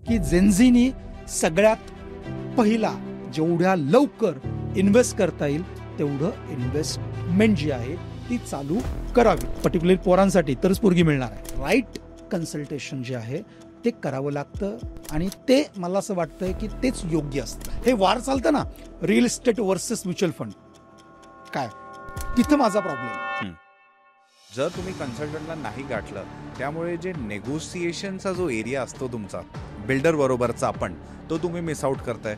की जेन्झीनी सगळ्यात पहिला जेवढ्या लवकर इन्व्हेस्ट करता येईल तेवढं इन्व्हेस्टमेंट जी आहे ती चालू करावी, पर्टिक्युलरली पोरांसाठी, तरच पोरगी मिळणार आहे. राईट कन्सल्टेशन जे आहे ते करावं लागतं आणि ते मला असं वाटतंय की तेच योग्य असतं. हे वार चालतं ना, real estate versus mutual fund, काय तिथं माझा प्रॉब्लेम. जर तुम्ही कन्सल्टंटला नाही गाठलं, त्यामुळे जे नेगोसिएशनचा जो एरिया असतो तुमचा बिल्डर बरोबरचा आपण, तो तुम्ही मिस आउट करताय.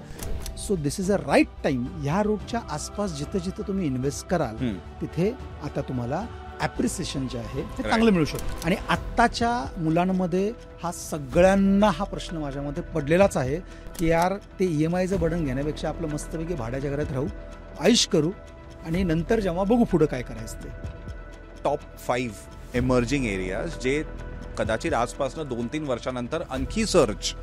So this is a right time. ह्या रोडच्या आसपास जिथं जिथं तुम्ही इन्व्हेस्ट कराल तिथे आता तुम्हाला ॲप्रिसिएशन जे आहे ते चांगलं मिळू शकतं. आणि आत्ताच्या मुलांमध्ये हा सगळ्यांना हा प्रश्न माझ्यामध्ये पडलेलाच आहे की यार ते EMIचं बर्डन घेण्यापेक्षा आपलं मस्तपैकी भाड्याच्या घरात राहू, आयुष करू आणि नंतर जेव्हा बघू पुढं काय करायचं ते. टॉप 5 एमर्जिंग एरियाज जे कदाचित आजपासून 2-3 वर्षानंतर आणखी सर्च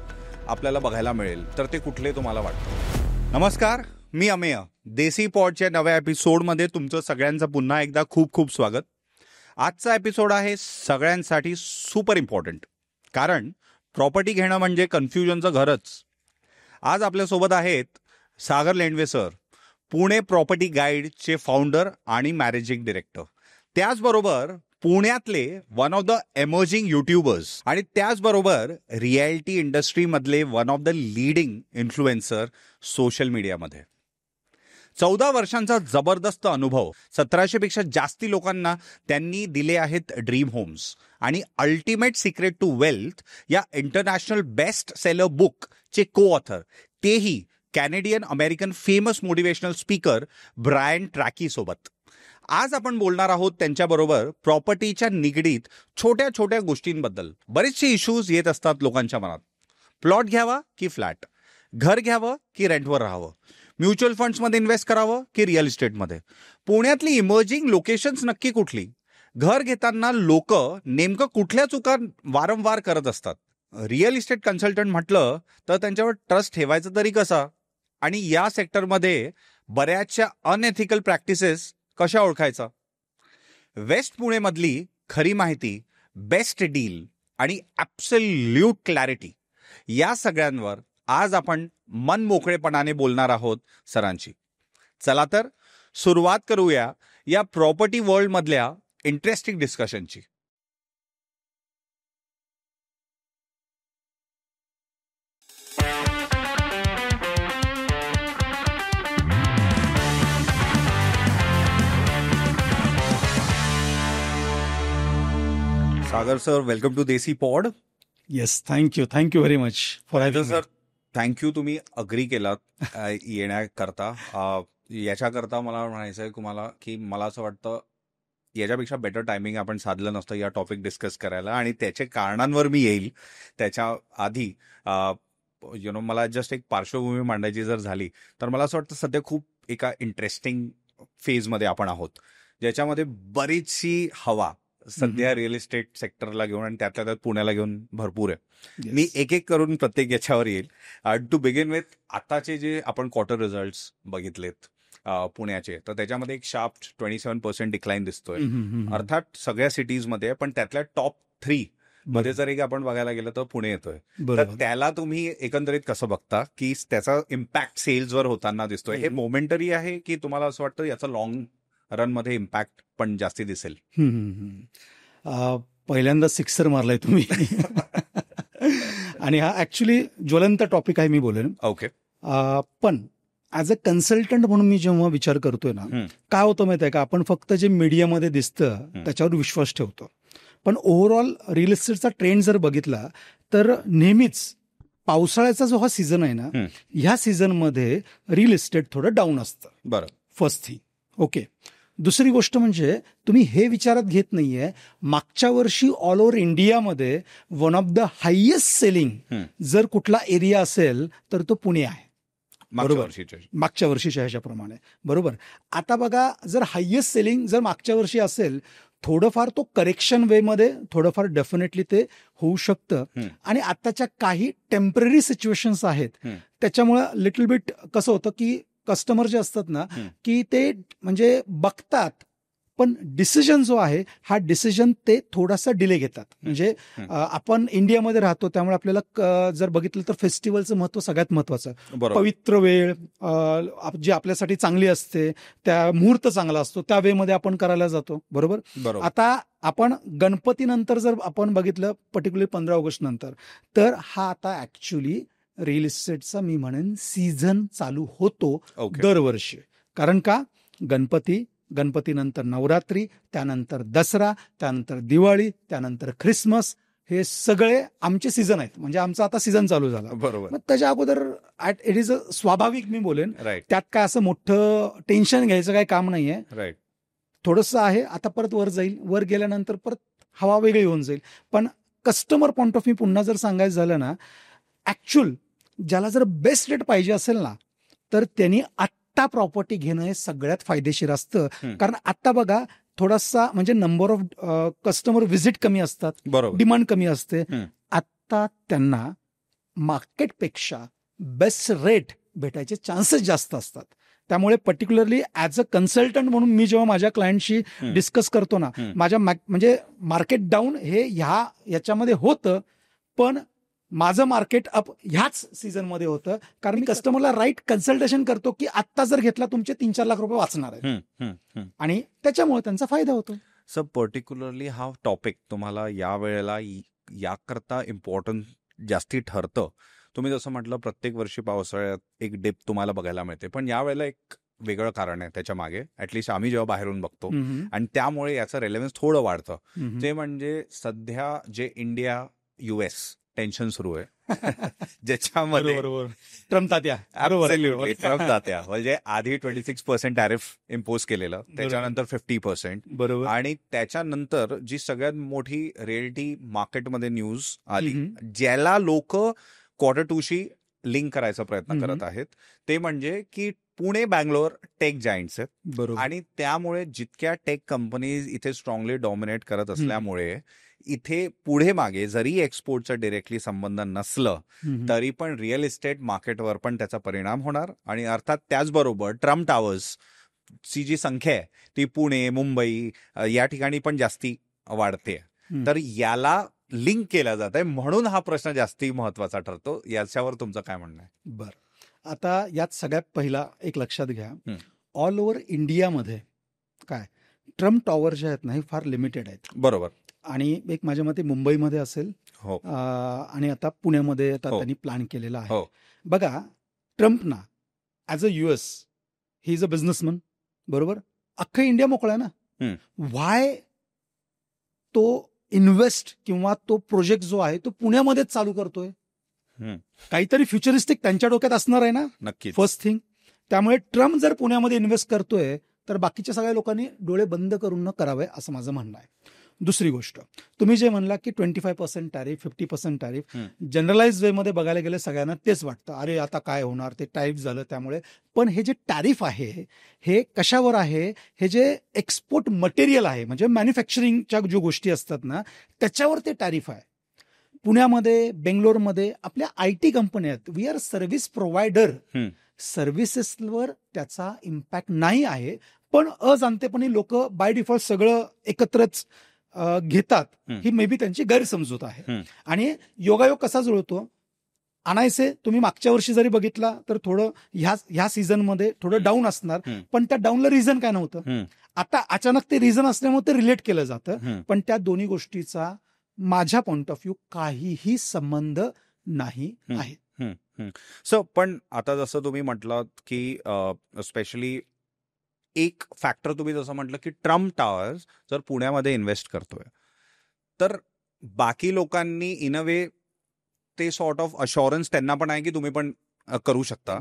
आपल्याला बघायला मिळेल, तर ते कुठले तुम्हाला वाटतं? नमस्कार, मी अमेय. देसी पॉडच्या नव्या एपिसोडमध्ये तुमचं सगळ्यांचं पुन्हा एकदा खूप खूप स्वागत. आजचा एपिसोड आहे सगळ्यांसाठी सुपर इम्पॉर्टंट, कारण प्रॉपर्टी घेणं म्हणजे कन्फ्युजनचं घरच. आज आपल्यासोबत आहेत सागर लेंडवे सर, पुणे प्रॉपर्टी गाईडचे फाउंडर आणि मॅनेजिंग डिरेक्टर. त्याचबरोबर पुण्यातले one of the emerging youtubers आणि त्याचबरोबर रियालिटी इंडस्ट्रीमधले one of the leading influencer social मीडियामध्ये. 14 वर्षांचा जबरदस्त अनुभव, 1700 पेक्षा जास्ती लोकांना त्यांनी दिले आहेत ड्रीम होम्स. आणि अल्टिमेट सिक्रेट टू वेल्थ या इंटरनॅशनल बेस्ट सेलर बुकचे को ऑथर, तेही Canadian American famous motivational speaker Brian Tracy सोबत. आज आपण बोलणार आहोत त्यांच्याबरोबर प्रॉपर्टीच्या निगडीत छोट्या छोट्या गोष्टींबद्दल. बरेचसे इश्यूज येत असतात लोकांच्या मनात. प्लॉट घ्यावा की फ्लॅट, घर घ्यावं की रेंटवर राहावं, म्युच्युअल फंड्समध्ये इन्व्हेस्ट करावं की रिअल इस्टेटमध्ये, पुण्यातली इमर्जिंग लोकेशन्स नक्की कुठली, घर घेताना लोक नेमकं कुठल्या चुका वारंवार करत असतात, रिअल इस्टेट कन्सल्टंट म्हटलं तर त्यांच्यावर ट्रस्ट ठेवायचं तरी कसा, आणि या सेक्टरमध्ये बऱ्याचशा अनएथिकल प्रॅक्टिसेस कशा ओळखायचा. वेस्ट पुणेमधली खरी माहिती, बेस्ट डील आणि ॲब्सोल्यूट क्लॅरिटी, या सगळ्यांवर आज आपण मन मोकळेपणाने बोलणार आहोत सरांची. चला तर सुरुवात करूया या प्रॉपर्टी वर्ल्ड मधल्या इंटरेस्टिंग डिस्कशनची. Sagar sir, welcome to Desi pod. Yes, thank you very much for having me. Sir, thank you, तुम्ही अग्री केलात येण्याकरता. याच्याकरता मला म्हणायचं आहे तुम्हाला की मला असं वाटतं याच्यापेक्षा बेटर टायमिंग आपण साधलं नसतं या टॉपिक डिस्कस करायला, आणि त्याच्या कारणांवर मी येईल. त्याच्या आधी मला जस्ट एक पार्श्वभूमी मांडायची जर झाली तर मला असं वाटतं सध्या खूप एका इंटरेस्टिंग फेजमध्ये आपण आहोत, ज्याच्यामध्ये बरीचशी हवा सध्या रिअल इस्टेट सेक्टरला घेऊन आणि त्यातल्या त्यात पुण्याला घेऊन भरपूर आहे. मी एक एक करून प्रत्येक याच्यावर येईल. टू बिगिन विथ, आताचे जे आपण क्वार्टर रिझल्ट्स बघितलेत पुण्याचे, तर त्याच्यामध्ये एक शार्प 27% डिक्लाइन दिसतोय. अर्थात सगळ्या सिटीजमध्ये, पण त्यातल्या टॉप 3 मध्ये जर एक आपण बघायला गेलं तर पुणे येतोय. तर त्याला तुम्ही एकंदरीत कसं बघता की त्याचा इम्पॅक्ट सेल्सवर होताना दिसतोय? हे मोमेंटरी आहे की तुम्हाला असं वाटतं याचा लॉंग रन मध्ये इम्पॅक्ट पण जास्ती दिसेल? पहिल्यांदा सिक्सर मारलाय तुम्ही. आणि हा ऍक्च्युली ज्वलंत टॉपिक आहे, मी बोलेन. ओके. पण ऍज अ कन्सल्टंट म्हणून मी जेव्हा विचार करतोय ना, काय होतं माहिती आहे का, आपण फक्त जे मीडियामध्ये दिसतं त्याच्यावर विश्वास ठेवतो. पण ओव्हरऑल रिअल इस्टेटचा ट्रेंड जर बघितला तर नेहमीच पावसाळ्याचा जो हा सीझन आहे ना, ह्या सीझनमध्ये रिअल इस्टेट थोडं डाऊन असतं. बरं, फर्स्ट थिंग. ओके. दुसरी गोष्ट म्हणजे तुम्ही हे विचारात घेत नाहीये, मागच्या वर्षी ऑल ओव्हर इंडियामध्ये one of the highest selling जर कुठला एरिया असेल तर तो पुणे आहे. बरोबर, मागच्या वर्षीच्या ह्याच्याप्रमाणे. बरोबर. आता बघा, जर हायेस्ट सेलिंग जर मागच्या वर्षी असेल, थोडंफार तो करेक्शन वे मध्ये थोडंफार डेफिनेटली ते होऊ शकतं. आणि आताच्या काही टेम्पररी सिच्युएशन्स आहेत, त्याच्यामुळे लिटल बिट कसं होतं की कस्टमर जे असतात ना, की ते म्हणजे बघतात पण डिसिजन जो आहे हा डिसिजन ते थोडासा डिले घेतात. म्हणजे आपण इंडियामध्ये राहतो त्यामुळे आपल्याला जर बघितलं तर फेस्टिवलचं महत्व सगळ्यात महत्वाचं. पवित्र वेळ जी आपल्यासाठी चांगली असते, त्या मुहूर्त चांगला असतो, त्या वेमध्ये आपण करायला जातो. बरोबर. आता आपण गणपतीनंतर जर आपण बघितलं पर्टिक्युलरली 15 ऑगस्ट नंतर, तर हा आता ऍक्च्युली रिअल इस्टेटचा मी म्हणेन सीझन चालू होतो दरवर्षी. कारण का, गणपतीनंतर नवरात्री, त्यानंतर दसरा, त्यानंतर दिवाळी, त्यानंतर ख्रिसमस, हे सगळे आमचे सीझन आहेत. म्हणजे आमचा आता सीझन चालू झाला. बरोबर. मग त्याच्या अगोदर इट इज अ स्वाभाविक मी बोलेन, त्यात काय असं मोठं टेन्शन घ्यायचं काही काम नाहीये. राईट. थोडंसं आहे, आता परत वर जाईल, वर गेल्यानंतर परत हवा वेगळी होऊन जाईल. पण कस्टमर पॉइंट ऑफ व्ह्यू पुन्हा जर सांगायचं झालं ना, ऍक्च्युअल ज्याला जर बेस्ट रेट पाहिजे असेल ना, तर त्यांनी आत्ता प्रॉपर्टी घेणं हे सगळ्यात फायदेशीर असतं. कारण आता बघा थोडासा म्हणजे नंबर ऑफ कस्टमर व्हिजिट कमी असतात, डिमांड कमी असते. आता त्यांना मार्केटपेक्षा बेस्ट रेट भेटायचे चान्सेस जास्त असतात. त्यामुळे पर्टिक्युलरली ऍज अ कन्सल्टंट म्हणून मी जेव्हा माझ्या क्लायंटशी डिस्कस करतो ना, माझ्या म्हणजे मार्केट डाऊन हे याच्यामध्ये होतं, पण माझं मार्केट अप ह्याच सीझनमध्ये होतं. कारण मी कस्टमरला राईट कन्सल्टेशन करतो की आत्ता जर घेतला तुमचे 3-4 लाख रुपये वाचणार आहेत, आणि त्याच्यामुळे त्यांचा फायदा होतो. सर पर्टिक्युलरली हा टॉपिक तुम्हाला या वेळेला याकरता इम्पॉर्टंट जास्ती ठरतं. तुम्ही जसं म्हटलं प्रत्येक वर्षी पावसाळ्यात एक डिप तुम्हाला बघायला मिळते, पण यावेळेला एक वेगळं कारण आहे त्याच्या मागे, ऍटलिस्ट आम्ही जेव्हा बाहेरून बघतो, आणि त्यामुळे याचं रेलेव्हन्स थोडं वाढतं. ते म्हणजे सध्या जे इंडिया US टेन्शन सुरू आहे, ज्याच्यामध्ये ट्रम्प तात्या म्हणजे आधी 26% टॅरिफ इम्पोज केलेलं, त्याच्यानंतर 50%. बरोबर. आणि त्याच्यानंतर जी सगळ्यात मोठी रिअल्टी मार्केटमध्ये न्यूज आली, ज्याला लोक Q2शी लिंक करायचा प्रयत्न करत आहेत, ते म्हणजे की पुणे बँगलोर टेक जायंट्स आहेत. बरोबर. आणि त्यामुळे जितक्या टेक कंपनीज इथे स्ट्रॉंगली डॉमिनेट करत असल्यामुळे इथे पुढे मागे जरी एक्सपोर्टचा डिरेक्टली संबंध नसलं तरी पण रिअल इस्टेट मार्केटवर पण त्याचा परिणाम होणार. आणि अर्थात त्याचबरोबर ट्रम्प टावर्स ची जी संख्या आहे ती पुणे, मुंबई या ठिकाणी पण जास्ती वाढते. तर याला लिंक केला जात आहे, म्हणून हा प्रश्न जास्ती महत्वाचा ठरतो. याच्यावर तुमचं काय म्हणणं आहे? बरं, आता यात सगळ्यात पहिला एक लक्षात घ्या, ऑल ओव्हर इंडियामध्ये काय ट्रम्प टॉवर जे आहेत ना हे फार लिमिटेड आहेत. बरोबर. आणि एक माझ्या मते मुंबईमध्ये असेल, आणि आता पुण्यामध्ये आता त्यांनी प्लॅन केलेला आहे. बघा, ट्रम्प ना as a US he is a businessman, बरोबर. अख्खं इंडिया मोकळा आहे ना, व्हाय तो इन्व्हेस्ट किंवा तो प्रोजेक्ट जो आहे तो पुण्यामध्येच चालू करतोय? काहीतरी फ्युचरिस्टिक त्यांच्या डोक्यात असणार आहे ना, नक्की. First thing. त्यामुळे ट्रम्प जर पुण्यामध्ये इन्व्हेस्ट करतोय तर बाकीच्या सगळ्या लोकांनी डोळे बंद करून न करावे असं माझं म्हणणं आहे. दुसरी गोष्ट, तुम्ही जे म्हणला की 25% टॅरिफ, 50% टॅरिफ, जनरलाइज वे मध्ये बघायला गेलं सगळ्यांना तेच वाटतं, अरे आता काय होणार, ते टॅरिफ झालं त्यामुळे. पण हे जे टॅरिफ आहे हे कशावर आहे? हे जे एक्सपोर्ट मटेरियल आहे म्हणजे मॅन्युफॅक्चरिंगच्या ज्या गोष्टी असतात ना त्याच्यावर ते टॅरिफ आहे. पुण्यामध्ये, बेंगलोरमध्ये आपल्या IT कंपन्या आहेत, वी आर सर्व्हिस प्रोव्हायडर, सर्व्हिसेसवर त्याचा इम्पॅक्ट नाही आहे. पण अजाणतेपणे लोक बाय डिफॉल्ट सगळं एकत्रच घेतात, ही मे बी त्यांची गैरसमजूत आहे. आणि योगायोग कसा जुळतो, आणायचे तुम्ही मागच्या वर्षी जरी बघितला तर थोडं ह्या सीझनमध्ये थोडं डाऊन असणार, पण त्या डाऊनला रिझन काय नव्हतं. आता अचानक ते रिझन असल्यामुळे ते रिलेट केलं जातं, पण त्या दोन्ही गोष्टीचा माझ्या पॉइंट ऑफ व्ह्यू काहीही संबंध नाही आहे. सो पण आता जसं तुम्ही म्हटलं की स्पेशली एक फॅक्टर तुम्ही जसं म्हटलं की ट्रम्प टावर्स जर पुण्यामध्ये इन्व्हेस्ट करतोय तर बाकी लोकांनी इन अ वे ते सॉर्ट ऑफ अशुरन्स त्यांना पण आहे की तुम्ही पण करू शकता.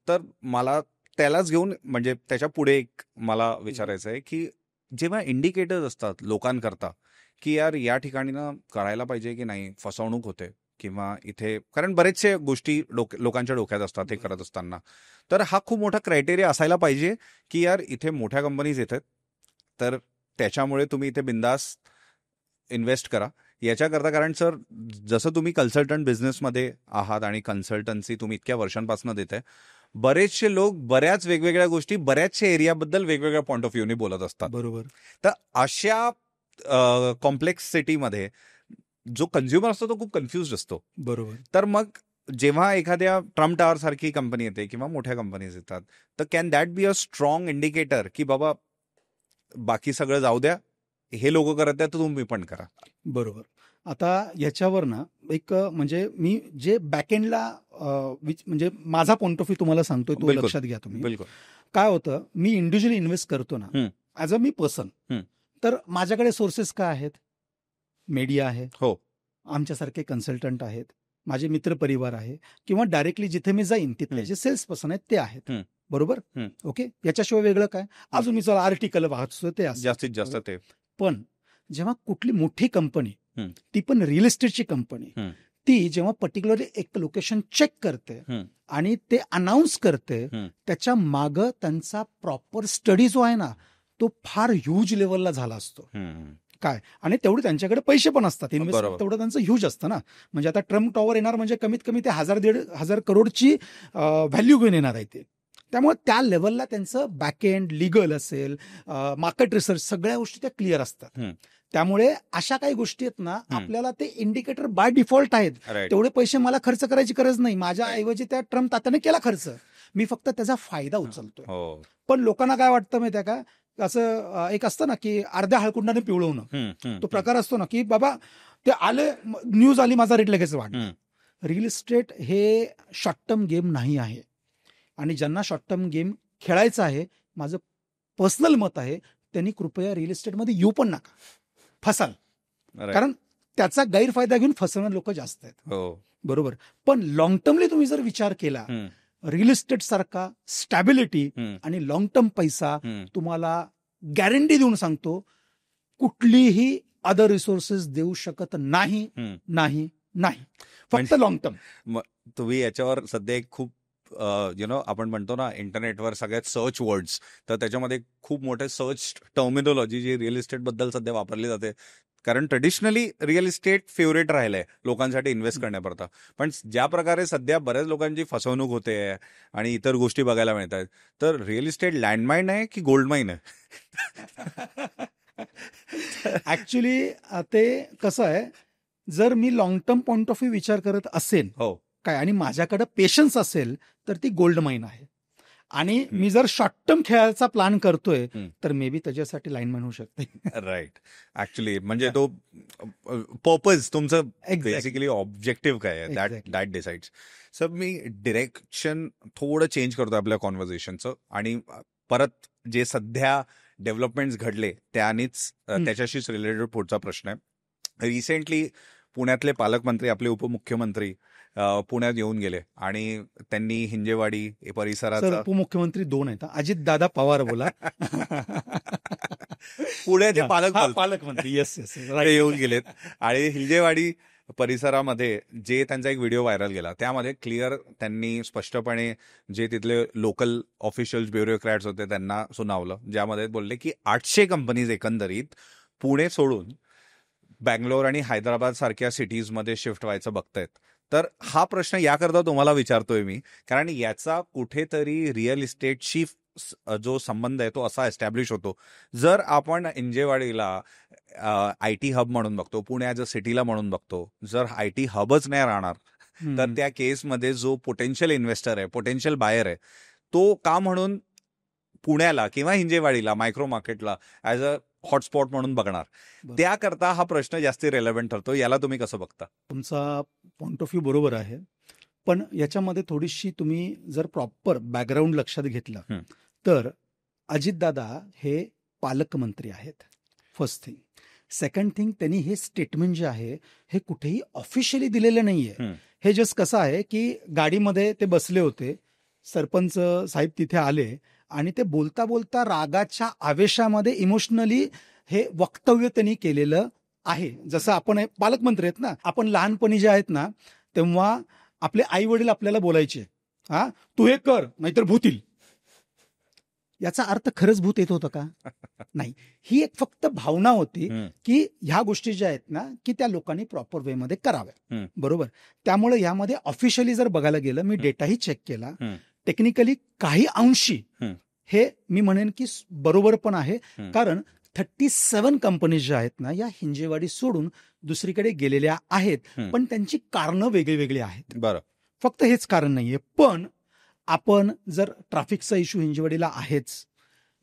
तर मला त्यालाच घेऊन म्हणजे त्याच्या पुढे एक मला विचारायचं आहे की जेव्हा इंडिकेटर्स असतात लोकांकरता की यार या ठिकाणी ना करायला पाहिजे की नाही, फसवणूक होते किंवा इथे, कारण बरेचसे गोष्टी लोकांच्या डोक्यात असतात हे करत असताना, तर हा खूप मोठा क्रायटेरिया असायला पाहिजे की यार इथे मोठ्या कंपनीज येतात तर त्याच्यामुळे तुम्ही इथे बिंदास इन्व्हेस्ट करा याच्याकरता. कारण सर जसं तुम्ही कन्सल्टंट बिझनेसमध्ये आहात आणि कन्सल्टन्सी तुम्ही इतक्या वर्षांपासून देताय, बरेचसे लोक बऱ्याच वेगवेगळ्या गोष्टी बऱ्याचशा एरियाबद्दल वेगवेगळ्या पॉइंट ऑफ व्ह्यूने बोलत असतात. बरोबर. तर अशा कॉम्प्लेक्स सिटीमध्ये जो कन्झ्युमर असतो तो खूप कन्फ्युज असतो. बरोबर. तर मग जेव्हा एखाद्या ट्रम्प टावर सारखी कंपनी येते किंवा मोठ्या कंपनीज येतात, तर can that be a strong indicator की बाबा बाकी सगळं जाऊ द्या, हे लोक करत आहेत तर तुम्ही पण करा. बरोबर. आता याच्यावर ना एक म्हणजे मी जे बॅकएंडला म्हणजे माझा पॉइंट ऑफ व्ह्यू तुम्हाला सांगतोय, तो बिलकुल. लक्षात घ्या तुम्ही. बिलकुल. काय होतं, मी इंडिव्हिज्युअली इन्व्हेस्ट करतो ना ऍज अ मी पर्सन, तर माझ्याकडे सोर्सेस काय आहेत? मीडिया आहे, हो, आमच्यासारखे कन्सल्टंट आहेत, माझे मित्र परिवार आहे, किंवा डायरेक्टली जिथे मी जाईन तिथले जे सेल्स पर्सन आहेत ते आहेत. बरोबर. ओके. याच्याशिवाय वेगळं काय? अजून मी चला आर्टिकल वाचतोय ते असं. जास्तीत जास्त ते. पण जेव्हा कुठली मोठी कंपनी, ती पण रिअल इस्टेटची कंपनी, ती जेव्हा पर्टिक्युलरली एक लोकेशन चेक करते आणि ते अनाऊन्स करते, त्याच्या मागं त्यांचा प्रॉपर स्टडी जो आहे ना, तो फार ह्यूज लेवलला झाला असतो. काय, आणि तेवढे त्यांच्याकडे पैसे पण असतात, इन्व्हेस्टमेंट तेवढं त्यांचं ह्यूज असतं ना. म्हणजे आता ट्रम्प टॉवर येणार म्हणजे कमीत कमी ते 1,000-1,500 करोडची व्हॅल्यू घेऊन येणार आहे ते. त्यामुळे त्या लेवलला त्यांचं बॅकएंड लिगल असेल, मार्केट रिसर्च, सगळ्या गोष्टी त्या क्लिअर असतात. त्यामुळे अशा काही गोष्टी आहेत ना, आपल्याला ते इंडिकेटर बाय डिफॉल्ट आहेत. तेवढे पैसे मला खर्च करायची गरज नाही, माझ्या ऐवजी त्या ट्रम्प तात्याने केला खर्च, मी फक्त त्याचा फायदा उचलतोय. पण लोकांना काय वाटतं माहिती आहे का, असं एक असतं ना की अर्ध्या हळकुंडाने पिवळवणं, तो प्रकार असतो ना, की बाबा ते आले, न्यूज आली, माझा रेट लगेच वाढला. रिअल इस्टेट हे शॉर्ट टर्म गेम नाही आहे, आणि ज्यांना शॉर्ट टर्म गेम खेळायचा आहे, माझं पर्सनल मत आहे, त्यांनी कृपया रिअल इस्टेटमध्ये येऊ पण नका, फसाल. कारण त्याचा गैरफायदा घेऊन फसवणं लोक जास्त आहेत. बरोबर. पण लॉंग टर्मली तुम्ही जर विचार केला, रिअल इस्टेट सारखा स्टॅबिलिटी आणि लॉंग टर्म पैसा तुम्हाला गॅरंटी देऊन सांगतो, कुठलीही अदर रिसोर्सेस देऊ शकत नाही, नाही, नाही, फक्त लॉंग टर्म. तुम्ही याच्यावर सध्या एक खूप आपण म्हणतो ना इंटरनेटवर सगळ्यात सर्च वर्ड्स, तर त्याच्यामध्ये खूप मोठे सर्च टर्मिनॉलॉजी जी रिअल इस्टेट बद्दल सध्या वापरली जाते. कारण ट्रेडिशनली रिअल इस्टेट फेवरेट राहिलंय लोकांसाठी इन्व्हेस्ट करण्याकरता. पण ज्या प्रकारे सध्या बऱ्याच लोकांची फसवणूक होते आणि इतर गोष्टी बघायला मिळत आहेत, तर रिअल इस्टेट लँडमाईन आहे की गोल्ड माईन आहे? ऍक्च्युली ते कसं आहे, जर मी long term point of view विचार करत असेल काय, आणि माझ्याकडे पेशन्स असेल, तर ती गोल्ड माईन आहे. आणि मी जर शॉर्ट टर्म खेळायचा प्लॅन करतोय, तर मे बी त्याच्यासाठी लाईनमॅन होऊ शकते. राईट. ऍक्च्युली म्हणजे तो पर्पज तुमचं बेसिकली ऑब्जेक्टिव्ह काय आहे, that decides. Sir, me direction थोडं चेंज करतो आपल्या कॉन्व्हर्सेशनचं, आणि परत जे सध्या डेव्हलपमेंट्स घडले त्याच्याशीच रिलेटेड पुढचा प्रश्न आहे. रिसेंटली पुण्यातले पालकमंत्री, आपले उपमुख्यमंत्री पुण्यात येऊन गेले आणि त्यांनी हिंजेवाडी परिसराचा, उपमुख्यमंत्री 2 आहेत, अजित दादा पवार बोला, पुण्याचे पालकमंत्री येस येऊन गेलेत. आणि हिंजेवाडी परिसरामध्ये जे त्यांचा एक व्हिडिओ व्हायरल गेला, त्यामध्ये क्लिअर त्यांनी स्पष्टपणे जे तिथले लोकल ऑफिशियल्स, ब्युरोक्रॅट्स होते त्यांना सुनावलं, ज्यामध्ये बोलले की 800 कंपनीज एकंदरीत पुणे सोडून बँगलोर आणि हैदराबाद सारख्या सिटीजमध्ये शिफ्ट व्हायचं बघतायत. तर हा प्रश्न याकरता तुम्हाला विचारतोय मी, कारण याचा कुठेतरी रिअल इस्टेटशी जो संबंध आहे तो असा एस्टॅब्लिश होतो. जर आपण हिंजेवाडीला IT हब म्हणून बघतो, पुणे ॲज अ सिटीला म्हणून बघतो, जर IT हबच नाही राहणार, तर त्या केसमध्ये जो पोटेन्शियल इन्व्हेस्टर आहे, पोटेन्शियल बायर आहे, तो का म्हणून पुण्याला किंवा हिंजेवाडीला मायक्रो मार्केटला ॲज अ हॉटस्पॉट म्हणून बघणार? त्याकरता हा प्रश्न जास्त रेलेव्हंट ठरतो. याला तुम्ही कसं बघता? तुमचा पॉइंट ऑफ व्ह्यू बरोबर आहे, पण याच्यामध्ये थोडीशी तुम्ही जर प्रॉपर बॅकग्राऊंड लक्षात घेतलं, तर अजितदादा हे पालकमंत्री आहेत, फर्स्ट थिंग. सेकंड थिंग, त्यांनी हे स्टेटमेंट जे आहे हे कुठेही ऑफिशियली दिलेलं नाहीये. हे जस्ट कसं आहे की गाडीमध्ये ते बसले होते, सरपंच साहेब तिथे आले आणि ते बोलता बोलता रागाच्या आवेशामध्ये इमोशनली हे वक्तव्य त्यांनी केलेलं आहे. जसं आपण पालकमंत्री आहेत ना, आपण लहानपणी जे आहेत ना, तेव्हा आपले आई वडील आपल्याला बोलायचे, हा तू हे कर नाहीतर भूत येईल. याचा अर्थ खरंच भूत येत होतं का? नाही. ही एक फक्त भावना होती की ह्या गोष्टी ज्या आहेत ना, की त्या लोकांनी प्रॉपर वे मध्ये कराव्या. बरोबर. त्यामुळे यामध्ये ऑफिशियली जर बघायला गेलं, मी डेटाही चेक केला, टेक्निकली काही अंशी हम्म. हे मी म्हणेन की बरोबर पण आहे. हम्म. कारण 37 कंपनीज ज्या आहेत ना, या हिंजेवाडी सोडून दुसरीकडे गेलेल्या आहेत. हम्म. पण त्यांची कारणं वेगळी वेगळी आहेत. बरं. फक्त हेच कारण नाहीये. पण आपण जर ट्रॅफिकचा इश्यू हिंजेवाडीला आहेच,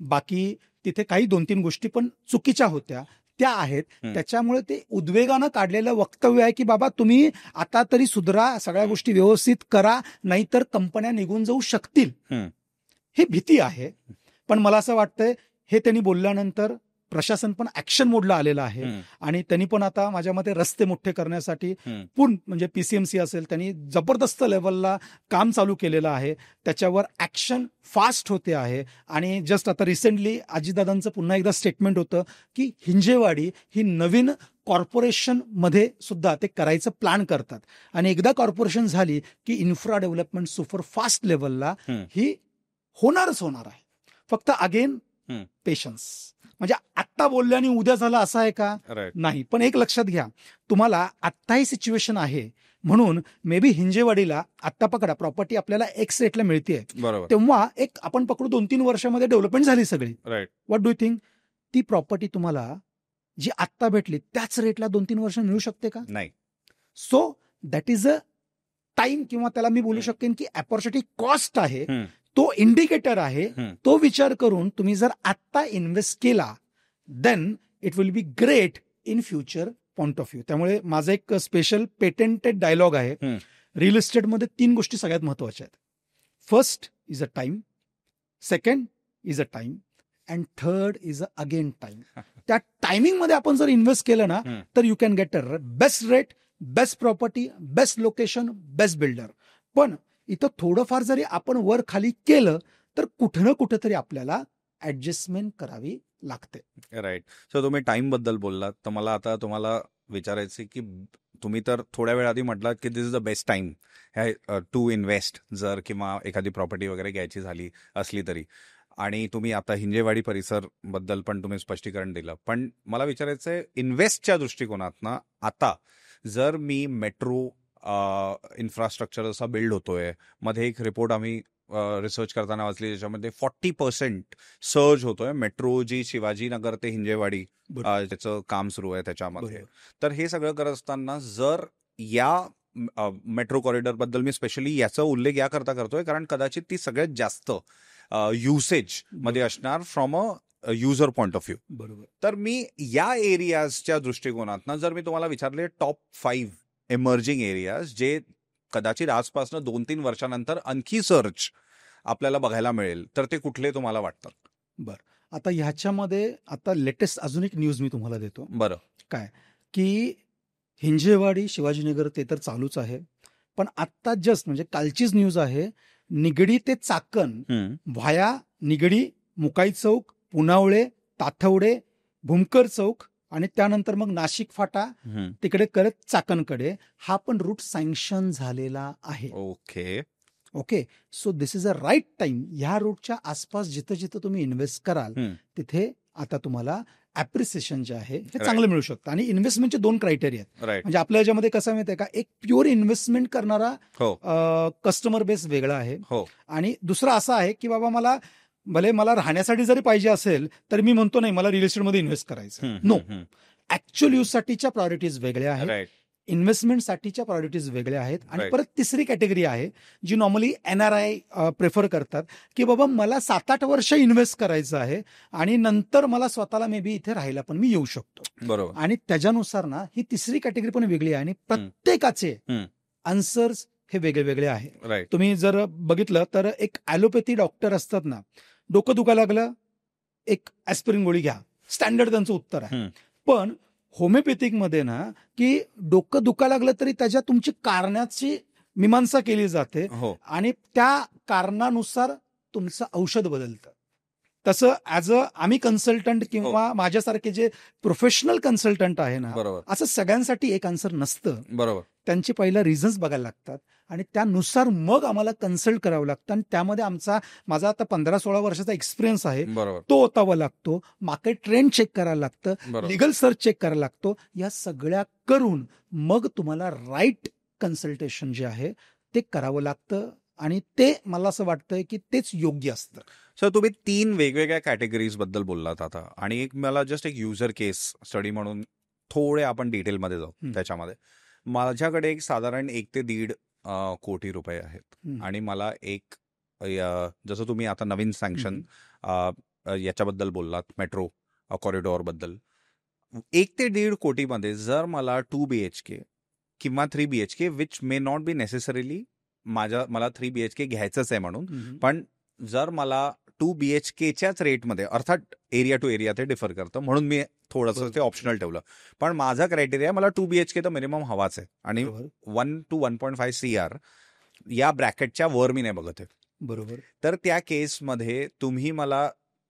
बाकी तिथे काही 2-3 गोष्टी पण चुकीच्या होत्या त्या आहेत. त्याच्यामुळे ते उद्वेगानं काढलेलं वक्तव्य आहे की बाबा तुम्ही आता तरी सुधरा, सगळ्या गोष्टी व्यवस्थित करा, नाहीतर कंपन्या निघून जाऊ शकतील. ही भीती आहे. पण मला असं वाटतंय हे त्यांनी बोलल्यानंतर प्रशासन पण ऍक्शन मोडला आलेलं आहे. आणि त्यांनी पण आता माझ्या मते रस्ते मोठे करण्यासाठी म्हणजे पीसीएमसी असेल, त्यांनी जबरदस्त लेवलला काम चालू केलेलं आहे. त्याच्यावर ऍक्शन फास्ट होते आहे. आणि जस्ट आता रिसेंटली अजितदादांचं पुन्हा एकदा स्टेटमेंट होतं की हिंजेवाडी ही नवीन कॉर्पोरेशन मध्ये सुद्धा ते करायचं प्लॅन करतात. आणि एकदा कॉर्पोरेशन झाली की इन्फ्रा डेव्हलपमेंट सुपर फास्ट लेवलला ही होणारच होणार आहे. फक्त अगेन पेशन्स. म्हणजे आत्ता बोलल्याने उद्या झालं असं आहे का? नाही. पण एक लक्षात घ्या, तुम्हाला आत्ता ही सिच्युएशन आहे म्हणून मे बी हिंजेवाडीला आत्ता पकडा प्रॉपर्टी आपल्याला एक्स रेटला मिळते, तेव्हा एक आपण पकडू 2-3 वर्षामध्ये डेव्हलपमेंट झाली सगळी. What do you think? ती प्रॉपर्टी तुम्हाला जी आत्ता भेटली त्याच रेटला 2-3 वर्ष मिळू शकते का? नाही. So that is a time, किंवा त्याला मी बोलू शकेन की अपॉर्च्युनिटी कॉस्ट आहे, तो इंडिकेटर आहे. तो विचार करून तुम्ही जर आत्ता इन्व्हेस्ट केला then it will be great in future point of view. त्यामुळे माझा एक स्पेशल पेटेंटेड डायलॉग आहे. रिअल इस्टेटमध्ये 3 गोष्टी सगळ्यात महत्वाच्या आहेत. First is a time, second is a time, and third is a again time. त्या टायमिंगमध्ये आपण जर इन्व्हेस्ट केलं ना तर you can get a best rate, best property, best location, best builder. पण इथं थोडंफार जरी आपण वर खाली केलं तर कुठं ना कुठेतरी आपल्याला ऍडजस्टमेंट करावी लागते. राईट. सो तुम्ही टाइम बद्दल बोललात, तर मला आता तुम्हाला विचारायचं की तुम्ही तर थोड्या वेळ आधी म्हटलात की this is the best time to invest, जर किंवा एखादी प्रॉपर्टी वगैरे घ्यायची झाली असली तरी. आणि तुम्ही आता हिंजेवाडी परिसर बद्दल पण तुम्ही स्पष्टीकरण दिलं. पण मला विचारायचंय इन्व्हेस्टच्या दृष्टिकोनातनं आता जर मी मेट्रो इन्फ्रास्ट्रक्चर असा बिल्ड होतोय, मध्ये एक रिपोर्ट आम्ही रिसर्च करताना वाचली ज्याच्यामध्ये 40% सर्ज होतोय मेट्रो जी शिवाजीनगर ते हिंजेवाडी त्याचं काम सुरू आहे त्याच्यामध्ये. तर हे सगळं करत असताना जर या मेट्रो कॉरिडॉर बद्दल मी स्पेशली याचा उल्लेख या करता करतोय कारण कदाचित ती सगळ्यात जास्त युसेज मध्ये असणार from a user point of view. बरोबर. तर मी या एरियाजच्या दृष्टिकोनातनं जर मी तुम्हाला विचारले टॉप 5 एमर्जिंग एरियाज जे कदाचित आजपासून 2-3 वर्षानंतर आणखी सर्च आपल्याला बघायला मिळेल, तर ते कुठले तुम्हाला वाटतात? बरं. आता ह्याच्यामध्ये आता लेटेस्ट अजून एक न्यूज मी तुम्हाला देतो. बरं. काय की हिंजेवाडी शिवाजीनगर ते तर चालूच आहे, पण आत्ता जस्ट म्हणजे कालचीच न्यूज आहे, निगडी ते चाकण व्हाया निगडी, मुकाई चौक, पुनावळे, ताथवडे, भूमकर चौक आणि त्यानंतर मग नाशिक फाटा तिकडे करत चाकणकडे हा पण रूट सँक्शन झालेला आहे. Okay. So this is a right time. ह्या रूटच्या आसपास जिथं जिथं तुम्ही इन्व्हेस्ट कराल तिथे आता तुम्हाला ऍप्रिसिएशन जे आहे हे चांगलं मिळू शकतं. आणि इन्व्हेस्टमेंटचे 2 क्रायटेरिया आहेत. म्हणजे आपल्या याच्यामध्ये कसं माहिती आहे का, एक प्युअर इन्व्हेस्टमेंट करणारा कस्टमर बेस वेगळा आहे, आणि दुसरा असा आहे की बाबा मला राहण्यासाठी जरी पाहिजे असेल तर मी म्हणतो नाही मला रिअल इस्टेटमध्ये इन्व्हेस्ट करायचं. नो, ऍक्च्युअल यूजसाठीच्या प्रायोरिटीज वेगळ्या आहेत, इन्व्हेस्टमेंटसाठीच्या प्रायोरिटीज वेगळ्या आहेत. आणि परत तिसरी कॅटेगरी आहे जी नॉर्मली NRI प्रेफर करतात की बाबा मला 7-8 वर्ष इन्व्हेस्ट करायचं आहे आणि नंतर मला स्वतःला मे बी इथे राहायला पण मी येऊ शकतो. बरोबर. आणि त्याच्यानुसार ना ही तिसरी कॅटेगरी पण वेगळी आहे आणि प्रत्येकाचे आन्सर्स हे वेगळे वेगळे आहे. तुम्ही जर बघितलं तर एक ॲलोपॅथी डॉक्टर असतात ना, डोकं दुखायला लागलं एक ॲस्पिरिन गोळी घ्या, स्टँडर्ड त्यांचं उत्तर आहे. पण होमिओपॅथिक मध्ये ना की डोकं दुखायला लागलं तरी त्याच्या तुमची कारणाची मीमांसा केली जाते आणि त्या कारणानुसार तुमचं औषध बदलतं. तसं ॲज अ आम्ही कन्सल्टंट किंवा माझ्यासारखे जे प्रोफेशनल कन्सल्टंट आहे ना, असं सगळ्यांसाठी एक आन्सर नसतं. बरोबर. त्यांची पहिला रिझन्स बघायला लागतात आणि त्यानुसार मग आम्हाला कन्सल्ट करावं लागतं. आणि त्यामध्ये माझा आता 15-16 वर्षाचा एक्सपिरियन्स आहे, तो ओतावा लागतो. मार्केट ट्रेंड चेक करायला लागतं, लिगल सर्च चेक करायला लागतो. या सगळ्या करून मग तुम्हाला राईट कन्सल्टेशन जे आहे ते करावं लागतं. आणि ते मला असं वाटतंय की तेच योग्य असतं. सर, तुम्ही 3 वेगवेगळ्या कॅटेगरीज बद्दल बोललात आता, आणि मला जस्ट एक युजर केस स्टडी म्हणून थोडे आपण डिटेलमध्ये जाऊ त्याच्यामध्ये. माझ्याकडे एक साधारण 1 ते 1.5 कोटी रुपये आहेत, आणि मला एक जसं तुम्ही आता नवीन सँक्शन याच्याबद्दल बोललात, मेट्रो कॉरिडॉर बद्दल, 1 ते 1.5 कोटीमध्ये जर मला 2 BHK किंवा 3 BHK, which may not be necessarily मला 3 BHK घ्यायचंच आहे म्हणून, पण जर मला 2 BHKच्याच रेटमध्ये, अर्थात एरिया टू एरिया ते डिफर करतं, म्हणून मी थोडंसं ते ऑप्शनल ठेवलं. पण माझा क्रायटेरिया, मला 2 BHK तर मिनिमम हवाच आहे, आणि 1 to 1.5 CR या ब्रॅकेटच्या वर मी नाही बघत आहे. बरोबर. तर त्या केसमध्ये तुम्ही मला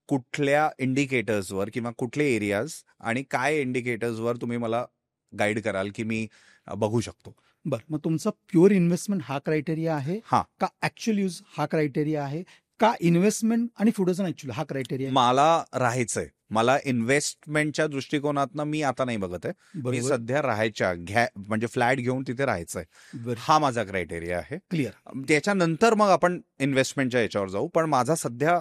कुठल्या इंडिकेटर्सवर किंवा कुठले एरियाज आणि काय इंडिकेटर्सवर तुम्ही मला गाईड कराल की मी बघू शकतो? बरं, मग तुमचा प्युअर इन्व्हेस्टमेंट हा क्रायटेरिया आहे का ऍक्च्युअल यूज हा क्रायटेरिया आहे का इन्व्हेस्टमेंट आणि फ्युचर ऍक्च्युअल हा क्रायटेरिया? मला राहायचंय, मला इन्व्हेस्टमेंटच्या दृष्टिकोनातनं मी आता नाही बघत आहे, मी सध्या राहायच्या म्हणजे फ्लॅट घेऊन तिथे राहायचंय, हा माझा क्रायटेरिया आहे. क्लिअर. त्याच्यानंतर मग आपण इन्व्हेस्टमेंटच्या याच्यावर जाऊ, पण माझा सध्या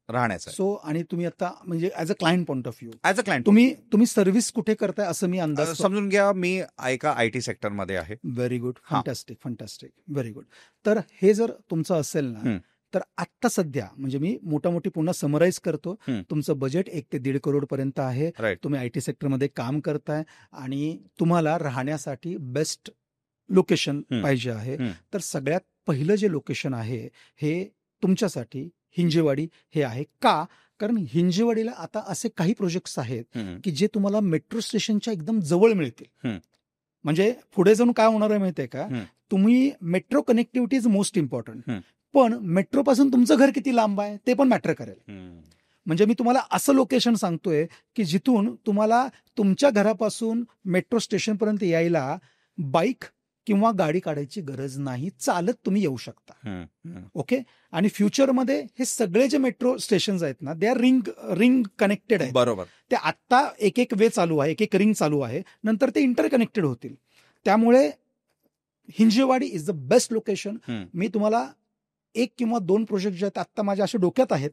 राहण्याचा. सो आणि तुम्ही आता म्हणजे as a client point of view, as a client तुम्ही सर्व्हिस कुठे करताय असं मी अंदाज समजून घ्या. मी एका IT सेक्टरमध्ये आहे. Very good, fantastic, very good. तर हे जर तुमचं असेल ना, तर आत्ता सध्या म्हणजे मी मोठी पुन्हा समराईज करतो, तुमचं बजेट 1 ते 1.5 करोड पर्यंत आहे. तुम्ही IT सेक्टरमध्ये काम करताय आणि तुम्हाला राहण्यासाठी बेस्ट लोकेशन पाहिजे आहे. तर सगळ्यात पहिलं जे लोकेशन आहे हे तुमच्यासाठी हिंजेवाडी हे आहे. का? कारण हिंजेवाडीला आता असे काही प्रोजेक्ट्स आहेत की जे तुम्हाला मेट्रो स्टेशनच्या एकदम जवळ मिळतील. म्हणजे पुढे जाऊन काय होणार आहे माहितीये का, तुम्ही metro connectivity is most important, पण मेट्रो पासून तुमचं घर किती लांब आहे ते पण मॅटर करेल. म्हणजे मी तुम्हाला असं लोकेशन सांगतोय की जिथून तुम्हाला तुमच्या घरापासून मेट्रो स्टेशन पर्यंत यायला बाईक किंवा गाडी काढायची गरज नाही, चालत तुम्ही येऊ शकता. ओके. आणि फ्युचरमध्ये हे सगळे जे मेट्रो स्टेशन आहेत ना, दे आर रिंग कनेक्टेड आहे. बरोबर. ते आत्ता एक वे चालू आहे, एक रिंग चालू आहे, नंतर ते इंटरकनेक्टेड होतील. त्यामुळे Hinjewadi is the best location. मी तुम्हाला 1 किंवा 2 प्रोजेक्ट जे आहेत आत्ता माझ्या अशा डोक्यात आहेत,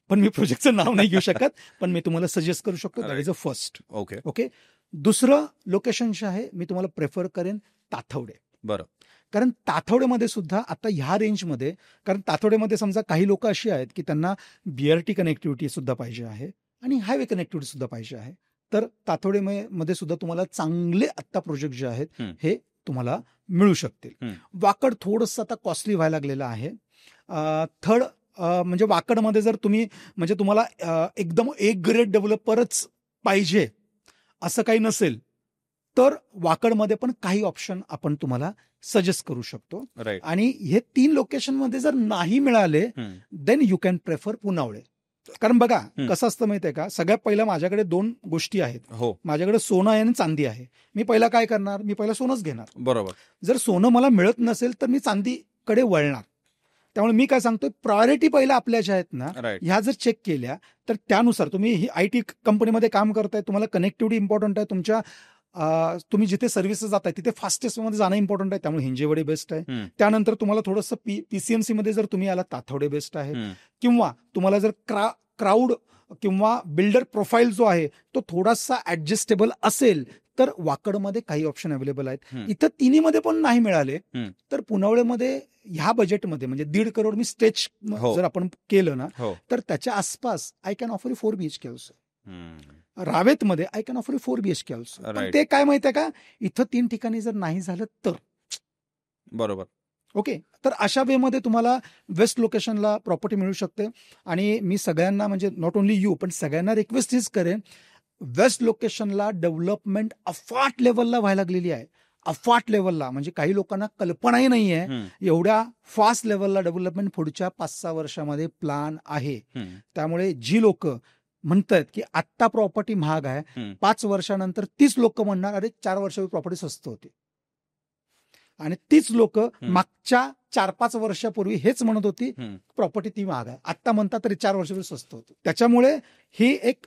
पण मी प्रोजेक्टचं नाव नाही घेऊ शकत, पण मी तुम्हाला सजेस्ट करू शकतो. That is a first. Okay. दुसरं लोकेशन जे आहे मी तुम्हाला प्रेफर करेन ताथवडे. बरं. कारण ताथवडेमध्ये सुद्धा आता ह्या रेंजमध्ये, कारण ताथवडेमध्ये समजा काही लोक अशी आहेत की त्यांना BRT कनेक्टिव्हिटी सुद्धा पाहिजे आहे आणि हायवे कनेक्टिव्हिटी सुद्धा पाहिजे आहे. तर ताथवडेमध्ये सुद्धा तुम्हाला चांगले आत्ता प्रोजेक्ट जे आहेत हे तुम्हाला मिळू शकतील. वाकड थोडंसं आता कॉस्टली व्हायला लागलेलं आहे. थर्ड म्हणजे वाकडमध्ये जर तुम्ही म्हणजे तुम्हाला एकदम एक ग्रेड डेव्हलपरच पाहिजे असं काही नसेल, तर वाकडमध्ये पण काही ऑप्शन आपण तुम्हाला सजेस्ट करू शकतो. आणि हे 3 लोकेशन मध्ये जर नाही मिळाले then you can prefer Punawale. कारण बघा कसं असतं माहितीये का, सगळ्यात पहिलं माझ्याकडे 2 गोष्टी आहेत. माझ्याकडे सोनं आहे आणि चांदी आहे. मी पहिला काय करणार, मी पहिला सोनंच घेणार. बरोबर. जर सोनं मला मिळत नसेल तर मी चांदीकडे वळणार. त्यामुळे मी काय सांगतोय, प्रायोरिटी पहिला आपल्या ज्या आहेत ना ह्या जर चेक केल्या तर त्यानुसार तुम्ही ही IT कंपनीमध्ये काम करताय, तुम्हाला कनेक्टिव्हिटी इम्पॉर्टंट आहे, तुम्ही जिथे सर्व्हिसेस जाताय तिथे फास्टेस्ट मध्ये जाणं इम्पॉर्टंट आहे, त्यामुळे हिंजेवाडी बेस्ट आहे. त्यानंतर तुम्हाला थोडंसं PCMC मध्ये जर तुम्ही आला ताथवडे बेस्ट आहे. किंवा तुम्हाला जर क्राऊड किंवा बिल्डर प्रोफाईल जो आहे तो थोडासा ऍडजस्टेबल असेल तर वाकडमध्ये काही ऑप्शन अवेलेबल आहेत. इथं तिन्हीमध्ये पण नाही मिळाले तर पुनावळेमध्ये ह्या बजेटमध्ये म्हणजे 1.5 करोड मी स्ट्रेच जर आपण केलं ना तर त्याच्या आसपास I can offer 4 BHK also. रावेतमध्ये I can offer 4 BHK also. ते काय माहितीये का, इथं 3 ठिकाणी जर नाही झालं तर. बरोबर. ओके. तर अशा वे मध्ये तुम्हाला वेस्ट लोकेशनला प्रॉपर्टी मिळू शकते. आणि मी सगळ्यांना म्हणजे नॉट ओनली यू पण सगळ्यांना रिक्वेस्ट हीच करेन, वेस्ट लोकेशनला डेव्हलपमेंट अफाट लेवलला व्हायला लागलेली आहे. अफाट लेवलला म्हणजे काही लोकांना कल्पनाही नाहीये एवढ्या फास्ट लेवलला डेव्हलपमेंट पुढच्या 5-6 वर्षामध्ये प्लॅन आहे. त्यामुळे जी लोक म्हणतात की आत्ता प्रॉपर्टी महाग आहे, 5 वर्षानंतर 30 लोक म्हणणार अरे 4 वर्षापूर्वी प्रॉपर्टी स्वस्त होती. आणि तीच लोक मागच्या 4-5 वर्षापूर्वी हेच म्हणत होती प्रॉपर्टी ती महाग आहे, आत्ता म्हणतात तरी 4 वर्षापूर्वी स्वस्त होती. त्याच्यामुळे ही एक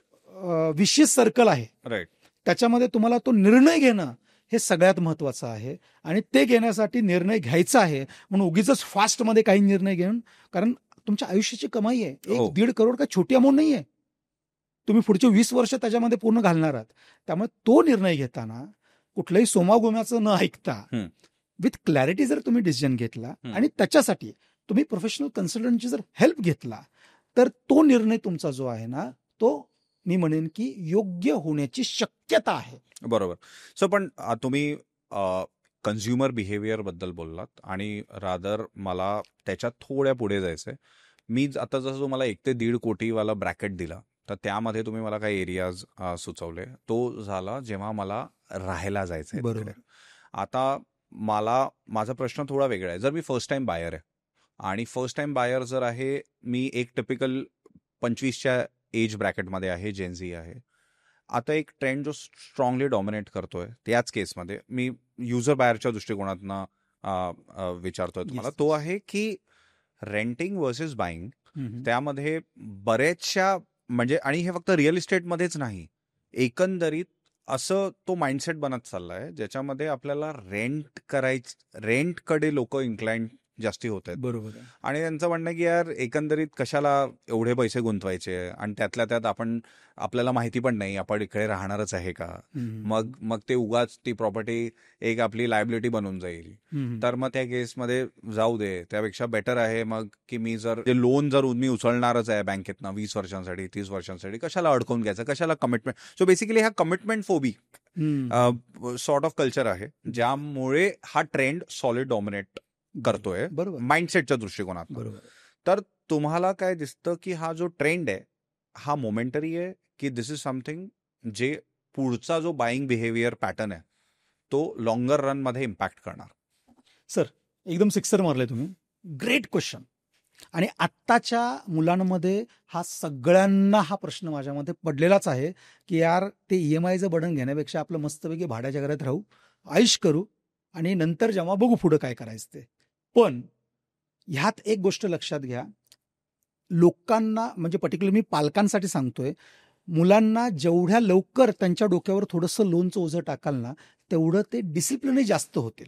विशेष सर्कल आहे. त्याच्यामध्ये तुम्हाला तो निर्णय घेणं हे सगळ्यात महत्वाचं आहे. आणि ते घेण्यासाठी निर्णय घ्यायचा आहे म्हणून उगीच फास्टमध्ये काही निर्णय घेऊन, कारण तुमच्या आयुष्याची कमाई आहे. 1-1.5 करोड काय छोटी अमाऊंट नाही आहे. तुम्ही पुढचे 20 वर्ष त्याच्यामध्ये पूर्ण घालणार आहात. त्यामुळे तो निर्णय घेताना कुठलंही सोमागोम्याचं न ऐकता विथ क्लॅरिटी जर तुम्ही डिसिजन घेतला आणि त्याच्यासाठी तुम्ही प्रोफेशनल कन्सल्टंटची जर हेल्प घेतला, तर तो निर्णय तुमचा जो आहे ना, तो मी म्हणेन की योग्य होण्याची शक्यता आहे. बरोबर. सो पण तुम्ही कन्झ्युमर बिहेवियर बद्दल बोललात आणि रादर मला त्याच्यात थोड्या पुढे जायचंय. मी आता जसं तुम्हाला 1 ते 1.5 कोटीवाला ब्रॅकेट दिला, तर त्यामध्ये तुम्ही मला काही एरियाज सुचवले. तो झाला जेव्हा मला राहायला जायचंय. बरोबर. आता माझा प्रश्न थोडा वेगळा आहे. जर मी फर्स्ट टाइम बायर आहे आणि फर्स्ट टाइम बायर जर आहे, मी एक टिपिकल 25च्या एज ब्रॅकेटमध्ये आहे, जेनझी आहे. आता एक ट्रेंड जो स्ट्रॉंगली डॉमिनेट करतोय त्याच केसमध्ये मी युजर बायरच्या दृष्टिकोनातनं विचारतोय तुम्हाला, तो आहे की रेंटिंग वर्सेस बाईंग. त्यामध्ये बरेचशा म्हणजे, आणि हे फक्त रिअल इस्टेटमध्येच नाही, एकंदरीत असं तो माइंडसेट बनत चाललाय ज्याच्यामध्ये आपल्याला रेंटकडे लोक इन्क्लाइंड जास्ती होत आहेत. बरोबर. आणि त्यांचं म्हणणं की यार एकंदरीत कशाला एवढे पैसे गुंतवायचे, आणि त्यातल्या त्यात आपल्याला माहिती पण नाही आपण इकडे राहणारच आहे का. मग ते उगाच ती प्रॉपर्टी एक आपली लायबिलिटी बनून जाईल. तर मग त्या केसमध्ये जाऊ दे, त्यापेक्षा बेटर आहे मग की मी जर लोन मी उचलणारच आहे बँकेतनं 20 वर्षांसाठी 30 वर्षांसाठी, कशाला अडकवून घ्यायचं, कशाला कमिटमेंट. सो बेसिकली हा commitment Phoebe sort of culture आहे, ज्यामुळे हा ट्रेंड सॉलिड डॉमिनेट करतोय माइंडसेटच्या दृष्टिकोनात. तर तुम्हाला काय दिसतं की हा जो ट्रेंड आहे हा मोमेंटरी आहे की दिस इज समथिंग जे पुढचा जो बाईंग बिहेवियर पॅटर्न आहे तो लॉंगर रन मध्ये इम्पॅक्ट करणार? सर, एकदम सिक्सर मारले तुम्ही. Great question. आणि आत्ताच्या मुलांमध्ये हा सगळ्यांना हा प्रश्न माझ्यामध्ये पडलेलाच आहे की यार ते EMIचं बर्डन घेण्यापेक्षा आपलं मस्तपैकी भाड्याच्या घरात राहू, आयुष करू, आणि नंतर जेव्हा बघू पुढं काय करायचं ते. पण ह्यात एक गोष्ट लक्षात घ्या, लोकांना म्हणजे पर्टिक्युलर मी पालकांसाठी सांगतोय, मुलांना जेवढ्या लवकर त्यांच्या डोक्यावर थोडंसं लोनचं ओझं टाकाल ना, तेवढं ते डिसिप्लिनही जास्त होतील.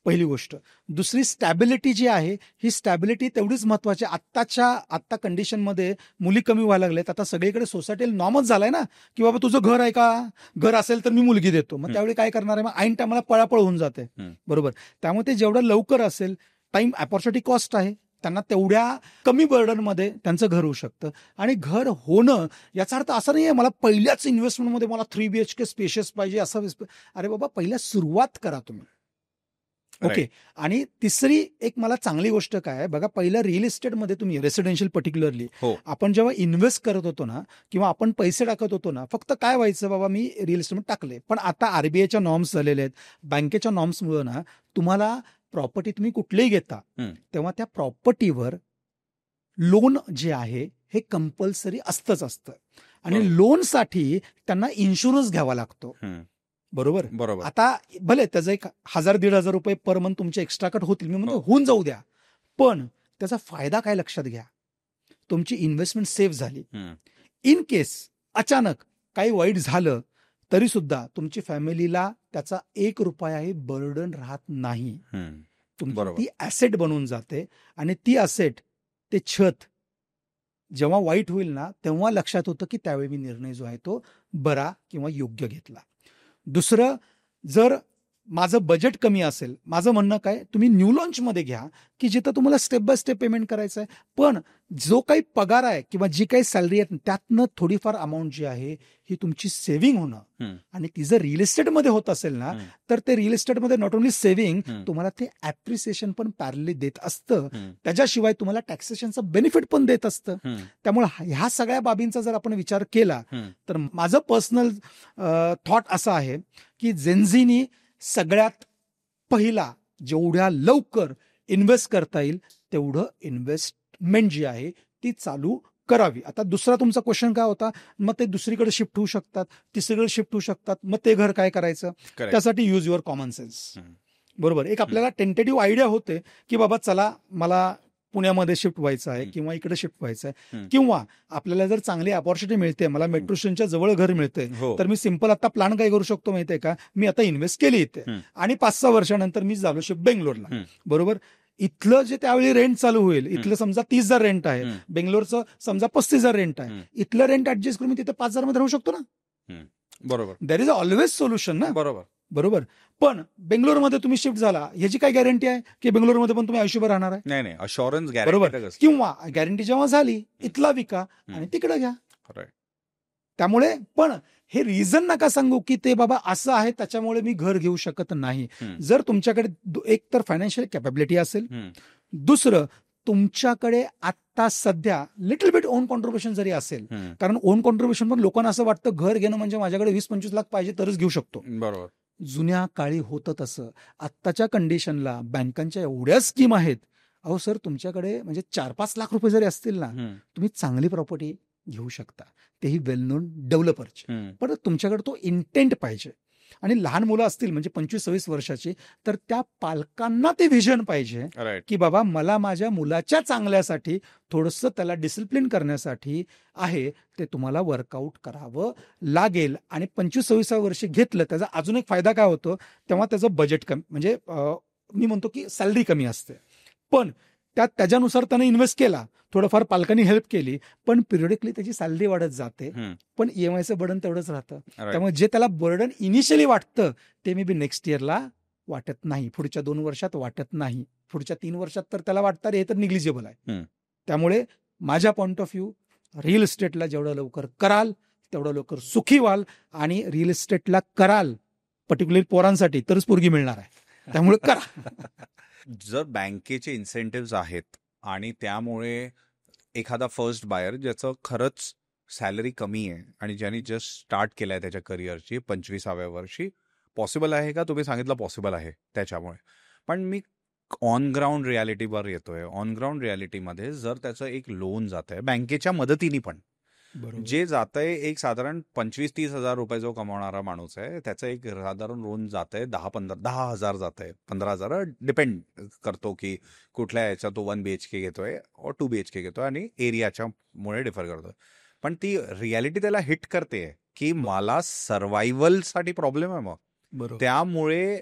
पहिली गोष्ट. दुसरी, स्टॅबिलिटी जी आहे ही स्टॅबिलिटी तेवढीच महत्वाची. आत्ता कंडिशनमध्ये मुली कमी व्हायला लागल्यात. आता सगळीकडे सोसायटीला नॉर्मच झालाय ना की बाबा तुझं घर आहे का, घर असेल तर मी मुलगी देतो. मग त्यावेळी काय करणार आहे, मग ऐन टायमाला पळापळ होऊन जाते. बरोबर. त्यामुळे ते जेवढं लवकर असेल, टाइम अपॉर्च्युनिटी कॉस्ट आहे, त्यांना तेवढ्या कमी बर्डनमध्ये त्यांचं घर होऊ शकतं. आणि घर होणं याचा अर्थ असा नाही आहे मला पहिल्याच इन्व्हेस्टमेंटमध्ये मला 3 BHK स्पेशियस पाहिजे असं. अरे बाबा, पहिल्या सुरुवात करा तुम्ही. ओके. आणि तिसरी एक मला चांगली गोष्ट काय आहे बघा, पहिल्या रिअल इस्टेटमध्ये तुम्ही रेसिडेन्शियल पर्टिक्युलरली आपण जेव्हा इन्व्हेस्ट करत होतो ना किंवा आपण पैसे टाकत होतो ना, फक्त काय व्हायचं, बाबा मी रिअल इस्टेटमध्ये टाकले. पण आता RBIच्या नॉर्म्स झालेले आहेत, बँकेच्या नॉर्म्समुळे ना तुम्हाला प्रॉपर्टी तुम्ही कुठलीही घेता तेव्हा त्या प्रॉपर्टीवर लोन जे आहे हे कंपल्सरी असतं. आणि लोनसाठी त्यांना इन्शुरन्स घ्यावा लागतो. बरोबर. आता भले त्याचा 1000-1500 रुपये पर मंथ तुमचे एक्स्ट्रा कट होतील, मी म्हणतो होऊन जाऊ द्या, पण त्याचा फायदा काय लक्षात घ्या, तुमची इन्व्हेस्टमेंट सेव्ह झाली. इन केस अचानक काही वाईट झालं तरी सुद्धा तुमची फॅमिलीला त्याचा 1 रुपयाही बर्डन राहत नाही. ती ऍसेट बनून जाते. आणि ती ऍसेट, ते छत जेव्हा वाईट होईल ना तेव्हा लक्षात होतं की त्यावेळी मी निर्णय जो आहे तो बरा किंवा योग्य घेतला. दुसरं, जर माझं बजेट कमी असेल, माझं म्हणणं काय, तुम्ही न्यू लॉन्चमध्ये घ्या की जिथं तुम्हाला स्टेप बाय स्टेप पेमेंट करायचं आहे, पण जो काही पगार आहे किंवा जी काही सॅलरी आहे त्यातनं थोडीफार अमाऊंट जी आहे ही तुमची सेव्हिंग होणं. आणि ती जर रिअल इस्टेटमध्ये होत असेल ना, तर ते रिअल इस्टेटमध्ये नॉट ओन्ली सेव्हिंग, तुम्हाला ते ॲप्रिसिएशन पण पॅरली देत असतं. त्याच्याशिवाय तुम्हाला टॅक्सेशनचं बेनिफिट पण देत असतं. त्यामुळे ह्या सगळ्या बाबींचा जर आपण विचार केला तर माझं पर्सनल थॉट असं आहे की जेनझीनी सगळ्यात पहिला जेवढ्या लवकर इन्व्हेस्ट करता येईल तेवढं इन्व्हेस्टमेंट जी आहे ती चालू करावी. आता दुसरा तुमचा क्वेश्चन काय होता, मग ते दुसरीकडे शिफ्ट होऊ शकतात, तिसरीकडे शिफ्ट होऊ शकतात, मग ते घर काय करायचं, त्यासाठी यूज युअर कॉमन सेन्स. बरोबर. एक आपल्याला टेंटेटिव्ह आयडिया होते की बाबा चला मला पुण्यामध्ये शिफ्ट व्हायचं आहे किंवा इकडे शिफ्ट व्हायचं आहे, किंवा आपल्याला जर चांगली अपॉर्च्युनिटी मिळते, मला मेट्रो स्टेशनच्या जवळ घर मिळतंय, तर मी सिंपल आता प्लॅन काय करू शकतो माहितीये का, मी आता इन्व्हेस्ट केली इथे आणि 5-6 वर्षानंतर मी झालो शिफ्ट बेंगलोरला, बरोबर. इथलं जे त्यावेळी रेंट चालू होईल, इथलं समजा 30,000 रेंट आहे, बेंगलोरचं समजा 35,000 रेंट आहे, इथलं रेंट ऍडजस्ट करून मी तिथे 5,000 मध्ये राहू शकतो ना, बरोबर. देर इज ऑलवेज सोल्युशन ना, बरोबर. पण बेंगलोरमध्ये तुम्ही शिफ्ट झाला, ह्याची काय गॅरंटी आहे की बेंगलोरमध्ये पण तुम्ही आयुष्यभर राहणार आहे? नाही, अशुरन्स बरोबर. किंवा गॅरंटी जेव्हा झाली, इथला विका आणि तिकडे घ्या. त्यामुळे पण हे रिझन नका सांगू की ते बाबा असं आहे त्याच्यामुळे मी घर घेऊ शकत नाही. जर तुमच्याकडे एक तर फायनान्शियल कॅपॅबिलिटी असेल, दुसरं तुमच्याकडे आता सध्या लिटल बिट ओन कॉन्ट्रीब्युशन जरी असेल, कारण ओन कॉन्ट्रीब्युशन पण लोकांना असं वाटतं घर घेणं म्हणजे माझ्याकडे 20-25 लाख पाहिजे तरच घेऊ शकतो. बरोबर. जुन्या काळी होतं तसं. आत्ताच्या कंडिशनला बँकांच्या एवढ्या स्कीम आहेत. अहो सर, तुमच्याकडे म्हणजे 4-5 लाख रुपये जरी असतील ना, तुम्ही चांगली प्रॉपर्टी घेऊ शकता, तेही वेल नोन डेव्हलपरची. पण तुमच्याकडे तो इंटेंट पाहिजे. आणि लहान मुलं असतील म्हणजे 25-26 वर्षाची, तर त्या पालकांना ते व्हिजन पाहिजे की बाबा मला माझ्या मुलाच्या चांगल्यासाठी थोडंसं त्याला डिसिप्लिन करण्यासाठी आहे, ते तुम्हाला वर्कआउट करावं लागेल. आणि 25-26 वर्षी घेतलं, त्याचा अजून एक फायदा काय होतो, तेव्हा त्याचं बजेट कमी, म्हणजे मी म्हणतो की सॅलरी कमी असते, पण त्याच्यानुसार त्याने इन्व्हेस्ट केला, थोडंफार पालकांनी हेल्प केली, पण पिरियडिकली त्याची सॅलरी वाढत जाते, पण ईएमआयचं बर्डन तेवढंच राहतं. त्यामुळे जे त्याला बर्डन इनिशियली वाटतं ते मे बी नेक्स्ट इयरला वाटत नाही, पुढच्या 2 वर्षात वाटत नाही, पुढच्या 3 वर्षात तर त्याला वाटतं हे तर निग्लिजिबल आहे. त्यामुळे माझ्या पॉइंट ऑफ व्ह्यू, रिअल इस्टेटला जेवढं लवकर कराल तेवढं लवकर सुखी व्हाल. आणि रिअल इस्टेटला कराल पर्टिक्युलरली पोरांसाठी तरच पोरगी मिळणार आहे, त्यामुळे करा. जर बँकेचे इन्सेंटिव्ह आहेत आणि त्यामुळे एखादा फर्स्ट बायर ज्याचं खरंच सॅलरी कमी आहे आणि ज्यांनी जस्ट स्टार्ट केलाय त्याच्या करिअरची 25व्या वर्षी, पॉसिबल आहे का? तुम्ही सांगितलं पॉसिबल आहे त्याच्यामुळे, पण मी ऑन ग्राउंड रियालिटीवर येतोय. ऑन ग्राउंड रियालिटीमध्ये जर त्याचं एक लोन जात आहे बँकेच्या मदतीने, पण जे जात आहे एक साधारण 25-30 हजार रुपये जो कमावणारा माणूस आहे त्याचं एक साधारण लोन जात आहे 10,000 जात आहे, 15,000, डिपेंड करतो की कुठल्या याचा तो 1 BHK घेतोय और 2 BHK घेतोय आणि एरियाच्या मुळे डिफर करतोय. पण ती रियालिटी त्याला हिट करते की मला सर्व्हायव्हलसाठी प्रॉब्लेम आहे. मग त्यामुळे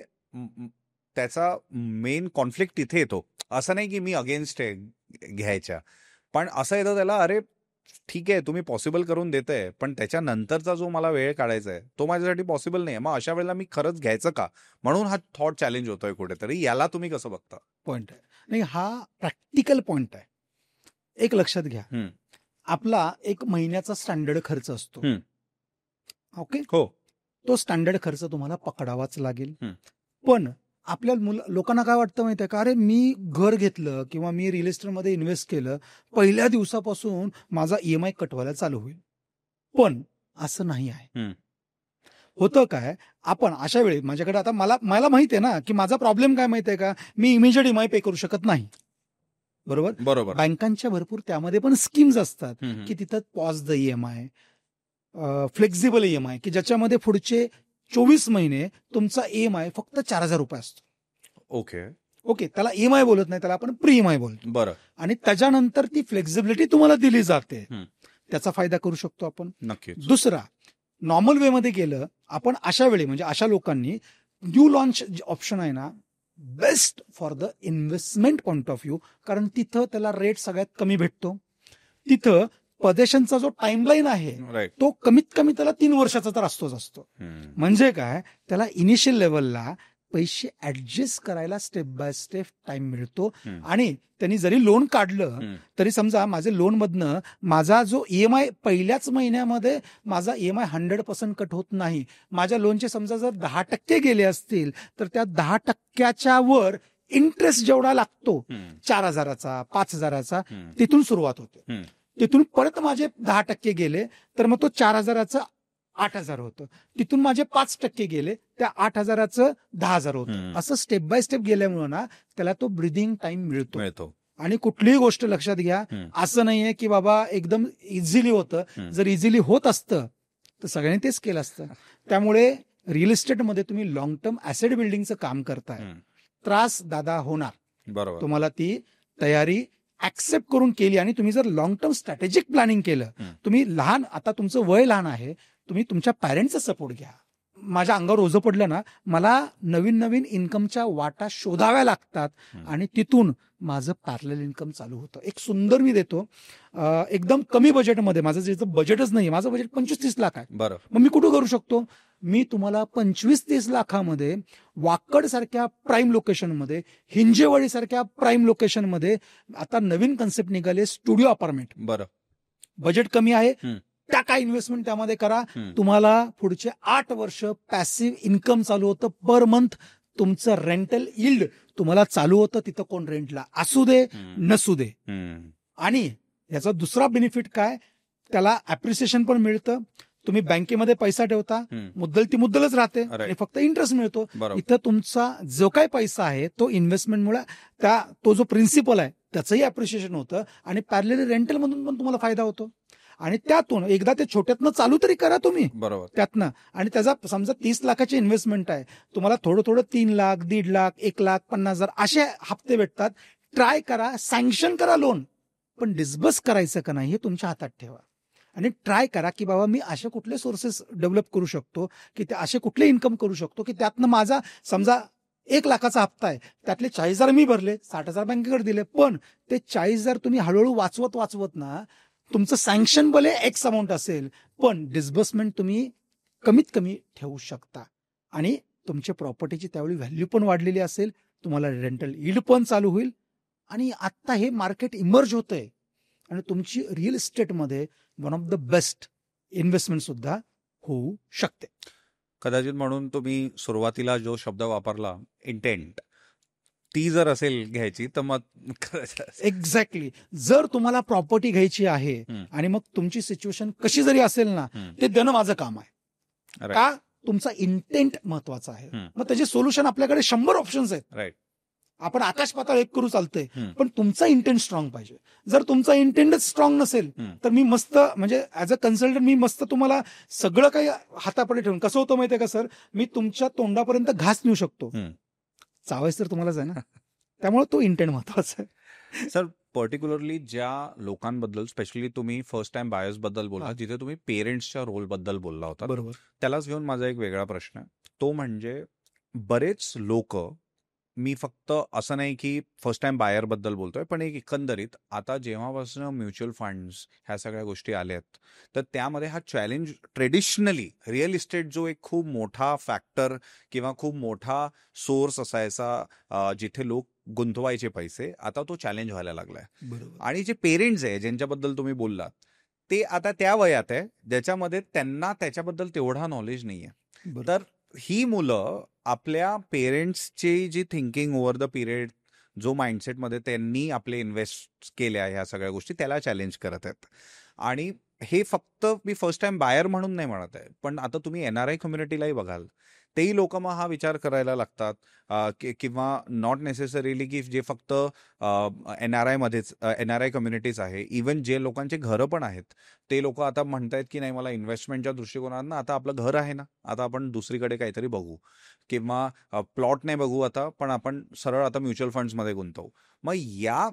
त्याचा मेन कॉन्फ्लिक्ट तिथे येतो. असं नाही की मी अगेन्स्ट आहे घ्यायच्या, पण असं येतं त्याला, अरे ठीक आहे तुम्ही पॉसिबल करून देताय, पण त्याच्यानंतरचा जो मला वेळ काढायचा आहे तो माझ्यासाठी पॉसिबल नाही. मग अशा वेळेला मी खरंच घ्यायचं का? म्हणून हा थॉट चॅलेंज होतोय कुठेतरी. याला तुम्ही कसं बघता? पॉइंट आहे नाही, हा प्रॅक्टिकल पॉइंट आहे. एक लक्षात घ्या, आपला एक महिन्याचा स्टँडर्ड खर्च असतो, ओके हो, तो स्टँडर्ड खर्च तुम्हाला पकडावाच लागेल. पण आपल्या लोकांना काय वाटतं माहिती आहे का, अरे मी घर घेतलं किंवा मी रिअल इस्टेटमध्ये इन्व्हेस्ट केलं, पहिल्या दिवसापासून माझा ईएमआय कट व्हायला चालू होईल. पण असं नाही आहे. होतं काय, आपण अशा वेळी माझ्याकडे आता मला माहिती आहे ना की माझा प्रॉब्लेम काय माहिती आहे का, मी इमिजिएट ईएमआय पे करू शकत नाही. बरोबर. बँकांच्या भरपूर त्यामध्ये पण स्कीम्स असतात की तिथं pause the EMI, flexible EMI, की ज्याच्यामध्ये पुढचे 24 महिने तुमचा ईएमआय फक्त 4,000 रुपये असतो. ओके, त्याला ईएमआय बोलत नाही, त्याला आपण प्री ईएमआय बोलतो. बरं. आणि त्याच्यानंतर ती फ्लेक्झिबिलिटी तुम्हाला दिली जाते, त्याचा फायदा करू शकतो आपण. नक्कीच. दुसरा, नॉर्मल वे मध्ये गेलं आपण अशा वेळी, म्हणजे अशा लोकांनी न्यू लॉन्च ऑप्शन आहे ना, best for the investment point of view, कारण तिथं त्याला रेट सगळ्यात कमी भेटतो. तिथं पदेशनचा जो टाइमलाईन आहे तो कमीत कमी त्याला 3 वर्षाचा तर असतो. म्हणजे काय, त्याला इनिशियल लेवलला पैसे ऍडजस्ट करायला स्टेप बाय स्टेप टाइम मिळतो. आणि त्यांनी जरी लोन काढलं तरी समजा माझे लोन मधनं माझा जो ईएमआय पहिल्याच महिन्यामध्ये माझा ईएमआय 100% कट होत नाही. माझ्या लोनचे समजा जर 10% गेले असतील तर त्या 10%च्या वर इंटरेस्ट जेवढा लागतो 4,000चा 5,000चा, तिथून सुरुवात होते. तिथून परत माझे 10% गेले तर मग तो 4,000चा 8,000 होतं. तिथून माझे 5% गेले, त्या 8,000चं 10,000 होतं. असं स्टेप बाय स्टेप गेल्यामुळे ना त्याला तो ब्रिदिंग टाइम मिळतो. आणि कुठलीही गोष्ट लक्षात घ्या, असं नाहीये की बाबा एकदम इझिली होतं. जर इझिली होत असतं तर सगळ्यांनी तेच केलं असतं. त्यामुळे रिअल इस्टेटमध्ये तुम्ही लॉंग टर्म ऍसेट बिल्डिंगचं काम करताय, त्रास दादा होणार. बरोबर. तुम्हाला ती तयारी ऍक्सेप्ट करून केली आणि तुम्ही जर लॉंग टर्म स्ट्रॅटेजिक प्लॅनिंग केलं, तुम्ही लहान, आता तुमचं वय लहान आहे, तुम्ही तुमच्या पॅरेंट्सचा सपोर्ट घ्या. माझ्या अंगावर ओझं पडलं ना, मला नवीन नवीन इन्कमच्या वाटा शोधाव्या लागतात आणि तिथून माझं पॅरलल इन्कम चालू होतं. एक सुंदर मी देतो, एकदम कमी बजेटमध्ये, माझं जे बजेटच नाही, माझं बजेट 25-30 लाख आहे. बरं, मग मी कुठं करू शकतो? मी तुम्हाला 25-30 लाखामध्ये वाकड सारख्या प्राईम लोकेशनमध्ये, हिंजेवाडी सारख्या प्राईम लोकेशनमध्ये आता नवीन कन्सेप्ट निघाले, स्टुडिओ अपार्टमेंट. बरं, बजेट कमी आहे, त्या काय इन्व्हेस्टमेंट त्यामध्ये करा, तुम्हाला पुढचे 8 वर्ष पॅसिव्ह इन्कम चालू होतं. पर मंथ तुमचं रेंटल यील्ड तुम्हाला चालू होतं. तिथं कोण रेंटला असू दे नसू दे. आणि याचा दुसरा बेनिफिट काय, त्याला अप्रिसिएशन पण मिळतं. तुम्ही बँकेमध्ये पैसा ठेवता, मुद्दल ती मुद्दलच राहते आणि फक्त इंटरेस्ट मिळतो. इथं तुमचा जो काही पैसा आहे तो इन्व्हेस्टमेंटमुळे, तो जो प्रिन्सिपल आहे त्याचंही अप्रिसिएशन होतं आणि पॅरलली रेंटल मधून पण तुम्हाला फायदा होतो. आणि त्यातून एकदा ते छोट्यातनं चालू तरी करा तुम्ही, बरोबर, त्यातनं. आणि त्याचा समजा 30 लाखाची इन्व्हेस्टमेंट आहे, तुम्हाला थोडं थोडं 3 लाख, 1.5 लाख, 1,50,000 असे हप्ते भेटतात. ट्राय करा, सँक्शन करा लोन, पण डिस्बर्स करायचं का नाही हे तुमच्या हातात ठेवा. आणि ट्राय करा की बाबा मी असे कुठले सोर्सेस डेव्हलप करू शकतो, की ते असे कुठले इन्कम करू शकतो की त्यातनं माझा समजा 1 लाखाचा हप्ता आहे, त्यातले 40,000 मी भरले, 60,000 बँकेकडे दिले, पण ते 40,000 तुम्ही हळूहळू वाचवत ना, तुमचं सँक्शन भले एक्स अमाऊंट असेल, पण डिस्बर्समेंट तुम्ही कमीत कमी ठेवू शकता आणि तुमच्या प्रॉपर्टीची त्यावेळी व्हॅल्यू पण वाढलेली असेल, तुम्हाला रेंटल यील्ड पण चालू होईल. आणि आता हे मार्केट इमर्ज होतंय आणि तुमची रिअल इस्टेटमध्ये one of the best investment सुद्धा होऊ शकते. कदाचित म्हणून तुम्ही सुरुवातीला जो शब्द वापरला, इंटेंट, ती जर असेल घ्यायची तर मग एक्झॅक्टली. जर तुम्हाला प्रॉपर्टी घ्यायची आहे आणि मग तुमची सिच्युएशन कशी जरी असेल ना, ते देणं माझं काम आहे. का? तुमचा इंटेंट महत्वाचा आहे. मग त्याचे सोल्युशन आपल्याकडे 100 ऑप्शन्स आहेत. राईट. आपण आकाश पाताळ एक करू चालतंय, पण तुमचा इंटेंट स्ट्रॉंग पाहिजे. जर तुमचा इंटेंटच स्ट्रॉंग नसेल तर मी मस्त, म्हणजे ऍज अ कन्सल्टंट मी मस्त तुम्हाला सगळं काही हातापुढे ठेवून, कसं होतं माहितीये का सर, मी तुमच्या तोंडापर्यंत घास नेऊ शकतो, चावायचं तर तुम्हालाच आहे ना. त्यामुळे तो इंटेंट महत्वाचा आहे. सर, पर्टिक्युलरली ज्या लोकांबद्दल, स्पेशली तुम्ही फर्स्ट टाइम बायर्स बद्दल बोलला, जिथे तुम्ही पेरेंट्सच्या रोल बद्दल बोलला होता, बरोबर, त्यालाच घेऊन माझा एक वेगळा प्रश्न आहे. तो म्हणजे बरेच लोक, मी फक्त असं नाही की फर्स्ट टाइम बायर बद्दल बोलतोय, पण एक एकंदरीत आता जेव्हापासून म्युच्युअल फंड्स ह्या सगळ्या गोष्टी आल्यात, तर त्यामध्ये हा चॅलेंज, ट्रेडिशनली रिअल इस्टेट जो एक खूप मोठा फॅक्टर किंवा खूप मोठा सोर्स असायचा जिथे लोक गुंतवायचे पैसे, आता तो चॅलेंज व्हायला लागलाय. आणि जे पेरेंट्स आहे ज्यांच्याबद्दल तुम्ही बोललात, ते आता त्या वयात आहे ज्याच्यामध्ये त्यांना त्याच्याबद्दल तेवढा नॉलेज नाहीये. तर ही मुलं आपल्या पेरेंट्सची जी थिंकिंग ओव्हर द पिरियड, जो माइंडसेटमध्ये त्यांनी आपले इन्व्हेस्ट केल्या ह्या सगळ्या गोष्टी, त्याला चॅलेंज करत आहेत. आणि हे फक्त मी फर्स्ट टाइम बायर म्हणून नाही म्हणत आहे, पण आता तुम्ही NRI कम्युनिटीलाही बघाल, तेही लोक मग हा विचार करायला लागतात, किंवा नॉट नेसेसरीली की जे फक्त NRI कम्युनिटीज आहे, इवन जे लोकांचे घरं पण आहेत, ते लोक आता म्हणतायत की नाही, मला इन्व्हेस्टमेंटच्या दृष्टिकोनातनं आता आपलं घर आहे ना, आता आपण दुसरीकडे काहीतरी बघू, किंवा प्लॉट नाही बघू आता, पण आपण सरळ आता म्युच्युअल फंड्समध्ये गुंतवू. मग या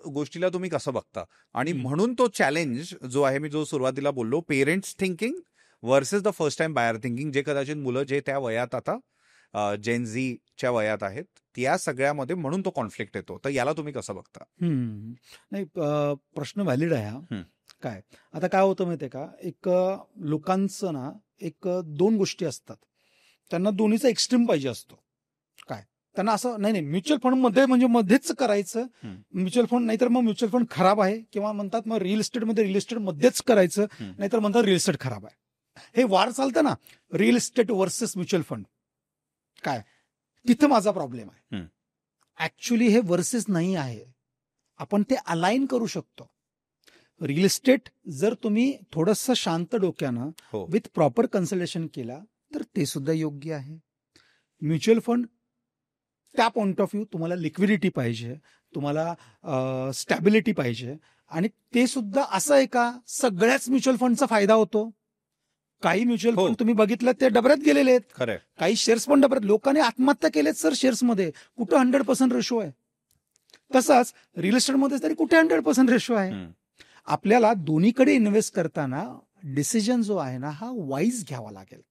गोष्टीला तुम्ही कसं बघता? आणि म्हणून तो चॅलेंज जो आहे, मी जो सुरुवातीला बोललो, parents thinking versus the first time buyer thinking, जे कदाचित मुलं जे त्या वयात आता जेन झीच्या वयात आहेत, त्या सगळ्यामध्ये, म्हणून तो कॉन्फ्लिक्ट येतो. तर याला तुम्ही कसं बघता? नाही, प्रश्न व्हॅलिड आहे हा. काय आता काय होतं माहितीये का, एक लोकांचं ना, एक 2 गोष्टी असतात, त्यांना दोन्हीचा एक्स्ट्रीम पाहिजे असतो. काय त्यांना असं नाही म्युच्युअल फंड मध्ये म्हणजे मध्येच करायचं, म्युच्युअल फंड नाहीतर मग म्युच्युअल फंड खराब आहे, किंवा म्हणतात मग रिअल इस्टेटमध्ये रिअल इस्टेट मध्येच करायचं, नाहीतर म्हणतात रिअल इस्टेट खराब आहे. हे वार चालतं ना, real estate versus mutual fund. काय तिथं माझा प्रॉब्लेम आहे. ऍक्च्युली हे वर्सेस नाही आहे, आपण ते अलाइन करू शकतो. रिअल इस्टेट जर तुम्ही थोडंसं शांत डोक्यानं विथ प्रॉपर कन्सल्टेशन केला तर ते सुद्धा योग्य आहे. म्युच्युअल फंड त्या पॉइंट ऑफ व्ह्यू, तुम्हाला लिक्विडिटी पाहिजे, तुम्हाला स्टॅबिलिटी पाहिजे, आणि ते सुद्धा असं आहे का सगळ्याच म्युच्युअल फंडचा फायदा होतो? काही म्युच्युअल फंड तुम्ही बघितलं ते डबऱ्यात गेलेले आहेत, खरं. काही शेअर्स पण डबऱ्यात, लोकांनी आत्महत्या केलेत सर शेअर्समध्ये, कुठं 100% रेशो आहे. तसाच रिअल इस्टेटमध्ये तरी कुठे 100% रेशो आहे. आपल्याला दोन्हीकडे इन्व्हेस्ट करताना डिसिजन जो आहे ना हा वाईज घ्यावा लागेल.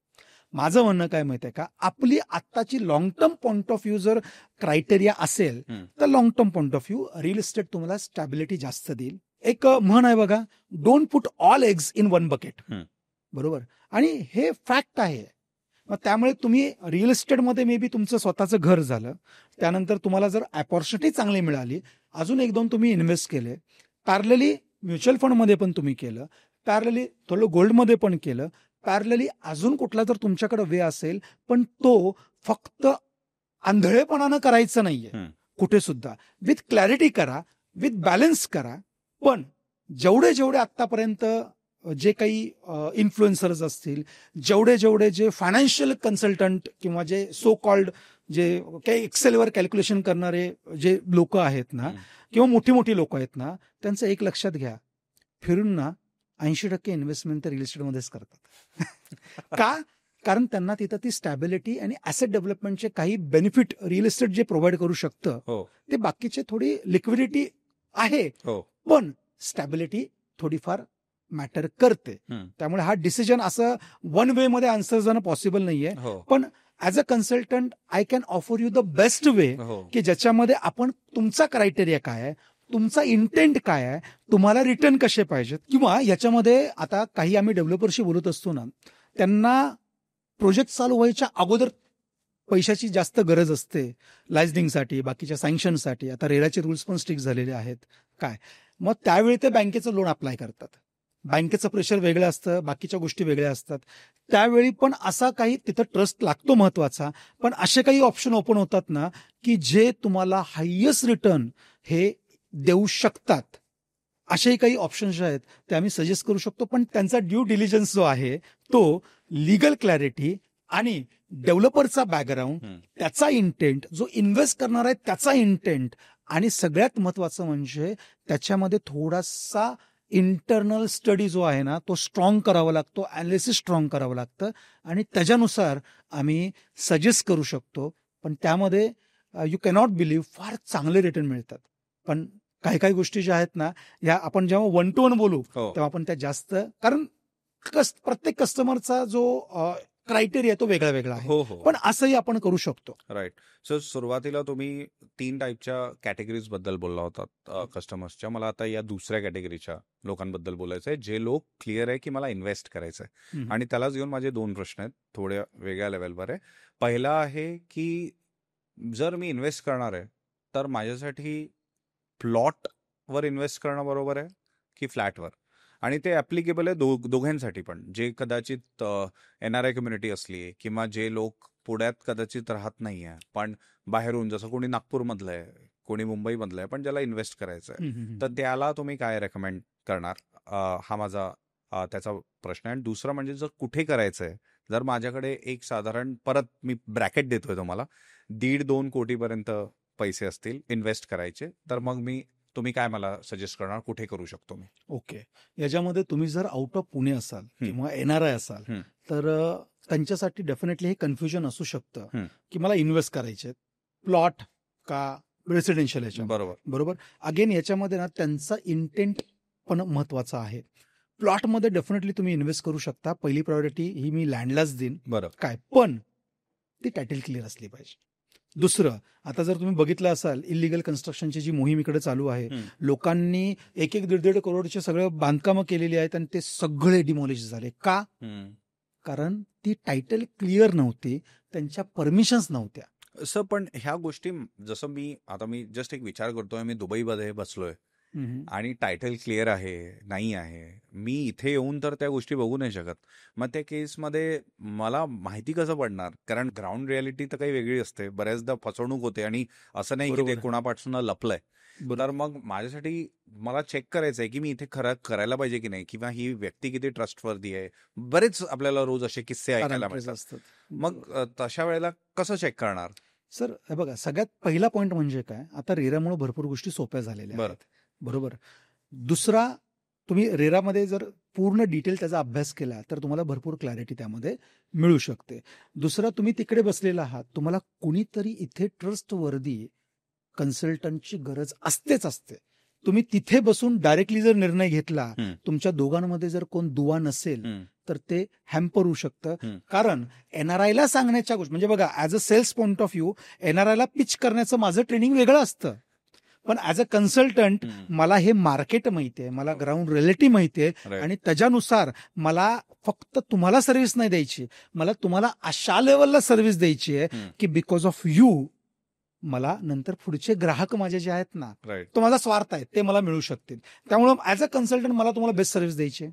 माझं म्हणणं काय माहिती आहे का, आपली आत्ताची long term point of view जर क्रायटेरिया असेल तर long term point of view real estate तुम्हाला स्टॅबिलिटी जास्त देईल. एक म्हण आहे बघा, don't put all eggs in one bucket. बरोबर, आणि हे फॅक्ट आहे. मग त्यामुळे तुम्ही रिअल इस्टेटमध्ये मे बी तुमचं स्वतःचं घर झालं, त्यानंतर तुम्हाला जर अपॉर्च्युनिटी चांगली मिळाली, अजून 1-2 तुम्ही इन्व्हेस्ट केले, पॅरलली म्युच्युअल फंडमध्ये पण तुम्ही केलं, पॅरलली थोडं गोल्डमध्ये पण केलं, पॅरलली अजून कुठला जर तुमच्याकडे वे असेल, पण तो फक्त आंधळेपणानं करायचं नाहीये. कुठे सुद्धा विथ क्लॅरिटी करा, विथ बॅलन्स करा. पण जेवढे आतापर्यंत जे काही इन्फ्लुएन्सर्स असतील, जेवढे जे फायनान्शियल कन्सल्टंट किंवा जे सो कॉल्ड जे काही एक्सेलवर कॅल्क्युलेशन करणारे जे लोक आहेत ना, किंवा मोठी लोक आहेत ना, त्यांचं एक लक्षात घ्या, फिरून ना 80% इन्व्हेस्टमेंट तर रिअल इस्टेटमध्येच करतात. का? कारण त्यांना तिथं ती स्टॅबिलिटी आणि ऍसेट डेव्हलपमेंटचे काही बेनिफिट रिअल इस्टेट जे प्रोव्हाइड करू शकतं, ते बाकीचे थोडी लिक्विडिटी आहे, पण स्टॅबिलिटी थोडीफार मॅटर करते. त्यामुळे हा डिसिजन असं वन वे मध्ये आन्सर जाणं पॉसिबल नाहीये. पण as a consultant I can offer you the best way, की ज्याच्यामध्ये आपण तुमचा क्रायटेरिया काय आहे, तुमचा इंटेंट काय आहे, तुम्हाला रिटर्न कसे पाहिजेत. किंवा याच्यामध्ये आता काही आम्ही डेव्हलपरशी बोलत असतो ना, त्यांना प्रोजेक्ट चालू व्हायच्या अगोदर पैशाची जास्त गरज असते लायझनिंगसाठी, बाकीच्या सँक्शनसाठी. आता रेराचे रूल्स पण स्ट्रिक्ट झालेले आहेत. काय मग त्यावेळी ते बँकेचं लोन अप्लाय करतात. बँकेचं प्रेशर वेगळं असतं, बाकीच्या गोष्टी वेगळ्या असतात. त्यावेळी पण असा काही तिथं ट्रस्ट लागतो महत्वाचा. पण असे काही ऑप्शन ओपन होतात ना, की जे तुम्हाला हायेस्ट रिटर्न हे देऊ शकतात. असेही काही ऑप्शन्स आहेत ते आम्ही सजेस्ट करू शकतो. पण त्यांचा ड्यू डिलिजन्स जो आहे तो लीगल क्लॅरिटी आणि डेव्हलपरचा बॅकग्राऊंड, त्याचा इंटेंट, जो इन्व्हेस्ट करणार आहे त्याचा इंटेंट, आणि सगळ्यात महत्वाचं म्हणजे त्याच्यामध्ये थोडासा इंटरनल स्टडी जो आहे ना तो स्ट्रॉंग करावा लागतो, अनालिसिस स्ट्रॉंग करावं लागतं, आणि त्याच्यानुसार आम्ही सजेस्ट करू शकतो. पण त्यामध्ये यू कॅनॉट बिलीव्ह फार चांगले रिटर्न मिळतात. पण काही गोष्टी ज्या आहेत ना, या आपण जेव्हा 1 to 1 बोलू तेव्हा आपण त्या जास्त, कारण प्रत्येक कस्टमरचा जो क्रायटेरिया तो वेगळा वेगळा आहे. पण असंही आपण करू शकतो. राईट. सो सुरुवातीला तुम्ही 3 टाईपच्या कॅटेगरीज बद्दल बोलला होता कस्टमर्सच्या. मला आता या दुसऱ्या कॅटेगरीच्या लोकांबद्दल बोलायचं आहे, जे लोक क्लिअर आहे की मला इन्व्हेस्ट करायचं आहे. आणि त्यालाच घेऊन माझे 2 प्रश्न आहेत, थोड्या वेगळ्या लेवलवर आहे. पहिला आहे की जर मी इन्व्हेस्ट करणार आहे तर माझ्यासाठी प्लॉटवर इन्व्हेस्ट करणं बरोबर आहे की फ्लॅटवर? आणि ते ऍप्लिकेबल आहे दोघांसाठी पण, जे कदाचित NRI कम्युनिटी असली किंवा जे लोक पुण्यात कदाचित राहत नाही आहे पण बाहेरून, जसं कोणी नागपूरमधलं आहे, कोणी मुंबईमधलं आहे, पण ज्याला इन्व्हेस्ट करायचं आहे, तर त्याला तुम्ही काय रेकमेंड करणार? हा माझा त्याचा प्रश्न आहे. आणि दुसरा म्हणजे जर कुठे करायचं आहे, जर माझ्याकडे एक साधारण, परत मी ब्रॅकेट देतोय तुम्हाला, 1.5-2 कोटीपर्यंत पैसे असतील इन्व्हेस्ट करायचे, तर मग तुम्ही काय मला सजेस्ट करणार, कुठे करू शकतो मी? ओके, याच्यामध्ये तुम्ही जर आउट ऑफ पुणे असाल किंवा NRI असाल तर त्यांच्यासाठी डेफिनेटली हे कन्फ्युजन असू शकतं की मला इन्व्हेस्ट करायचे प्लॉट का रेसिडेन्शियल याच्या. बरोबर. अगेन याच्यामध्ये ना त्यांचा इंटेंट पण महत्वाचा आहे. प्लॉटमध्ये डेफिनेटली तुम्ही इन्व्हेस्ट करू शकता. पहिली प्रायोरिटी ही मी लँडलाच देईन. काय, पण ती टायटल क्लिअर असली पाहिजे. दुसरं, आता जर तुम्ही बघितलं असाल, इलिगल कन्स्ट्रक्शनची जी मोहीम इकडे चालू आहे, लोकांनी 1-1.5 करोडचे सगळं बांधकामं केलेली आहेत आणि ते सगळे डिमॉलिश झाले. का? कारण ती टायटल क्लिअर नव्हती, त्यांच्या परमिशन्स नव्हत्या. असं पण ह्या गोष्टी, जसं मी जस्ट एक विचार करतोय, मी दुबईमध्ये बसलोय आणि टायटल क्लिअर आहे नाही आहे, मी इथे येऊन तर त्या गोष्टी बघू नाही शकत. मग त्या केसमध्ये मला माहिती कसं पडणार? कारण ग्राउंड रियालिटी तर काही वेगळी असते, बऱ्याचदा फसवणूक होते, आणि असं नाही की ते कोणापासून लपलंय. तर मग माझ्यासाठी मला चेक करायचंय की मी इथे खरं करायला पाहिजे की नाही, किंवा ही व्यक्ती किती ट्रस्टवर्दी आहे. बरेच आपल्याला रोज असे किस्से ऐकायला मिळतात. मग तशा वेळेला कसं चेक करणार? सर हे बघा, सगळ्यात पहिला पॉईंट म्हणजे काय, आता रेरामुळे भरपूर गोष्टी सोप्या झालेल्या आहेत. बरोबर. दुसरा, तुम्ही रेरामध्ये जर पूर्ण डिटेल त्याचा अभ्यास केला तर तुम्हाला भरपूर क्लॅरिटी त्यामध्ये मिळू शकते. दुसरा, तुम्ही तिकडे बसलेला आहात, तुम्हाला कुणीतरी इथे ट्रस्टवर्दी कन्सल्टंटची गरज असते. तुम्ही तिथे बसून डायरेक्टली जर निर्णय घेतला, तुमच्या दोघांमध्ये जर कोण दुवा नसेल तर ते हॅम्पर होऊ शकतं. कारण एनआरआयला सांगण्याच्या गोष्टी म्हणजे बघा, as a sales point of view एनआरआयला पिच करण्याचं माझं ट्रेनिंग वेगळं असतं. पण ऍज अ कन्सल्टंट मला हे मार्केट माहिती आहे, मला ग्राउंड रियालिटी माहिती आहे आणि त्याच्यानुसार मला फक्त तुम्हाला सर्व्हिस नाही द्यायची, मला तुम्हाला अशा लेवलला सर्व्हिस द्यायची आहे की बिकॉज ऑफ यू मला नंतर पुढचे ग्राहक माझे जे आहेत ना, तो माझा स्वार्थ आहे, ते मला मिळू शकतील. त्यामुळे ऍज अ कन्सल्टंट मला तुम्हाला बेस्ट सर्व्हिस द्यायची आहे.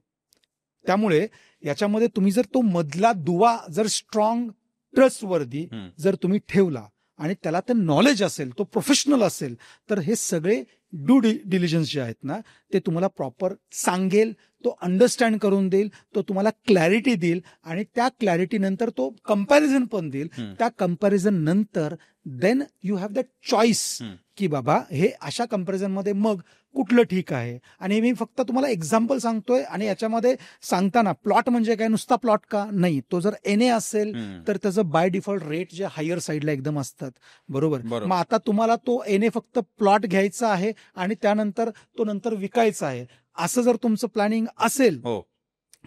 त्यामुळे याच्यामध्ये तुम्ही जर तो मधला दुवा जर स्ट्रॉंग ट्रस्टवर्दी जर तुम्ही ठेवला आणि त्याला ते नॉलेज असेल, तो प्रोफेशनल असेल, तर हे सगळे ड्यू डिलिजन्स जे आहेत ना ते तुम्हाला प्रॉपर सांगेल, तो अंडरस्टँड करून देईल, तो तुम्हाला क्लॅरिटी देईल आणि त्या क्लॅरिटी नंतर तो कंपॅरिझन पण देईल. त्या कंपॅरिझन नंतर then you have the choice की बाबा हे अशा कंपॅरिझन मध्ये मग कुठलं ठीक आहे. आणि मी फक्त तुम्हाला एक्झाम्पल सांगतोय आणि याच्यामध्ये सांगताना प्लॉट म्हणजे काय नुसता प्लॉट का नाही, तो जर एनए असेल तर त्याचं बाय डिफॉल्ट रेट जे हायर साईडला एकदम असतात. बरोबर. मग आता तुम्हाला तो एनए फक्त प्लॉट घ्यायचा आहे आणि त्यानंतर तो नंतर विकायचा आहे, असं जर तुमचं प्लॅनिंग असेल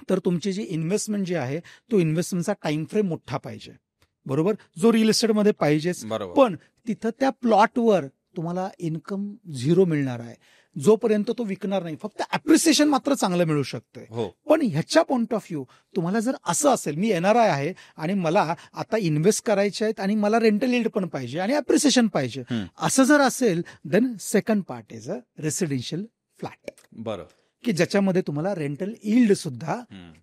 तर तुमची जी इन्व्हेस्टमेंट जी आहे तो इन्व्हेस्टमेंटचा टाइम फ्रेम मोठा पाहिजे. बरोबर. जो रिअल इस्टेटमध्ये पाहिजेच. पण तिथं त्या प्लॉटवर तुम्हाला इन्कम 0 मिळणार आहे जोपर्यंत तो विकणार नाही. फक्त अप्रिसिएशन मात्र चांगलं मिळू शकतंय. पण ह्याच्या पॉइंट ऑफ व्ह्यू तुम्हाला जर असं असेल, मी एनआरआय आहे आणि मला आता इन्व्हेस्ट करायचे आहेत आणि मला रेंटल यील्ड पण पाहिजे आणि अप्रिसिएशन पाहिजे, असं जर असेल then second part is a residential flat. बरं. की ज्याच्यामध्ये तुम्हाला रेंटल यील्ड सुद्धा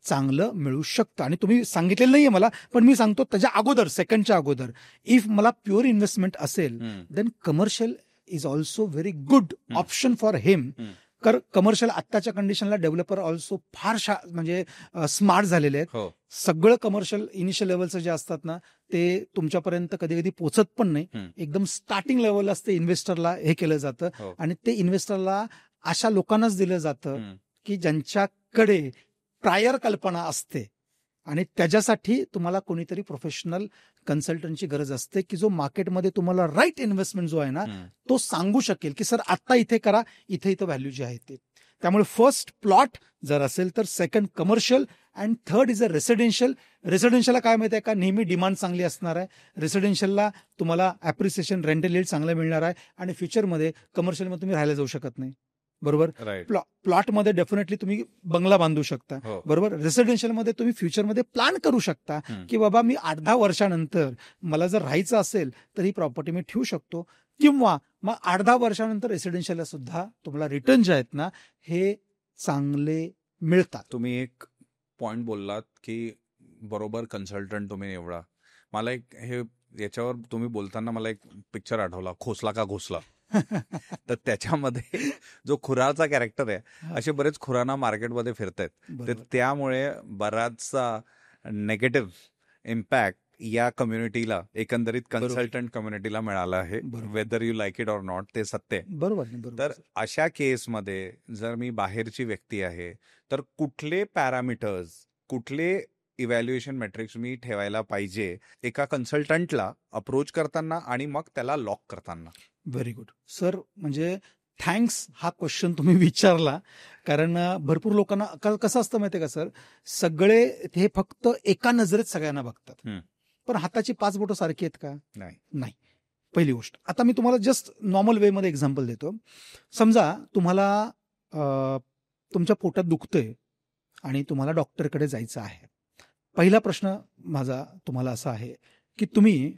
चांगलं मिळू शकतं. आणि तुम्ही सांगितलेलं नाहीये मला, पण मी सांगतो त्याच्या अगोदर, सेकंडच्या अगोदर, इफ मला प्युअर इन्व्हेस्टमेंट असेल then commercial is also very good option for him. Commercial आत्ताच्या कंडिशनला डेव्हलपर ऑल्सो फार म्हणजे स्मार्ट झालेले आहेत. सगळं कमर्शियल इनिशियल लेवलचं जे असतात ना ते तुमच्यापर्यंत कधी कधी पोचत पण नाही. एकदम स्टार्टिंग लेवल असते, इन्व्हेस्टरला हे केलं जातं आणि ते इन्व्हेस्टरला अशा लोकांनाच दिलं जातं की ज्यांच्याकडे प्रायर कल्पना असते आणि त्याच्यासाठी तुम्हाला कोणीतरी प्रोफेशनल कन्सल्टंटची गरज असते की जो मार्केटमध्ये तुम्हाला राईट इन्व्हेस्टमेंट जो आहे ना तो सांगू शकेल की सर आता इथे करा, इथे व्हॅल्यू जी आहे ते. त्यामुळे फर्स्ट प्लॉट जर असेल तर second commercial and third is a residential. रेसिडेन्शियलला काय माहिती आहे का, नेहमी डिमांड चांगली असणार आहे. रेसिडेन्शियलला तुम्हाला अप्रिसिएशन, रेंटल यील्ड चांगलं मिळणार आहे आणि फ्युचरमध्ये कमर्शियलमध्ये तुम्ही राहायला जाऊ शकत नाही. बरोबर. प्लॉटमध्ये डेफिनेटली तुम्ही बंगला बांधू शकता. बरोबर. रेसिडेन्शियल मध्ये तुम्ही फ्युचरमध्ये प्लॅन करू शकता की बाबा मी 8-10 वर्षानंतर मला जर राहायचं असेल तर ही प्रॉपर्टी मी ठेवू शकतो, किंवा मग 8-10 वर्षानंतर रेसिडेन्शियलला सुद्धा तुम्हाला रिटर्न जे आहेत ना हे चांगले मिळतात. तुम्ही एक पॉइंट बोललात की बरोबर कन्सल्टंट तुम्ही निवडा. मला एक हे याच्यावर तुम्ही बोलताना मला एक पिक्चर आठवला, खोसला का घोसला. तर त्याच्यामध्ये जो खुराचा कॅरेक्टर आहे, असे बरेच खुराना मार्केटमध्ये फिरतायत, तर त्यामुळे बराचसा नेगेटिव्ह इम्पॅक्ट या कम्युनिटीला, एकंदरीत कन्सल्टंट कम्युनिटीला मिळाला आहे. Whether you like it or not, ते सत्य आहे. बरोबर. तर अशा केसमध्ये जर मी बाहेरची व्यक्ती आहे तर कुठले पॅरामीटर्स, कुठले इव्हॅल्युएशन मेट्रिक्स मी ठेवायला पाहिजे एका कन्सल्टंटला अप्रोच करताना आणि मग त्याला लॉक करताना? Very good sir. म्हणजे थँक्स हा क्वेश्चन तुम्ही विचारला, कारण भरपूर लोकांना कसं असतं माहितीये का सर, सगळे हे फक्त एका नजरेत सगळ्यांना बघतात, पण हाताची 5 बोटं सारखी आहेत का? नाही. पहिली गोष्ट. आता मी तुम्हाला जस्ट नॉर्मल वे मध्ये एक्झाम्पल देतो. समजा तुम्हाला तुमच्या पोटात दुखतंय आणि तुम्हाला डॉक्टरकडे जायचं आहे. पहिला प्रश्न माझा तुम्हाला असा आहे की तुम्ही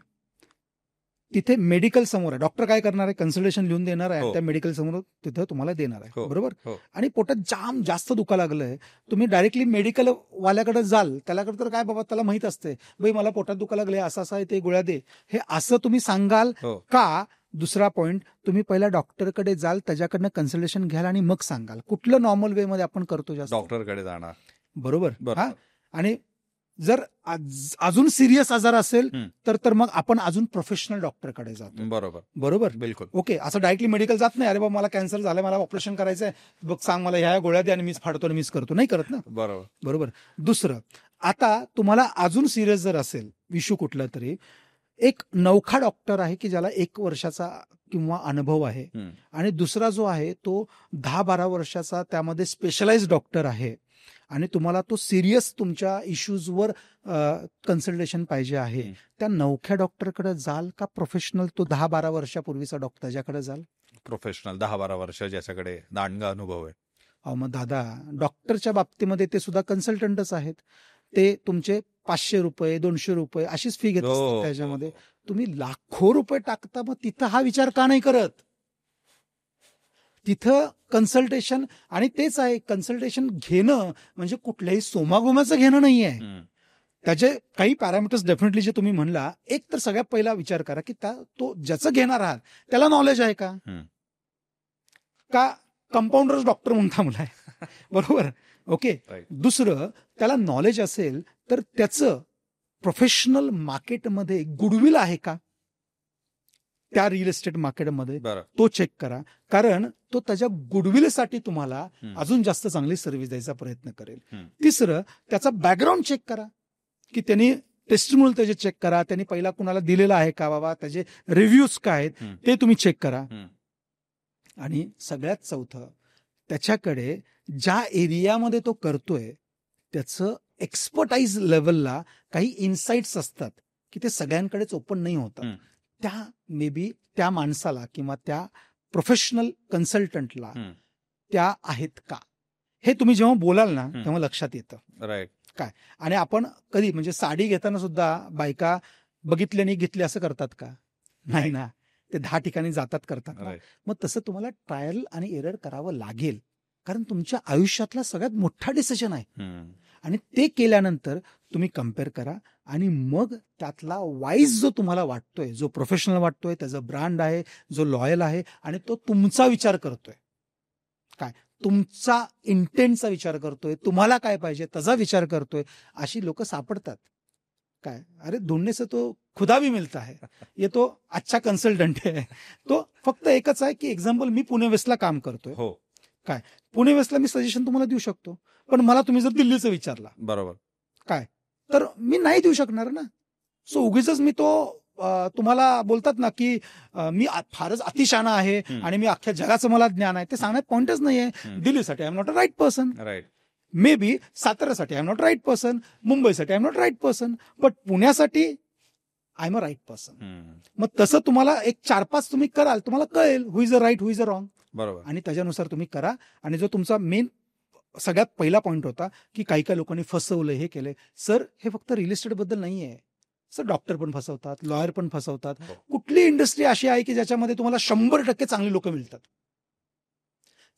तिथे मेडिकल समोर आहे, डॉक्टर काय करणार आहे, कन्सल्टेशन लिहून देणार आहे, त्या मेडिकल समोर तिथं तुम्हाला देणार आहे. बरोबर. आणि पोटात जास्त दुखा लागलंय, तुम्ही डायरेक्टली मेडिकल वाल्याकडे जाल, त्यालाकडे तर काय बाबा त्याला माहित असते, भाई मला पोटात दुखा लागले, असं आहे, ते गोळ्या दे, हे असं तुम्ही सांगाल का? दुसरा पॉइंट, तुम्ही पहिला डॉक्टरकडे जाल, त्याच्याकडनं कन्सल्टेशन घ्याल आणि मग सांगाल. कुठलं नॉर्मल वे मध्ये आपण करतो? जास्त डॉक्टरकडे जाणार. बरोबर. हा. आणि जर अजून सिरियस आजार असेल तर मग आपण अजून प्रोफेशनल डॉक्टरकडे जातो. बरोबर. बिलकुल. ओके. असं डायरेक्टली मेडिकल जात नाही, अरे बाबा मला कॅन्सर झालंय, मला ऑपरेशन करायचंय, बघ सांग मला ह्या गोळ्या द्या आणि मीच फाडतो आणि मीच करतो, नाही करत ना. बरोबर. दुसरं, आता तुम्हाला अजून सिरियस जर असेल इश्यू कुठला तरी, एक नवखा डॉक्टर आहे की ज्याला 1 वर्षाचा किंवा अनुभव आहे, आणि दुसरा जो आहे तो 10-12 वर्षाचा त्यामध्ये स्पेशलाइज डॉक्टर आहे, आणि तुम्हाला तो सिरियस तुमच्या इश्यूजवर कन्सल्टेशन पाहिजे आहे. त्या नवख्या डॉक्टरकडे जाल का प्रोफेशनल तो 10-12 वर्षापूर्वीचा डॉक्टर ज्याकडे जाल? प्रोफेशनल 10-12 वर्ष ज्याच्याकडे दांडगा अनुभव आहे. अहो मग दादा, डॉक्टरच्या बाबतीमध्ये ते सुद्धा कन्सल्टंटच आहेत. ते तुमचे 500 रुपये 200 रुपये अशीच फी घेत असतात. त्याच्यामध्ये तुम्ही लाखो रुपये टाकता, मग तिथं हा विचार का नाही करत? तिथं कन्सल्टेशन, आणि तेच आहे, कन्सल्टेशन घेणं म्हणजे कुठल्याही सोमागोमाचं घेणं नाही आहे. त्याचे काही पॅरामीटर्स डेफिनेटली जे तुम्ही म्हणला, एक तर सगळ्यात पहिला विचार करा की तो ज्याचं घेणार आहात त्याला नॉलेज आहे का कंपाऊंडर डॉक्टर म्हणून थांबलाय? बरोबर, ओके. दुसरं, त्याला नॉलेज असेल तर त्याचं प्रोफेशनल मार्केटमध्ये गुडविल आहे का, त्या रिअल इस्टेट मार्केटमध्ये तो चेक करा. कारण तो त्याच्या गुडविलसाठी तुम्हाला अजून जास्त चांगली सर्व्हिस द्यायचा प्रयत्न करेल. तिसरं, त्याचा बॅकग्राऊंड चेक करा की त्यांनी टेस्टिमोनियल त्याचे चेक करा, त्यांनी पहिला कुणाला दिलेला आहे का, बाबा त्याचे रिव्ह्यूज काय आहेत ते तुम्ही चेक करा. आणि सगळ्यात चौथं, त्याच्याकडे ज्या एरियामध्ये तो करतोय त्याचं एक्सपर्टाईज लेवलला काही इन्साइट्स असतात की ते सगळ्यांकडेच ओपन नाही होतात. त्या मे बी त्या माणसाला किंवा त्या प्रोफेशनल कन्सल्टंटला त्या आहेत का, हे तुम्ही जेव्हा बोलाल ना तेव्हा लक्षात येतं. राईट. काय, आणि आपण कधी म्हणजे साडी घेताना सुद्धा बायका बघितल्याने घेतली असं करतात का? नाही ना, ते 10 ठिकाणी जातात, करतात ना. मग तसं तुम्हाला ट्रायल आणि एरर करावं लागेल, कारण तुमच्या आयुष्यातला सगळ्यात मोठा डिसिजन आहे. आणि ते केल्यानंतर तुम्ही कम्पेअर करा, आणि मग त्यातला वाईज जो तुम्हाला वाटतोय, जो प्रोफेशनल वाटतोय, त्याचा ब्रँड आहे, जो लॉयल आहे, आणि तो तुमचा विचार करतोय, काय तुमचा इंटेंटचा विचार करतोय, तुम्हाला काय पाहिजे त्याचा विचार करतोय, अशी लोक सापडतात. काय, अरे ढूंढने से तो खुदा भी मिलता है, ये तो अच्छा कन्सल्टंट है. तो फक्त एकच आहे की एक्झाम्पल, मी पुणे वेस्टला काम करतोय. हो. काय, पुणे वेस्टला मी सजेशन तुम्हाला देऊ शकतो, पण मला तुम्ही जर दिल्लीचं विचारला, बरोबर, काय, तर मी नाही देऊ शकणार ना. सो उगीच मी तो तुम्हाला बोलतात ना की मी फारच अतिशहाणा आहे आणि मी अख्ख्या जगाचं मला ज्ञान आहे, ते सांगण्यात पॉइंटच नाहीये. दिल्लीसाठी I am not a right person, right. Maybe साताऱ्यासाठी I am not right person, मुंबईसाठी I am not right person, but पुण्यासाठी I am a right person. मग तसं तुम्हाला एक 4-5 तुम्ही कराल, तुम्हाला कळेल who is a right, who is a wrong. बरोबर. आणि त्याच्यानुसार तुम्ही करा. आणि जो तुमचा मेन सगळ्यात पहिला पॉईंट होता की काही काही लोकांनी फसवलं, हे केलंय, सर हे फक्त रिअल इस्टेट बद्दल नाहीये सर. डॉक्टर पण फसवतात, लॉयर पण फसवतात. कुठली इंडस्ट्री अशी आहे की ज्याच्यामध्ये तुम्हाला 100% चांगली लोक मिळतात?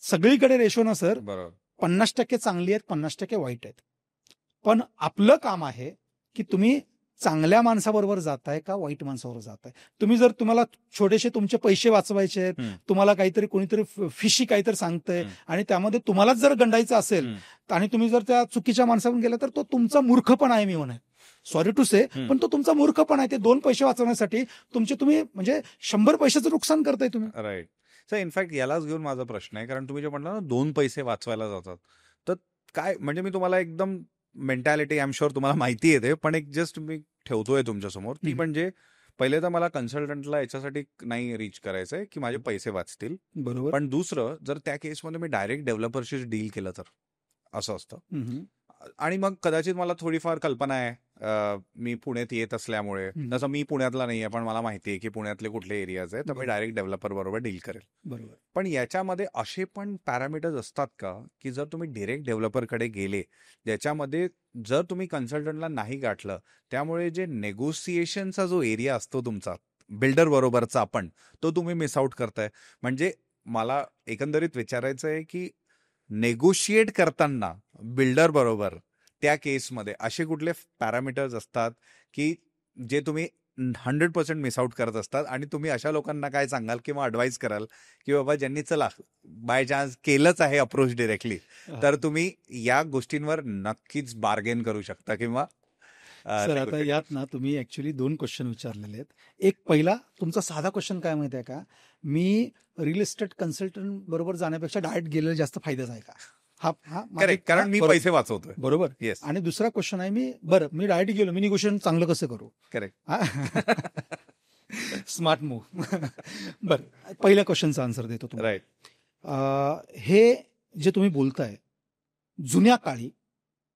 सगळीकडे रेशो ना सर, 50% चांगली आहेत, 50% वाईट आहेत. पण आपलं काम आहे की तुम्ही चांगल्या माणसाबरोबर जाताय का वाईट माणसाबरोबर जाताय. तुम्ही जर तुम्हाला छोटेसे तुमचे पैसे वाचवायचे आहेत, तुम्हाला काहीतरी कोणीतरी फिशी काहीतरी सांगतंय आणि त्यामध्ये तुम्हालाच जर गंडायचं असेल आणि तुम्ही जर त्या चुकीच्या माणसाकडून गेला तर तो तुमचा मूर्खपणा आहे. मी म्हणेन, सॉरी टू से, पण तो तुमचा मूर्खपणा आहे. ते 2 पैसे वाचवण्यासाठी तुम्ही म्हणजे 100 पैशाचं नुकसान करताय तुम्ही. राईट. सर इनफॅक्ट यालाच घेऊन माझा प्रश्न आहे, कारण तुम्ही जे म्हणला ना 2 पैसे वाचवायला जातात, तर काय म्हणजे मी तुम्हाला एकदम मेंटॅलिटी आय एम शुअर तुम्हाला माहिती येते, पण एक जस्ट मी ठेवतोय तुमच्यासमोर ती म्हणजे, पहिले तर मला कन्सल्टंटला याच्यासाठी नाही रीच करायचंय की माझे पैसे वाचतील, बरोबर. पण दुसरं, जर त्या केसमध्ये मी डायरेक्ट डेव्हलपरशी डील केलं तर असं असतं. आणि मग कदाचित मला थोडीफार कल्पना आहे, मी पुण्यात येत असल्यामुळे, जसं मी पुण्यातला नाहीये पण मला माहिती आहे की पुण्यातले कुठले एरियाज आहेत, तर मी डायरेक्ट डेव्हलपर बरोबर डील करेल, बरोबर. पण याच्यामध्ये असे पण पॅरामीटर्स असतात का की जर तुम्ही डायरेक्ट डेव्हलपरकडे गेले, ज्याच्यामध्ये जर तुम्ही कन्सल्टंटला नाही गाठलं, त्यामुळे जे नेगोसिएशनचा जो एरिया असतो तुमचा बिल्डर बरोबरचा, आपण तो तुम्ही मिस आउट करताय. म्हणजे मला एकंदरीत विचारायचं आहे की नेगोशिएट करताना बिल्डर बरोबर त्या केसमध्ये असे कुठले पॅरामीटर्स असतात की जे तुम्ही 100% मिस आउट करत असतात, आणि तुम्ही अशा लोकांना काय सांगाल किंवा ॲडवाईस कराल की बाबा ज्यांनी चला बाय चान्स केलंच आहे अप्रोच डिरेक्टली, तर तुम्ही या गोष्टींवर नक्कीच बार्गेन करू शकता किंवा. सर आता यात ना तुम्ही ऍक्च्युली 2 क्वेश्चन विचारलेले आहेत. एक पहिला तुमचा साधा क्वेश्चन काय माहिती आहे का, मी रिअल इस्टेट कन्सल्टंट बरोबर जाण्यापेक्षा डायरेक्ट गेलेलं जास्त फायद्याचं आहे का, हा माझा करेक्ट, कारण मी बरोबर. पैसे वाचवतोय. बरोबर. येस, आणि दुसरा क्वेश्चन आहे, मी डायरेक्ट गेलो, मी निगोशिएशन चांगलं कसं करू. करेक्ट. Smart move. बरं, पहिल्या क्वेश्चनचा आन्सर देतो तुम्हाला. राईट. हे जे तुम्ही बोलताय, जुन्या काळी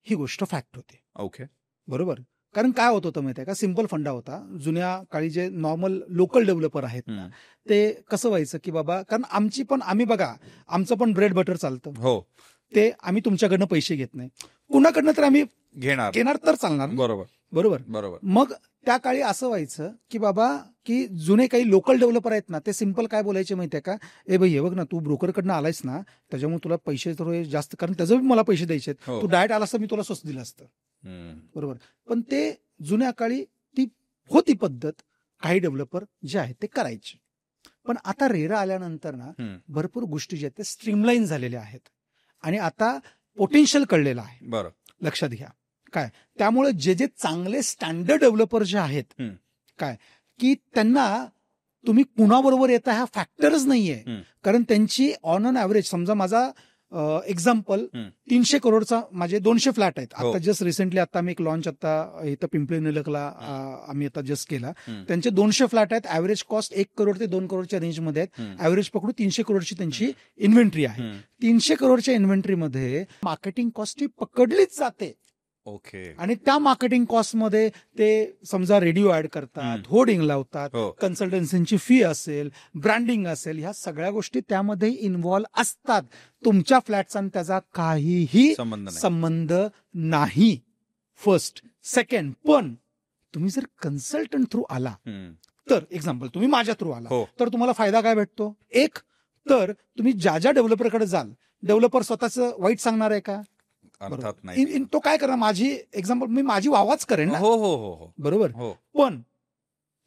ही गोष्ट फॅक्ट होती. ओके. बरोबर. कारण काय होत होतं माहिती आहे का, सिम्पल फंडा होता. जुन्या काळी जे नॉर्मल लोकल डेव्हलपर आहेत ना, ते कसं व्हायचं की बाबा, कारण आम्ही बघा, आमचं पण ब्रेड बटर चालतं. हो, ते आम्ही तुमच्याकडनं पैसे घेत नाही, कुणाकडनं तर आम्ही घेणार तर चालणार. बरोबर बरोबर. बरोबर. मग त्या काळी असं व्हायचं की बाबा, की जुने काही लोकल डेव्हलपर आहेत ना, ते सिम्पल काय बोलायचे माहितीये का, ए भाई हे बघ ना, तू ब्रोकरकडनं आलायस ना, त्याच्यामुळे तुला पैसे थोडे जास्त, कारण त्याचं मला पैसे द्यायचे, हो. तू डायरेक्ट आलास तर मी तुला स्वस्त दिलं असतं. बरोबर. पण ते जुन्या काळी ती होती पद्धत, काही डेव्हलपर जे आहेत ते करायचे. पण आता रेरा आल्यानंतर ना, भरपूर गोष्टी ज्या आहेत ते स्ट्रीमलाईन झालेल्या आहेत आणि आता पोटेन्शियल कळलेलं आहे. बरं. लक्षात घ्या काय, त्यामुळे जे चांगले स्टँडर्ड डेव्हलपर जे आहेत काय, की त्यांना तुम्ही कुणाबरोबर येता हा फॅक्टरच नाहीये. कारण त्यांची ऑन अन ऍव्हरेज, समजा माझा एक्झाम्पल 300 करोडचा, माझे 200 फ्लॅट आहेत. आता जस्ट रिसेंटली आता आम्ही एक लॉन्च आता इथं पिंपरी निलखला आम्ही आता जस्ट केला. त्यांचे 200 फ्लॅट आहेत. ऍव्हरेज कॉस्ट 1 करोड ते 2 करोडच्या रेंजमध्ये आहेत. ऍव्हरेज पकडू 300 करोडची त्यांची इन्व्हेंटरी आहे. 300 करोडच्या इन्व्हेंटरीमध्ये मार्केटिंग कॉस्ट ही पकडलीच जाते. ओके. आणि त्या मार्केटिंग कॉस्टमध्ये ते समजा रेडिओ ऍड करतात, होर्डिंग लावतात, कन्सल्टन्सीची फी असेल, ब्रँडिंग असेल, ह्या सगळ्या गोष्टी त्यामध्ये इन्व्हॉल्व्ह असतात. तुमच्या फ्लॅटचा त्याचा काहीही संबंध नाही. फर्स्ट. सेकंड, पण तुम्ही जर कन्सल्टंट थ्रू आला तर, एक्झाम्पल तुम्ही माझ्या थ्रू आला तर तुम्हाला फायदा काय भेटतो. एक तर तुम्ही ज्या डेव्हलपरकडे जाल, डेव्हलपर स्वतःच वाईट सांगणार आहे का? नाही. तो काय करणार, माझी एक्झाम्पल मी माझी वाहवाच करेन ना. हो हो हो, बरोबर. पण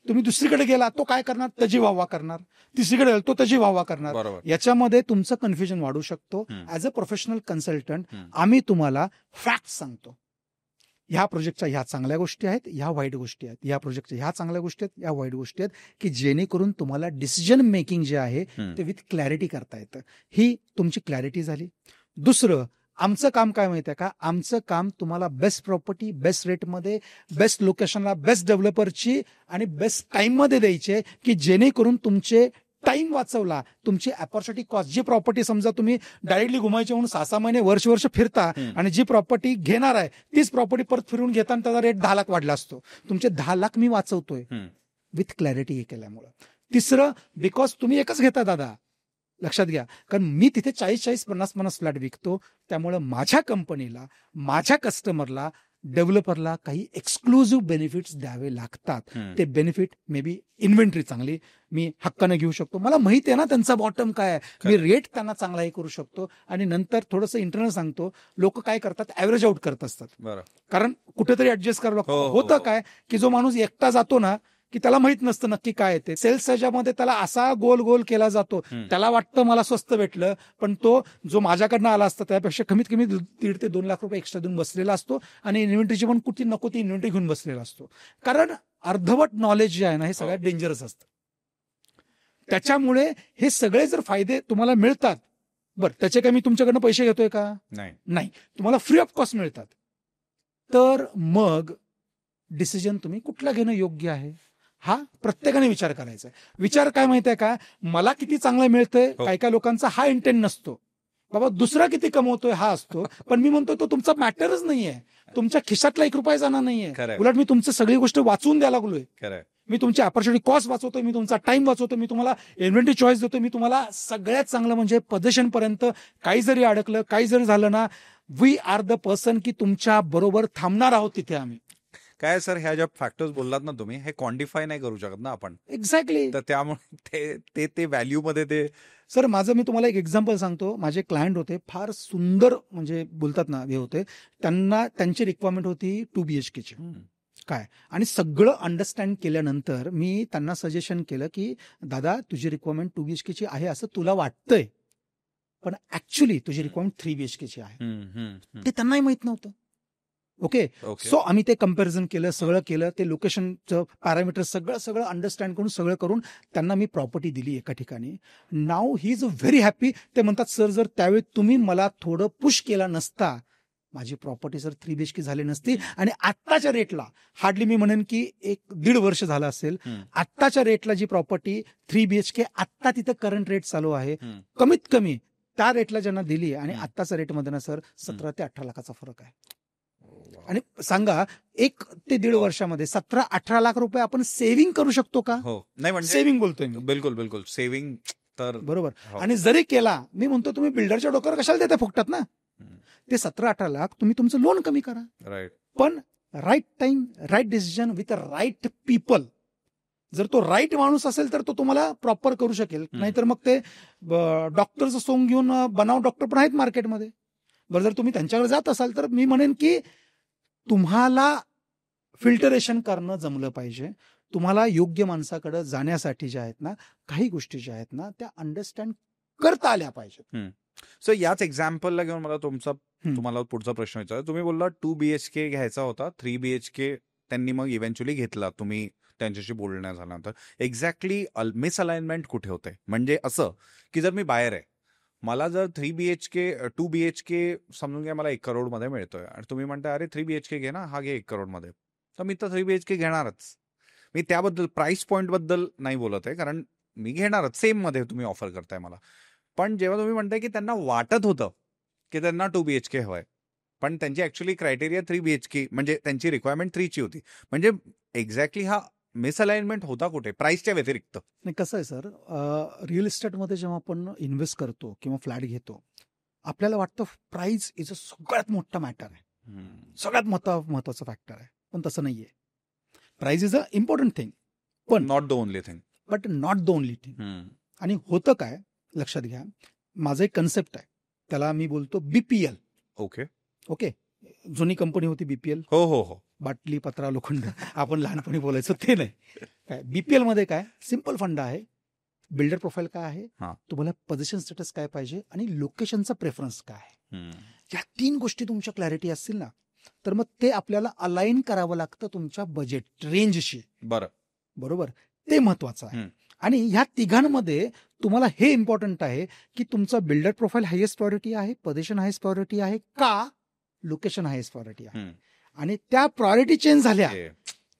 तुम्ही दुसरीकडे गेला, तो काय करणार, त्याची वाहवा करणार. तिसरीकडे गेला, तो त्याची वाहवा करणार. याच्यामध्ये तुमचं कन्फ्युजन वाढू शकतो. ऍज अ प्रोफेशनल कन्सल्टंट आम्ही तुम्हाला फॅक्ट सांगतो. ह्या प्रोजेक्टच्या ह्या चांगल्या गोष्टी आहेत, ह्या वाईट गोष्टी आहेत, ह्या प्रोजेक्टच्या ह्या चांगल्या गोष्टी आहेत, ह्या वाईट गोष्टी आहेत, की जेणेकरून तुम्हाला डिसिजन मेकिंग जे आहे ते विथ क्लॅरिटी करता येतं. ही तुमची क्लॅरिटी झाली. दुसरं, आमचं काम काय माहिती आहे का, आमचं काम तुम्हाला बेस्ट प्रॉपर्टी, बेस्ट रेटमध्ये, बेस्ट लोकेशनला, बेस्ट डेव्हलपरची आणि बेस्ट टाइममध्ये द्यायचे, की जेणेकरून तुमचे टाइम वाचवला, तुमची अपॉर्च्युनिटी कॉस्ट, जी प्रॉपर्टी समजा तुम्ही डायरेक्टली घुमायची म्हणून 6-6 महिने वर्ष फिरता आणि जी प्रॉपर्टी घेणार आहे तीच प्रॉपर्टी परत फिरून घेताना त्याचा रेट 10 लाख वाढला असतो. तुमचे 10 लाख मी वाचवतोय विथ क्लॅरिटी हे केल्यामुळं. तिसरं, बिकॉज तुम्ही एकच घेता दादा, लक्षात घ्या, कारण मी तिथे 40-40, 50-50 फ्लॅट विकतो. त्यामुळे माझ्या कंपनीला, माझ्या कस्टमरला, डेव्हलपरला काही एक्सक्लुझिव्ह बेनिफिट्स द्यावे लागतात. ते बेनिफिट मे बी इन्व्हेंटरी चांगली मी हक्काने घेऊ शकतो, मला माहिती आहे ना त्यांचा बॉटम काय आहे, मी रेट त्यांना चांगलाही करू शकतो. आणि नंतर थोडंसं इंटरनल सांगतो, लोक काय करतात, ऍव्हरेज आउट करत असतात. कारण कुठेतरी ऍडजस्ट करावं लागतं. होतं काय की जो माणूस एकटा जातो ना, की त्याला माहित नसतं नक्की काय येते. सेल्स ह्याच्यामध्ये त्याला असा गोल केला जातो, त्याला वाटतं मला स्वस्त भेटलं, पण तो जो माझ्याकडनं आला असता त्यापेक्षा कमीत कमी 1.5 ते 2 लाख रुपये एक्स्ट्रा देऊन बसलेला असतो. आणि इन्व्हेंटरीची पण कुठे नको ती इन्व्हेंटरी घेऊन बसलेला असतो. कारण अर्धवट नॉलेज जे आहे ना, हे सगळ्यात डेंजरस असतं. त्याच्यामुळे हे सगळे जर फायदे तुम्हाला मिळतात, बरं त्याचे काय मी तुमच्याकडनं पैसे घेतोय का? नाही, तुम्हाला फ्री ऑफ कॉस्ट मिळतात. तर मग डिसिजन तुम्ही कुठला घेणं योग्य आहे, हा प्रत्येकाने विचार करायचा आहे. विचार काय माहिती आहे का, मला किती चांगलं मिळतंय, काही लोकांचा हा इंटेंट नसतो, बाबा दुसरा किती कमवतोय हा असतो. पण मी म्हणतो तो तुमचा मॅटरच नाहीये, तुमच्या खिशातला 1 रुपया जाणार नाहीये. उलट मी तुमचं सगळी गोष्ट वाचवून द्यायला लागलोय. मी तुमची अपॉर्च्युनिटी कॉस्ट वाचवतोय, मी तुमचा टाइम वाचवतो, मी तुम्हाला इन्व्हेंटरी चॉईस देतो, मी तुम्हाला सगळ्यात चांगलं म्हणजे पोझिशन पर्यंत. काही जरी अडकलं, काही जरी झालं ना, वी आर द पर्सन की तुमच्या बरोबर थांबणार आहोत तिथे आम्ही. काय सर, ह्या ज्या फॅक्टर्स बोललात ना तुम्ही, हे क्वांटिफाय नाही करू शकत ना आपण. एक्झॅक्टली. तर त्यामुळे ते व्हॅल्यू मध्ये ते. सर माझं मी तुम्हाला एक एक्झाम्पल सांगतो. माझे क्लायंट होते, फार सुंदर म्हणजे बोलतात ना हे होते, त्यांना त्यांची रिक्वायरमेंट होती 2 BHK ची. काय, आणि सगळं अंडरस्टँड केल्यानंतर मी त्यांना सजेशन केलं की दादा तुझी रिक्वायरमेंट 2 BHK ची आहे असं तुला वाटतंय, पण ऍक्च्युली तुझी रिक्वायरमेंट 3 BHK ची आहे. ते त्यांनाही माहित नव्हतं. ओके. ओके. सो आम्ही ते कम्पॅरिझन केलं, सगळं केलं, ते लोकेशनचं पॅरामीटर सगळं अंडरस्टँड करून सगळं करून त्यांना मी प्रॉपर्टी दिली एका ठिकाणी. नाव ही इज व्हेरी हॅपी. ते म्हणतात सर जर त्यावेळी तुम्ही मला थोडं पुश केला नसता माझी प्रॉपर्टी सर 3 BHK झाली नसती. आणि आत्ताच्या रेटला हार्डली मी म्हणेन की 1-1.5 वर्ष झालं असेल, आत्ताच्या रेटला जी प्रॉपर्टी 3 BHK आत्ता तिथं करंट रेट चालू आहे, कमीत कमी त्या रेटला ज्यांना दिली आणि आत्ताच्या रेटमध्ये ना सर 17 ते 18 लाखाचा फरक आहे. आणि सांगा 1 ते 1.5 वर्षामध्ये 17-18 लाख रुपये आपण सेव्हिंग करू शकतो का? हो, नाही म्हणजे सेव्हिंग बोलतोय मी. बिलकुल सेव्हिंग तर बरोबर. हो. आणि जरी केला, मी म्हणतो तुम्ही बिल्डरच्या डोक्यावर कशाला देता फुकटात ना. ते 17-18 लाख तुम्ही तुमचं लोन कमी करा. राईट. पण right time, right decision with right people. जर तो राईट माणूस असेल तर तो तुम्हाला प्रॉपर करू शकेल. नाहीतर मग ते डॉक्टरचं सोंग घेऊन बनाव डॉक्टर पण आहेत मार्केटमध्ये. बरं, जर तुम्ही त्यांच्याकडे जात असाल तर मी म्हणेन की तुम्हाला फिल्टरेशन करणं जमलं पाहिजे. तुम्हाला योग्य माणसाकडे जाण्यासाठी ज्या आहेत ना, काही गोष्टी ज्या आहेत ना त्या अंडरस्टँड करता आल्या पाहिजेत. सो याच एक्झाम्पलला घेऊन मला तुम्हाला पुढचा प्रश्न विचारायचा. तुम्ही बोलला 2 BHK घ्यायचा होता, 3 BHK त्यांनी मग इव्हेंच्युअली घेतला तुम्ही त्यांच्याशी बोलण्या झाल्यानंतर. एक्झॅक्टली मिसअलाइनमेंट कुठे होते? म्हणजे असं की जर मी बाहेर आहे, मला जर 2 BHK समजून घ्या मला 1 करोडमध्ये मिळतोय आणि तुम्ही म्हणता अरे 3 BHK घे ना, हा घे 1 करोडमध्ये, तर मी तर 3 BHK घेणारच. मी त्याबद्दल प्राइस पॉइंट बद्दल नाही बोलत आहे, कारण मी घेणारच. सेम मध्ये तुम्ही ऑफर करताय मला. पण जेव्हा तुम्ही म्हणताय की त्यांना वाटत होतं की त्यांना 2 BHK हवंय, पण त्यांची ऍक्च्युअली क्रायटेरिया 3 BHK म्हणजे त्यांची रिक्वायरमेंट 3 ची होती, म्हणजे एक्झॅक्टली हा मिसअलाइनमेंट होता कुठे प्राइसच्या व्यतिरिक्त? नाही, कसं आहे सर, रिअल इस्टेटमध्ये जेव्हा आपण इन्व्हेस्ट करतो किंवा फ्लॅट घेतो, आपल्याला वाटतं प्राइस इज अ सगळ्यात मोठा मॅटर आहे, सगळ्यात महत्वाचा फॅक्टर आहे. पण तसं नाहीये. Price is a important thing, पण not the only thing. But not the only thing. आणि होतं काय, लक्षात घ्या, माझं एक कन्सेप्ट आहे, त्याला मी बोलतो BPL. ओके. जुनी कंपनी होती BPL. हो. बाटली, पत्रा, लोखंड, आपण लहानपणी बोलायचो ते नाही. काय BPL मध्ये काय सिंपल फंडा आहे. बिल्डर प्रोफाईल काय आहे, तुम्हाला पोझिशन स्टेटस काय पाहिजे आणि लोकेशनचा प्रेफरन्स काय आहे, या 3 गोष्टी तुमच्या क्लॅरिटी असतील ना, तर मग ते आपल्याला अलाइन करावं लागतं तुमच्या बजेट रेंजशी. बरोबर, ते महत्वाचं आहे. आणि ह्या तिघांमध्ये तुम्हाला हे इम्पॉर्टंट आहे की तुमचा बिल्डर प्रोफाईल हायेस्ट प्रायोरिटी आहे, पोझिशन हायेस्ट प्रायोरिटी आहे का, लोकेशन हायेस्ट प्रायोरिटी आहे. आणि त्या प्रायोरिटी चेंज झाल्या,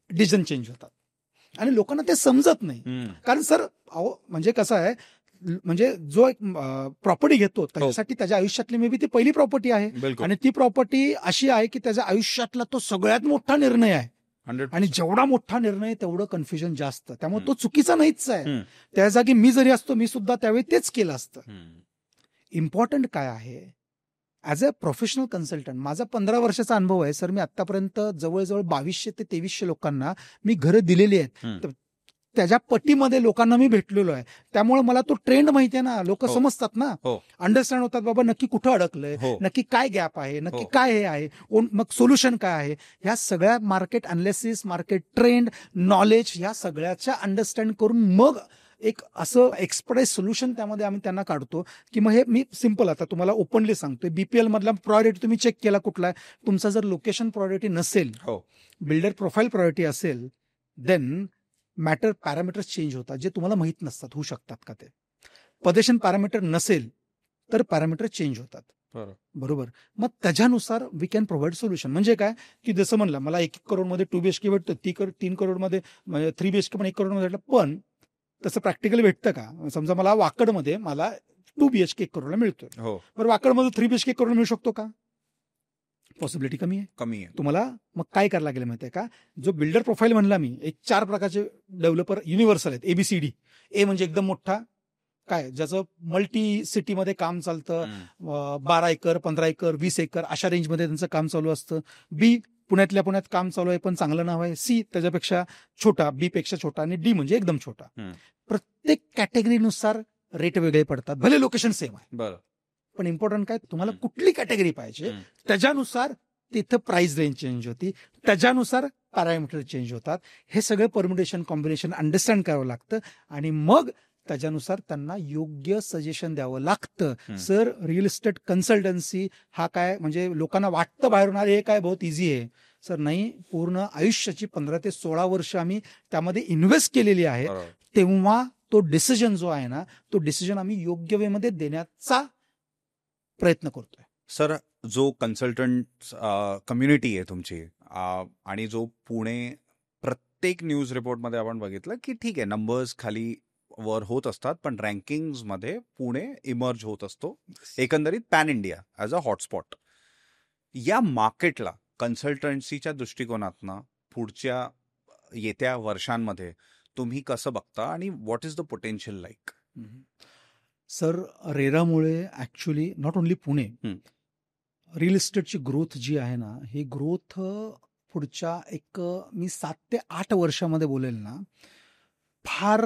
डिसिजन चेंज होतात. आणि लोकांना ते समजत नाही. कारण सर म्हणजे कसं आहे, म्हणजे जो एक प्रॉपर्टी घेतो त्याच्यासाठी त्याच्या आयुष्यातली मे बी ती पहिली प्रॉपर्टी आहे, आणि ती प्रॉपर्टी अशी आहे की त्याच्या आयुष्यातला तो सगळ्यात मोठा निर्णय आहे. आणि जेवढा मोठा निर्णय तेवढं कन्फ्युजन जास्त, त्यामुळे तो चुकीचा नाहीच आहे. त्या जागी मी जरी असतो, मी सुद्धा त्यावेळी तेच केलं असतं. इम्पॉर्टंट काय आहे, ऍज अ प्रोफेशनल कन्सल्टंट माझा 15 वर्षाचा अनुभव आहे सर. मी आतापर्यंत जवळजवळ 2200 ते 2300 लोकांना मी घरं दिलेली आहेत. त्याच्या पट्टीमध्ये लोकांना मी भेटलेलो आहे. त्यामुळे मला तो ट्रेंड माहिती आहे ना, लोक समजतात ना, अंडरस्टँड होतात बाबा नक्की कुठं अडकलंय, नक्की काय गॅप आहे, नक्की काय हे आहे, मग सोल्युशन काय आहे. ह्या सगळ्या market analysis, market trend, knowledge, ह्या सगळ्याच्या अंडरस्टँड करून मग एक असं एक्सपर्टाइज सोल्युशन त्यामध्ये आम्ही त्यांना काढतो. की मग हे मी सिंपल आता तुम्हाला ओपनली सांगतोय, BPL मधला प्रायोरिटी तुम्ही चेक केला कुठला आहे, तुमचा जर लोकेशन प्रायोरिटी नसेल, बिल्डर प्रोफाईल प्रायोरिटी असेल, देन मॅटर पॅरामीटर्स चेंज होतात जे तुम्हाला माहित नसतात, होऊ शकतात का ते. पोझिशन पॅरामीटर नसेल तर पॅरामीटर चेंज होतात. बरोबर. मग त्याच्यानुसार वी कॅन प्रोव्हाइड सोल्युशन. म्हणजे काय की जसं म्हणलं मला 1 करोडमध्ये 2 BHK भेटतं, 3 करोडमध्ये 3 BHK पण 1 करोडमध्ये भेटलं, पण तसं प्रॅक्टिकली भेटतं का? समजा मला वाकडमध्ये मला 2 BHK 1 करोडला मिळतोय, बरं वाकडमध्ये 3 BHK 1 करोड मिळू शकतो का? पॉसिबिलिटी कमी आहे. तुम्हाला मग काय करायला लागेल माहिती आहे का, जो बिल्डर प्रोफाईल म्हणला मी, एक 4 प्रकारचे डेव्हलपर युनिव्हर्सल आहेत, ABCD. ए म्हणजे एकदम मोठा, काय ज्याचं मल्टी सिटीमध्ये काम चालतं, 12 एकर 15 एकर 20 एकर अशा रेंजमध्ये त्यांचं काम चालू असतं. बी पुण्यातल्या पुण्यात काम चालू आहे पण चांगलं नाव आहे. सी त्याच्यापेक्षा छोटा, बी पेक्षा छोटा, आणि डी म्हणजे एकदम छोटा. प्रत्येक कॅटेगरीनुसार रेट वेगळे पडतात, भले लोकेशन सेम आहे. पण इम्पॉर्टंट काय, तुम्हाला कुठली कॅटेगरी पाहिजे त्याच्यानुसार तिथं प्राइस रेंज चेंज होती, त्याच्यानुसार पॅरामीटर चेंज होतात. हे सगळं परम्युटेशन कॉम्बिनेशन अंडरस्टँड करावं लागतं आणि मग त्याच्यानुसार त्यांना योग्य सजेशन द्यावं लागतं. सर, रिअल इस्टेट कन्सल्टन्सी हा काय, म्हणजे लोकांना वाटतं बाहेरून हे काय बहुत इझी आहे. सर नाही, पूर्ण आयुष्याची 15 ते 16 वर्ष आम्ही त्यामध्ये इन्व्हेस्ट केलेली आहे. तेव्हा तो डिसिजन जो आहे ना, तो डिसिजन आम्ही योग्य वेमध्ये देण्याचा प्रयत्न करतोय. सर, जो कन्सल्टंट कम्युनिटी आहे तुमची, आणि जो पुणे प्रत्येक न्यूज रिपोर्टमध्ये आपण बघितलं की ठीक आहे, नंबर्स खाली वर होत असतात, पण रँकिंग्समध्ये पुणे इमर्ज होत असतो एकंदरीत pan India as a hotspot. या मार्केटला कन्सल्टन्सीच्या दृष्टिकोनातनं पुढच्या येत्या वर्षांमध्ये तुम्ही कसं बघता आणि what is the potential like? Sir, रेरामुळे actually not only Pune, real इस्टेटची ग्रोथ जी आहे ना, ही ग्रोथ पुढच्या मी 7 ते 8 वर्षामध्ये बोलेल ना, फार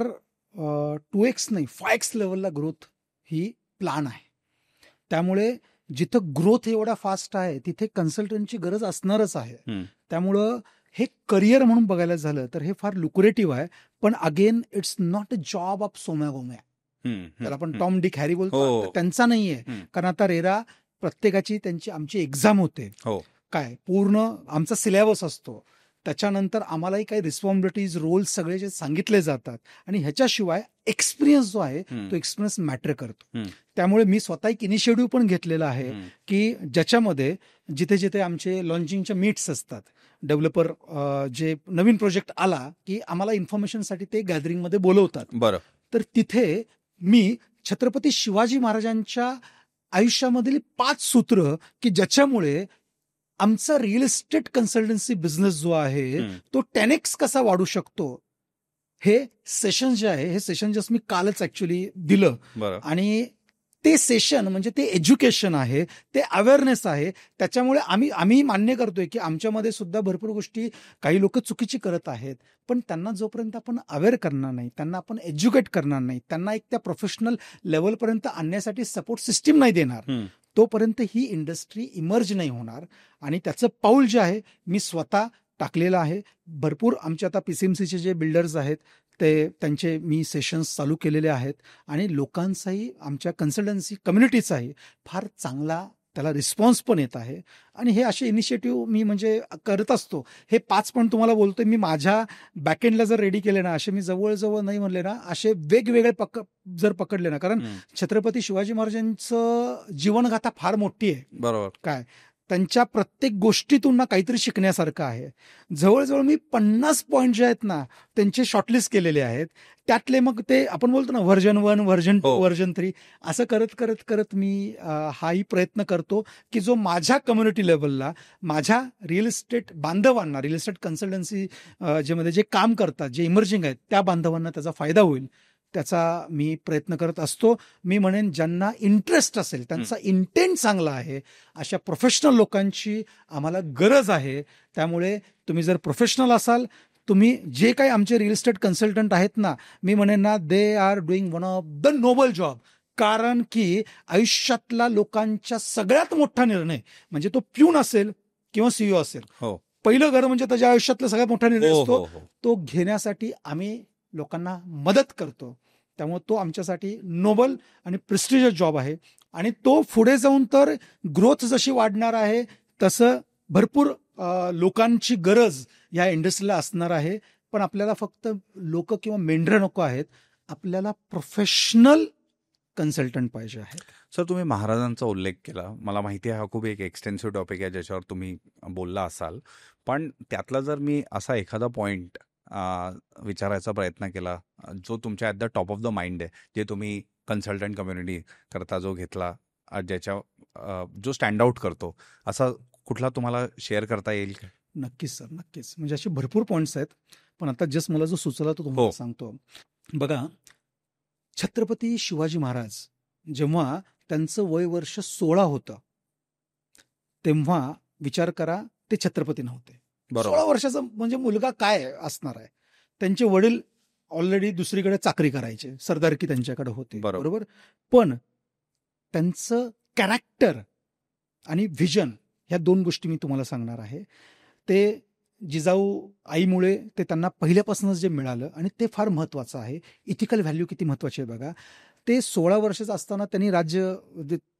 2x नाही 5x लेवलला ग्रोथ ही प्लॅन आहे. त्यामुळे जिथं ग्रोथ एवढा फास्ट आहे तिथे कन्सल्टंटची गरज असणारच आहे. त्यामुळं हे करिअर म्हणून बघायला झालं तर हे फार लुक्रेटिव्ह आहे. पण again it's not a job of सोम्या गोम्या, त्याला आपण टॉम डिक हॅरी बोलतो, त्यांचा नाहीये. कारण आता रेरा प्रत्येकाची आमची एक्झाम होते, काय पूर्ण आमचा सिलेबस असतो, त्याच्यानंतर आम्हालाही काही रिस्पॉन्सिबिलिटीज, रोल्स सगळे जे सांगितले जातात, आणि ह्याच्याशिवाय एक्सपिरियन्स जो आहे तो एक्सपिरियन्स मॅटर करतो. त्यामुळे मी स्वतः एक इनिशिएटिव्ह पण घेतलेला आहे की ज्याच्यामध्ये जिथे जिथे आमचे लॉन्चिंगच्या मीट्स असतात, डेव्हलपर जे नवीन प्रोजेक्ट आला की आम्हाला इन्फॉर्मेशनसाठी ते गॅदरिंगमध्ये बोलवतात. बरं. तर तिथे मी छत्रपती शिवाजी महाराजांच्या आयुष्यामधील 5 सूत्र की ज्याच्यामुळे आमचा रिअल इस्टेट कन्सल्टन्सी बिझनेस जो आहे तो 10x कसा वाढू शकतो, हे सेशन जे आहे, हे सेशन जस्ट मी कालच ऍक्च्युली दिलं. आणि ते सेशन म्हणजे ते एज्युकेशन आहे, ते अवेअरनेस आहे. त्याच्यामुळे आम्ही मान्य करतोय की आमच्यामध्ये सुद्धा भरपूर गोष्टी काही लोक चुकीची करत आहेत, पण त्यांना जोपर्यंत आपण अवेअर करणार नाही, त्यांना आपण एज्युकेट करणार नाही, त्यांना एक त्या प्रोफेशनल लेवलपर्यंत आणण्यासाठी सपोर्ट सिस्टीम नाही देणार, तोपर्यंत ही इंडस्ट्री इमर्ज नाही होणार. आणि त्याचं पाऊल जे आहे मी स्वतः टाकलेलं आहे. भरपूर आमचे आता PCMCचे जे बिल्डर्स आहेत त्यांचे मी सेशन्स चालू केलेले आहेत, आणि लोकांचाही, आमच्या कन्सल्टन्सी कम्युनिटीचाही फार चांगला त्याला रिस्पॉन्स पण येत आहे. आणि हे असे इनिशिएटिव्ह मी म्हणजे करत असतो. हे 5 पण तुम्हाला बोलतोय मी, माझ्या बॅकएंडला जर रेडी केले ना, असे मी जवळजवळ नाही म्हणले ना, असे वेगवेगळे जर पकडले ना, कारण छत्रपती शिवाजी महाराजांचं जीवनगाथा फार मोठी आहे. बरोबर. काय त्यांच्या प्रत्येक गोष्टीतून ना काहीतरी शिकण्यासारखं आहे. जवळजवळ मी 50 पॉईंट जे आहेत ना त्यांचे शॉर्टलिस्ट केलेले आहेत. त्यातले मग ते आपण बोलतो ना व्हर्जन 1, व्हर्जन 2, व्हर्जन 3 असं करत करत मी हाही प्रयत्न करतो की जो माझ्या कम्युनिटी लेवलला, माझ्या रिअल इस्टेट बांधवांना, रिअल इस्टेट कन्सल्टन्सी जे काम करतात, जे इमर्जिंग आहेत, त्या बांधवांना त्याचा फायदा होईल, त्याचा मी प्रयत्न करत असतो. मी म्हणेन ज्यांना इंटरेस्ट असेल, त्यांचा इंटेंट चांगला आहे, अशा प्रोफेशनल लोकांची आम्हाला गरज आहे. त्यामुळे तुम्ही जर प्रोफेशनल असाल, तुम्ही जे काही आमचे रिअल इस्टेट कन्सल्टंट आहेत ना, मी म्हणेन ना, they are doing one of the noble job. कारण की आयुष्यातला लोकांच्या सगळ्यात मोठा निर्णय म्हणजे तो प्यून असेल किंवा CEO असेल, पहिलं घर म्हणजे त्याच्या आयुष्यातला सगळ्यात मोठा निर्णय असतो, तो घेण्यासाठी आम्ही लोकांना मदत करतो. त्यामुळे तो आमच्यासाठी नोबल आणि प्रेस्टिजियस जॉब आहे. आणि तो पुढे जाऊन तर ग्रोथ जशी वाढणार आहे तसं भरपूर लोकांची गरज या इंडस्ट्रीला असणार आहे. पण आपल्याला फक्त लोक किंवा मेंढरं नको आहेत, आपल्याला प्रोफेशनल कन्सल्टंट पाहिजे आहे. सर, तुम्ही महाराजांचा उल्लेख केला. मला माहिती आहे हा खूप एक एक्सटेन्सिव्ह टॉपिक आहे ज्याच्यावर तुम्ही बोलला असाल, पण त्यातला जर मी असा एखादा पॉइंट विचारायचा प्रयत्न केला जो तुमच्या at the top of the mind आहे, जे तुम्ही कन्सल्टंट कम्युनिटी करता जो घेतला, जो स्टँड आउट करतो, असा कुठला तुम्हाला शेअर करता येईल का? नक्कीच सर, नक्कीच. म्हणजे असे भरपूर पॉईंट्स आहेत, पण आता जस्ट मला जो सुचला तो तुम्हाला सांगतो. बघा, छत्रपती शिवाजी महाराज जेव्हा त्यांचं वय वर्ष 16 होतं, तेव्हा विचार करा, ते छत्रपती नव्हते. 16 वर्षाचा म्हणजे मुलगा काय असणार आहे. त्यांचे वडील ऑलरेडी दुसरीकडे चाकरी करायचे, सरदारकी त्यांच्याकडे होते, बरोबर. पण त्यांचं कॅरेक्टर आणि व्हिजन, ह्या 2 गोष्टी मी तुम्हाला सांगणार आहे. ते जिजाऊ आईमुळे ते त्यांना पहिल्यापासूनच जे मिळालं आणि ते फार महत्त्वाचं आहे. इथिकल व्हॅल्यू किती महत्त्वाची आहे बघा. ते 16 वर्षाचं असताना त्यांनी राज्य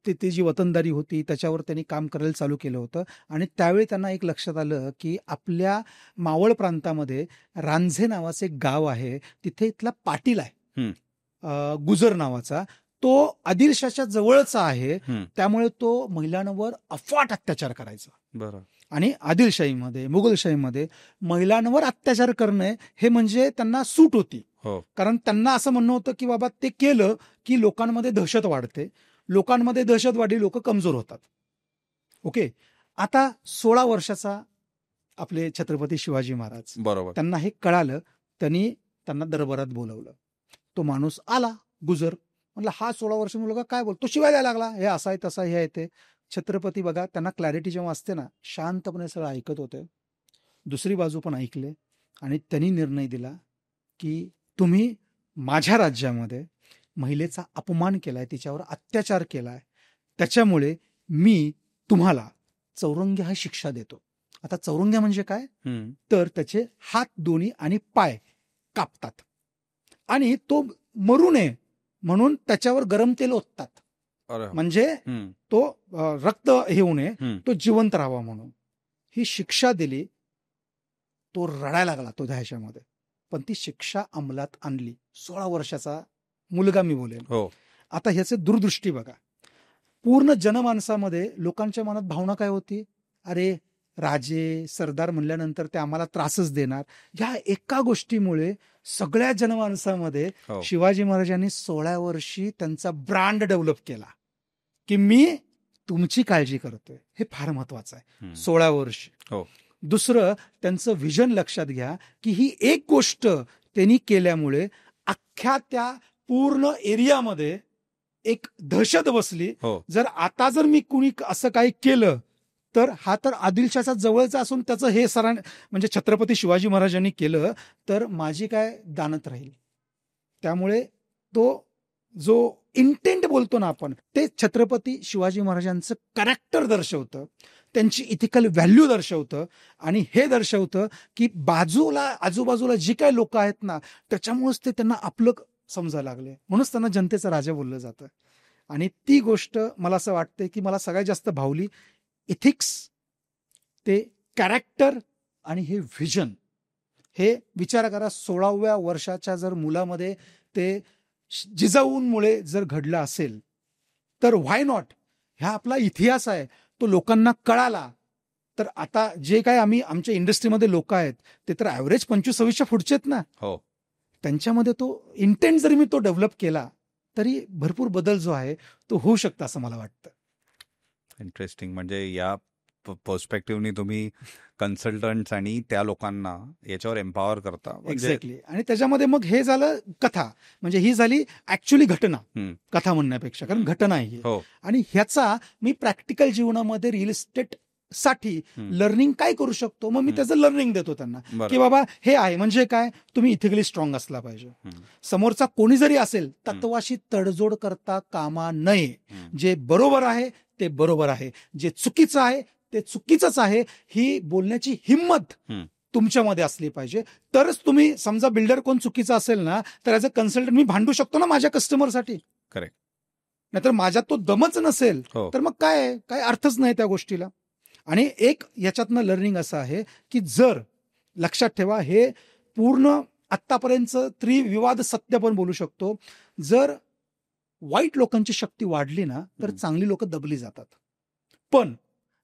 ते जी वतनदारी होती त्याच्यावर त्यांनी काम करायला चालू केलं होतं आणि त्यावेळी त्यांना एक लक्षात आलं की आपल्या मावळ प्रांतामध्ये रांझे नावाचं एक गाव आहे, तिथे इथला पाटील आहे गुजर नावाचा, तो आदिलशाच्या जवळचा आहे. त्यामुळे तो महिलांवर अफाट अत्याचार करायचा. बरं. आणि आदिलशाहीमध्ये मुघलशाहीमध्ये महिलांवर अत्याचार करणे हे म्हणजे त्यांना सूट होती. कारण त्यांना असं म्हणणं होतं की बाबा ते केलं की लोकांमध्ये दहशत वाढते, लोकांमध्ये दहशत वाढली, लोक कमजोर होतात. ओके. आता 16 वर्षाचा आपले छत्रपती शिवाजी महाराज, बरोबर, त्यांना हे कळालं. त्यांना दरबारात बोलवलं. तो माणूस आला गुजर, म्हणलं हा 16 वर्ष मुलगा काय बोलतो, शिवाय द्यायला लागला, हे असा आहे तसा, हे आहे ते. छत्रपती बघा, त्यांना क्लॅरिटी जेव्हा असते ना, शांतपणे सगळं ऐकत होते, दुसरी बाजू पण ऐकले आणि त्यांनी निर्णय दिला की तुम्ही माझ्या राज्यामध्ये महिलेचा अपमान केलाय, तिच्यावर अत्याचार केलाय, त्याच्यामुळे मी तुम्हाला चौरंग्या हा शिक्षा देतो. आता चौरंग्या म्हणजे काय, तर त्याचे हात दोन्ही आणि पाय कापतात आणि तो मरू नये म्हणून त्याच्यावर गरम तेल ओततात, म्हणजे तो रक्त हे होऊ नये, तो जिवंत राहावा म्हणून ही शिक्षा दिली. तो रडायला लागला तो ह्याच्यामध्ये, पण ती शिक्षा अंमलात आणली. 16 वर्षाचा मुलगा मी बोलेन. आता ह्याचे दूरदृष्टी बघा. पूर्ण जनमानसामध्ये लोकांच्या मनात भावना काय होती, अरे राजे सरदार म्हणल्यानंतर ते आम्हाला त्रासच देणार. ह्या एका गोष्टीमुळे सगळ्या जनमानसामध्ये शिवाजी महाराजांनी 16 वर्षी त्यांचा ब्रँड डेव्हलप केला की मी तुमची काळजी करतोय. हे फार महत्वाचं आहे. 16 वर्ष. दुसरं, त्यांचं व्हिजन लक्षात घ्या की ही एक गोष्ट त्यांनी केल्यामुळे अख्ख्या त्या पूर्ण एरियामध्ये एक दहशत बसली. जर मी कुणी असं काही केलं तर हा तर आदिलशाचा जवळचा असून त्याचं हे म्हणजे छत्रपती शिवाजी महाराजांनी केलं तर माझी काय दानत राहील. त्यामुळे तो जो इंटेंट बोलतो ना आपण, ते छत्रपती शिवाजी महाराजांचं कॅरेक्टर दर्शवतं, त्यांची इथिकल व्हॅल्यू दर्शवतं आणि हे दर्शवतं की आजूबाजूला जी काही लोक आहेत ना, त्याच्यामुळेच ते त्यांना आपलं समजायला लागले, म्हणूनच त्यांना जनतेचा राजा बोललं जातं. आणि ती गोष्ट मला असं वाटते की मला सगळ्यात जास्त भावली. इथिक्स, ते कॅरेक्टर आणि हे व्हिजन. हे विचार करा, 16व्या वर्षाच्या जर मुलामध्ये ते जिजाऊंमुळे जर घडलं असेल तर व्हाय नॉट. ह्या आपला इतिहास आहे, तो लोकांना कळाला तर आता जे काय आमच्या इंडस्ट्रीमध्ये लोक आहेत ते तर ॲव्हरेज 25-26 फुटचे आहेत ना. त्यांच्यामध्ये तो इंटेंट जरी मी तो डेव्हलप केला तरी भरपूर बदल जो आहे तो होऊ शकतो असं मला वाटतं. इंटरेस्टिंग. म्हणजे या पर्स्पेक्टिव्हनी तुम्ही कन्सल्टंट्स आणि त्या लोकांना याच्यावर एम्पॉवर करता. एक्झॅक्टली. आणि त्याच्यामध्ये मग हे झालं कथा, म्हणजे ही झाली ऍक्च्युअली घटना, कथा म्हणण्यापेक्षा, कारण घटना आहे. आणि ह्याचा मी प्रॅक्टिकल जीवनामध्ये रिअल इस्टेट साठी लर्निंग काय करू शकतो, मग मी त्याचं लर्निंग देतो त्यांना की बाबा हे आहे म्हणजे काय, तुम्ही इथिकली स्ट्रॉंग असला पाहिजे. समोरचा कोणी जरी असेल तत्वाशी तडजोड करता कामा नये. जे बरोबर आहे ते बरोबर आहे, जे चुकीचं आहे ते चुकीचंच आहे, ही बोलण्याची हिंमत तुमच्यामध्ये असली पाहिजे. तरच तुम्ही, समजा बिल्डर कोण चुकीचा असेल ना, तर ऍज अ कन्सल्टंट मी भांडू शकतो ना माझ्या कस्टमरसाठी. करेक्ट. नाहीतर माझ्यात तो दमच नसेल तर मग काय अर्थच नाही त्या गोष्टीला. आणि एक याच्यातनं लर्निंग असं आहे की जर लक्षात ठेवा, हे पूर्ण आत्तापर्यंत त्रिविवाद सत्य पण बोलू शकतो, जर वाईट लोकांची शक्ती वाढली ना तर चांगली लोक दबली जातात, पण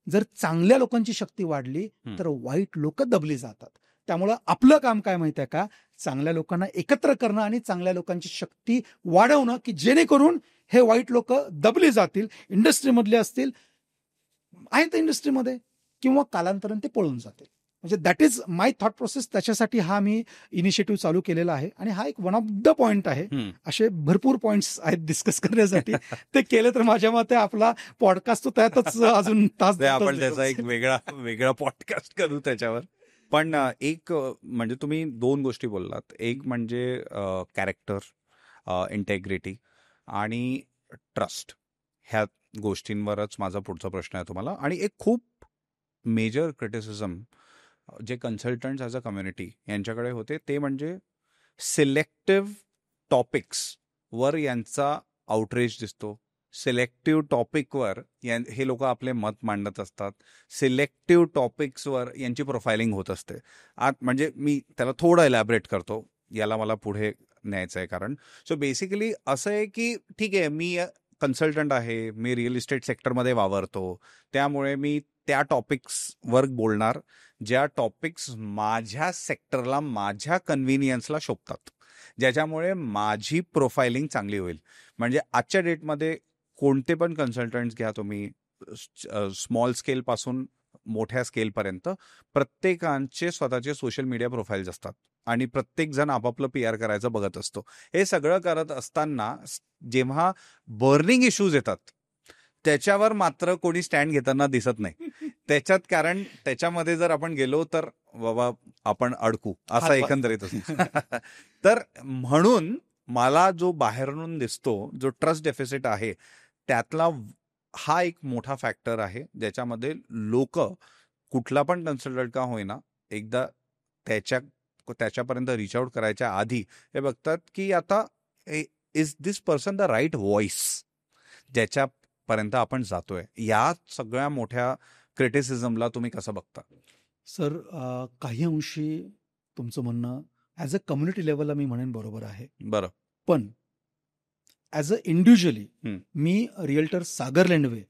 जर चांगल्या लोकांची शक्ती वाढली तर वाईट लोक दबली जातात. त्यामुळं आपलं काम काय माहिती आहे का, चांगल्या लोकांना एकत्र करणं आणि चांगल्या लोकांची शक्ती वाढवणं की जेणेकरून हे वाईट लोक दबली जातील. इंडस्ट्रीमधले असतील, आहेत इंडस्ट्रीमध्ये, किंवा कालांतराने ते पळून जातील. म्हणजे that is my thought process. त्याच्यासाठी हा मी इनिशिएटिव्ह चालू केलेला आहे आणि हा एक वन ऑफ द पॉइंट आहे. असे भरपूर पॉइंट्स आहेत डिस्कस करण्यासाठी. ते केले तर माझ्या मते आपला पॉडकास्ट तो त्यातच अजून तास आपण त्याचा एक वेगळा पॉडकास्ट करू त्याच्यावर. पण एक म्हणजे तुम्ही 2 गोष्टी बोललात, एक म्हणजे कॅरेक्टर, इंटेग्रिटी आणि ट्रस्ट. ह्या गोष्टींवरच माझा पुढचा प्रश्न आहे तुम्हाला. आणि एक खूप मेजर क्रिटिसिझम जे कन्सल्टंट्स ॲज अ कम्युनिटी यांच्याकडे होते ते म्हणजे सिलेक्टिव्ह टॉपिक्सवर यांचा आउटरीच दिसतो. सिलेक्टिव्ह टॉपिकवर हे लोक आपले मत मांडत असतात. सिलेक्टिव्ह टॉपिक्सवर यांची प्रोफायलिंग होत असते. म्हणजे मी त्याला थोडं एलॅबरेट करतो, याला मला पुढे न्यायचं आहे. कारण सो बेसिकली असं आहे की ठीक आहे, मी कन्सल्टंट आहे, मी रिअल इस्टेट सेक्टरमध्ये वावरतो, त्यामुळे मी त्या टॉपिक्सवर बोलणार ज्या टॉपिक्स माझ्या सेक्टरला, माझ्या कन्व्हिनियन्सला शोभतात, ज्याच्यामुळे माझी प्रोफायलिंग चांगली होईल. म्हणजे आजच्या डेटमध्ये कोणते पण कन्सल्टंट्स घ्या तुम्ही, स्मॉल स्केलपासून मोठ्या स्केलपर्यंत, प्रत्येकांचे स्वतःचे सोशल मीडिया प्रोफाईल्स असतात आणि प्रत्येक जण आपापलं PR करायचं बघत असतो. हे सगळं करत असताना जेव्हा बर्निंग इश्यूज येतात त्याच्यावर मात्र कोणी स्टँड घेताना दिसत नाही त्याच्यात. कारण त्याच्यामध्ये जर आपण गेलो तर बाबा आपण अडकू, असं एकंदरीत असतं. तर म्हणून मला जो बाहेरून दिसतो, जो ट्रस्ट डेफिसिट आहे, त्यातला हा एक मोठा फॅक्टर आहे, ज्याच्यामध्ये लोक कुठला पण कन्सल्टंट का होईना एकदा त्याच्यापर्यंत रिच आउट करायच्या आधी हे बघतात की आता is this person the right voice ज्याच्यापर्यंत आपण जातोय. या सगळ्या मोठ्या क्रिटिसिझमला तुम्ही कसं बघता? सर, काही अंशी तुमचं म्हणणं ॲज अ कम्युनिटी लेवलला मी म्हणेन बरोबर आहे. बरं. पण ॲज अ इंडिव्हिज्युअली मी रिअल्टर सागर लेंडवे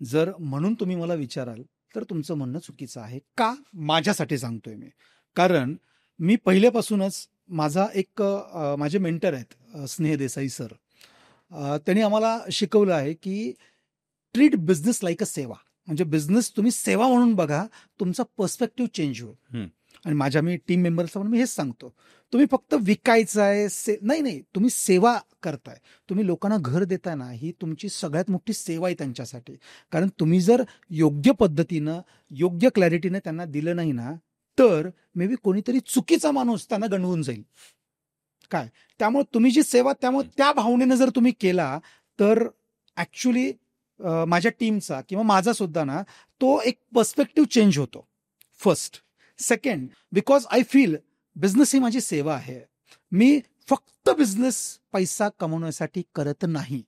जर म्हणून तुम्ही मला विचाराल तर तुमचं म्हणणं चुकीचं आहे. का? माझ्यासाठी सांगतोय मी. कारण मी पहिल्यापासूनच माझे मेंटर आहेत स्नेह देसाई सर, त्यांनी आम्हाला शिकवलं आहे की ट्रीट बिझनेस लाईक अ सेवा. म्हणजे बिझनेस तुम्ही सेवा म्हणून बघा, तुमचा पर्स्पेक्टिव्ह चेंज होईल. आणि माझ्या मी टीम मेंबर्सला पण मी हेच सांगतो, तुम्ही फक्त विकायचं आहे नाही, तुम्ही सेवा करताय. तुम्ही लोकांना घर देताय ना, ही तुमची सगळ्यात मोठी सेवा आहे त्यांच्यासाठी. कारण तुम्ही जर योग्य पद्धतीनं, योग्य क्लॅरिटीनं त्यांना दिलं नाही ना, तर मे बी कोणीतरी चुकीचा माणूस त्यांना गंडवून जाईल. काय? त्यामुळे तुम्ही जी सेवा, त्यामुळे त्या भावनेनं जर तुम्ही केला तर ॲक्च्युली माझ्या टीमचा किंवा माझा सुद्धा ना तो एक पर्स्पेक्टिव्ह चेंज होतो. First. Second, because I feel business ही माझी सेवा आहे. मी फक्त बिझनेस पैसा कमवण्यासाठी करत नाही.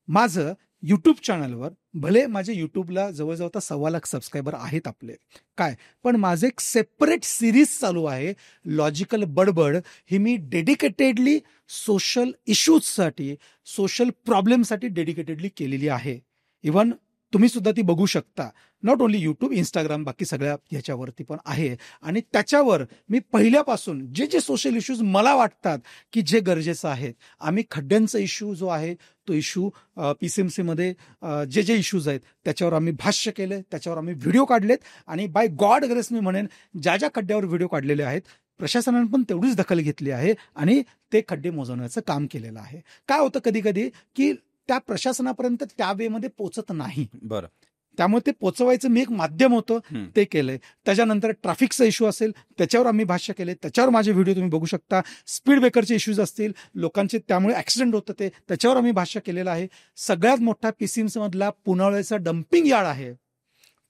माझं यूट्यूब चॅनलवर, भले माझे यूट्यूबला जवळजवळ 1.25 सबस्क्रायबर आहेत आपले, काय, पण माझं एक सेपरेट सिरीज चालू आहे लॉजिकल बडबड. ही मी डेडिकेटेडली सोशल इश्यूजसाठी, सोशल प्रॉब्लेमसाठी डेडिकेटेडली केलेली आहे. इव्हन तुम्ही सुद्धा ती बघू शकता. नॉट ओन्ली यूट्यूब, इंस्टाग्राम, बाकी सगळ्या ह्याच्यावरती पण आहे. आणि त्याच्यावर मी पहिल्यापासून जे सोशल इश्यूज मला वाटतात की जे गरजेचं आहेत, आम्ही खड्ड्यांचा इश्यू जो आहे तो इश्यू PCMC मध्ये जे इश्यूज आहेत त्याच्यावर आम्ही भाष्य केले, त्याच्यावर आम्ही व्हिडिओ काढलेत. आणि बाय गॉड ग्रेस मी म्हणेन, ज्या खड्ड्यावर व्हिडिओ काढलेले आहेत प्रशासनाने पण तेवढीच दखल घेतली आहे आणि ते खड्डे मोजवण्याचं काम केलेलं आहे. काय होतं कधी कधी की त्या प्रशासनापर्यंत त्या वेमध्ये पोचत नाही. बरं. त्यामुळे ते पोचवायचं मी एक माध्यम होतं, ते केलंय. त्याच्यानंतर ट्रॅफिकचा इश्यू असेल त्याच्यावर आम्ही भाष्य केले, त्याच्यावर माझे व्हिडिओ तुम्ही बघू शकता. स्पीड ब्रेकरचे इश्यूज असतील, लोकांचे त्यामुळे ऍक्सिडेंट होतं त्याच्यावर आम्ही भाष्य केलेलं आहे. सगळ्यात मोठा PCMC मधला पुनावळ्याचा डम्पिंग यार्ड आहे,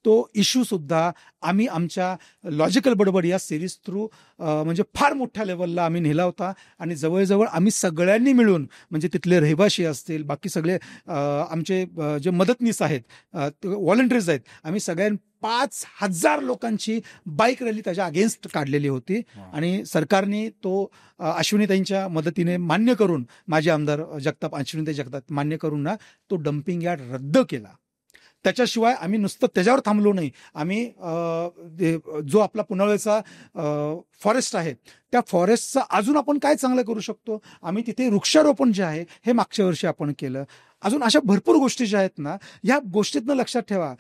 तो इश्यू सुद्धा आम्ही आमच्या लॉजिकल बडबड या सिरीज थ्रू म्हणजे फार मोठ्या लेवलला आम्ही नेला होता. आणि जवळजवळ आम्ही सगळ्यांनी मिळून, म्हणजे तिथले रहिवाशी असतील, बाकी सगळे आमचे जे मदतनीस आहेत, व्हॉलंटियर्स आहेत, आम्ही सगळ्यांनी 5,000 लोकांची बाईक रॅली त्याच्या अगेन्स्ट काढलेली होती. आणि सरकारने तो अश्विनीताईंच्या मदतीने मान्य करून, माझे आमदार अश्विनीताई जगताप मान्य करून ना तो डम्पिंग यार्ड रद्द केला. त्याच्याशिवाय आम्ही नुसतं त्याच्यावर थांबलो नाही. आम्ही जो आपला पुनावळ्याचा फॉरेस्ट आहे, त्या फॉरेस्टचं अजून आपण काय चांगलं करू शकतो, आम्ही तिथे वृक्षारोपण जे आहे हे मागच्या वर्षी आपण केलं. अजून अशा भरपूर गोष्टी ज्या आहेत ना, ह्या गोष्टीतनं लक्षात ठेवा,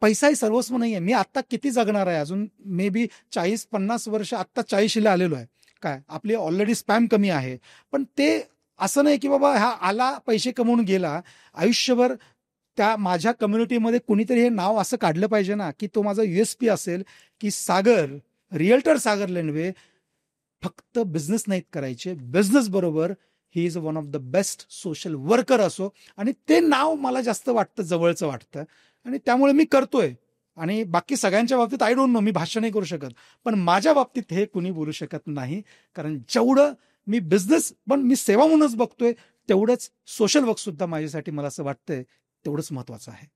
पैसाही सर्वस्व नाही आहे. मी आत्ता किती जगणार आहे, अजून मे बी 40-50 वर्ष, आत्ता 40ला आलेलो आहे. काय, आपली ऑलरेडी स्पॅम कमी आहे. पण ते असं नाही की बाबा हा आला, पैसे कमवून गेला. आयुष्यभर त्या माझ्या कम्युनिटीमध्ये कुणीतरी हे नाव असं काढलं पाहिजे ना की तो माझा USP असेल की सागर, रिअल्टर सागर लेंडवे फक्त बिझनेस नाहीत करायचे, बिझनेस बरोबर he is one of the best social worker असो. आणि ते नाव मला जास्त वाटतं, जवळचं वाटतं, आणि त्यामुळे मी करतोय. आणि बाकी सगळ्यांच्या बाबतीत आय डोंट नो, मी भाष्य नाही करू शकत, पण माझ्या बाबतीत हे कुणी बोलू शकत नाही. कारण जेवढं मी बिझनेस पण मी सेवा म्हणूनच बघतोय, तेवढंच सोशल वर्क सुद्धा माझ्यासाठी मला असं वाटतंय तेवढंच महत्वाचं आहे.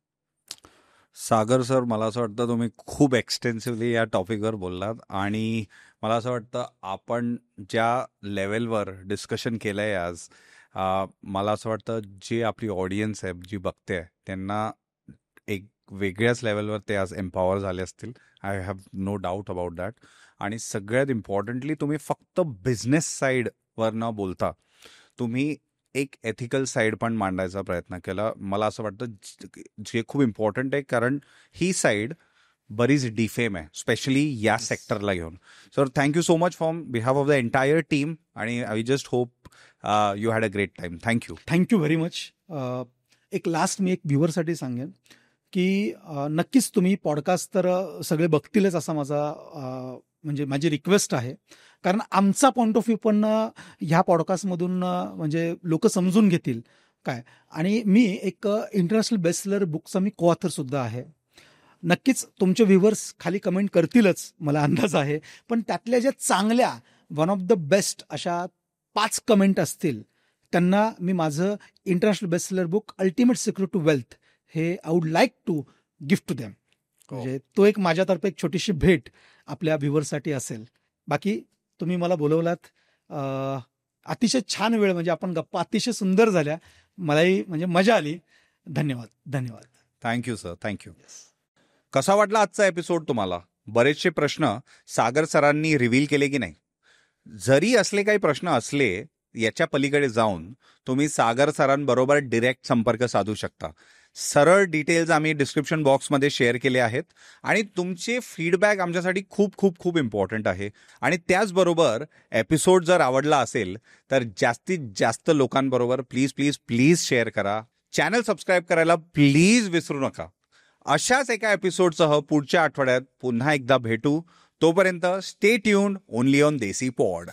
सागर सर, मला असं वाटतं तुम्ही खूप एक्सटेन्सिव्हली या टॉपिकवर बोललात आणि मला असं वाटतं आपण ज्या लेवलवर डिस्कशन केलं आहे आज, मला असं वाटतं जे आपली ऑडियन्स आहे जी बघते त्यांना एक वेगळ्याच लेवलवर ते आज एम्पॉवर झाले असतील. I have no doubt about that. आणि सगळ्यात इम्पॉर्टंटली तुम्ही फक्त बिझनेस साईडवर न बोलता तुम्ही एक एथिकल साईड पण मांडायचा प्रयत्न केला. मला असं वाटतं जे खूप इम्पॉर्टंट आहे, कारण ही साईड बरीच डिफेम आहे स्पेशली या सेक्टरला घेऊन. Sir, thank you so much from behalf of the entire team आणि I just hope you had a great time. Thank you. Thank you very much. एक लास्ट मी एक व्ह्युअरसाठी सांगेन की नक्कीच तुम्ही पॉडकास्ट तर सगळे बघतीलच असा माझा म्हणजे माझी रिक्वेस्ट आहे. कारण आमचा पॉईंट ऑफ व्ह्यू पण ह्या पॉडकास्टमधून म्हणजे लोक समजून घेतील काय. आणि मी एक इंटरनॅशनल बेस्टसेलर बुकचा मी को-ऑथर सुद्धा आहे. नक्कीच तुमचे व्ह्युअर्स खाली कमेंट करतीलच मला अंदाज आहे, पण त्यातल्या ज्या चांगल्या वन ऑफ द बेस्ट अशा 5 कमेंट असतील त्यांना मी माझं international bestseller book ultimate secret to wealth हे I would like to gift to them. म्हणजे तो एक माझ्यातर्फे एक छोटीशी भेट आपल्या व्ह्युअर्ससाठी असेल. बाकी तुम्ही मला बोलवलात, अतिशय छान वेळ, म्हणजे आपण गप्पा अतिशय सुंदर झाल्या, मलाही म्हणजे मजा आली. धन्यवाद. धन्यवाद. Thank you sir. थँक्यू. कसा वाटला आजचा एपिसोड तुम्हाला? बरेचसे प्रश्न सागर सरांनी रिव्हील केले की नाही? जरी असले काही प्रश्न असले, याच्या पलीकडे जाऊन तुम्ही सागर सरांबरोबर डिरेक्ट संपर्क साधू शकता. सरळ डिटेल्स आम्ही डिस्क्रिप्शन बॉक्समध्ये शेअर केले आहेत आणि तुमचे फीडबॅक आमच्यासाठी खूप खूप खूप इम्पॉर्टंट आहे. आणि त्याचबरोबर एपिसोड जर आवडला असेल तर जास्तीत जास्त लोकांबरोबर प्लीज प्लीज प्लीज शेअर करा. चॅनल सबस्क्राईब करायला प्लीज विसरू नका. अशाच एका एपिसोडसह पुढच्या आठवड्यात पुन्हा एकदा भेटू. तोपर्यंत stay tuned only on desi pod.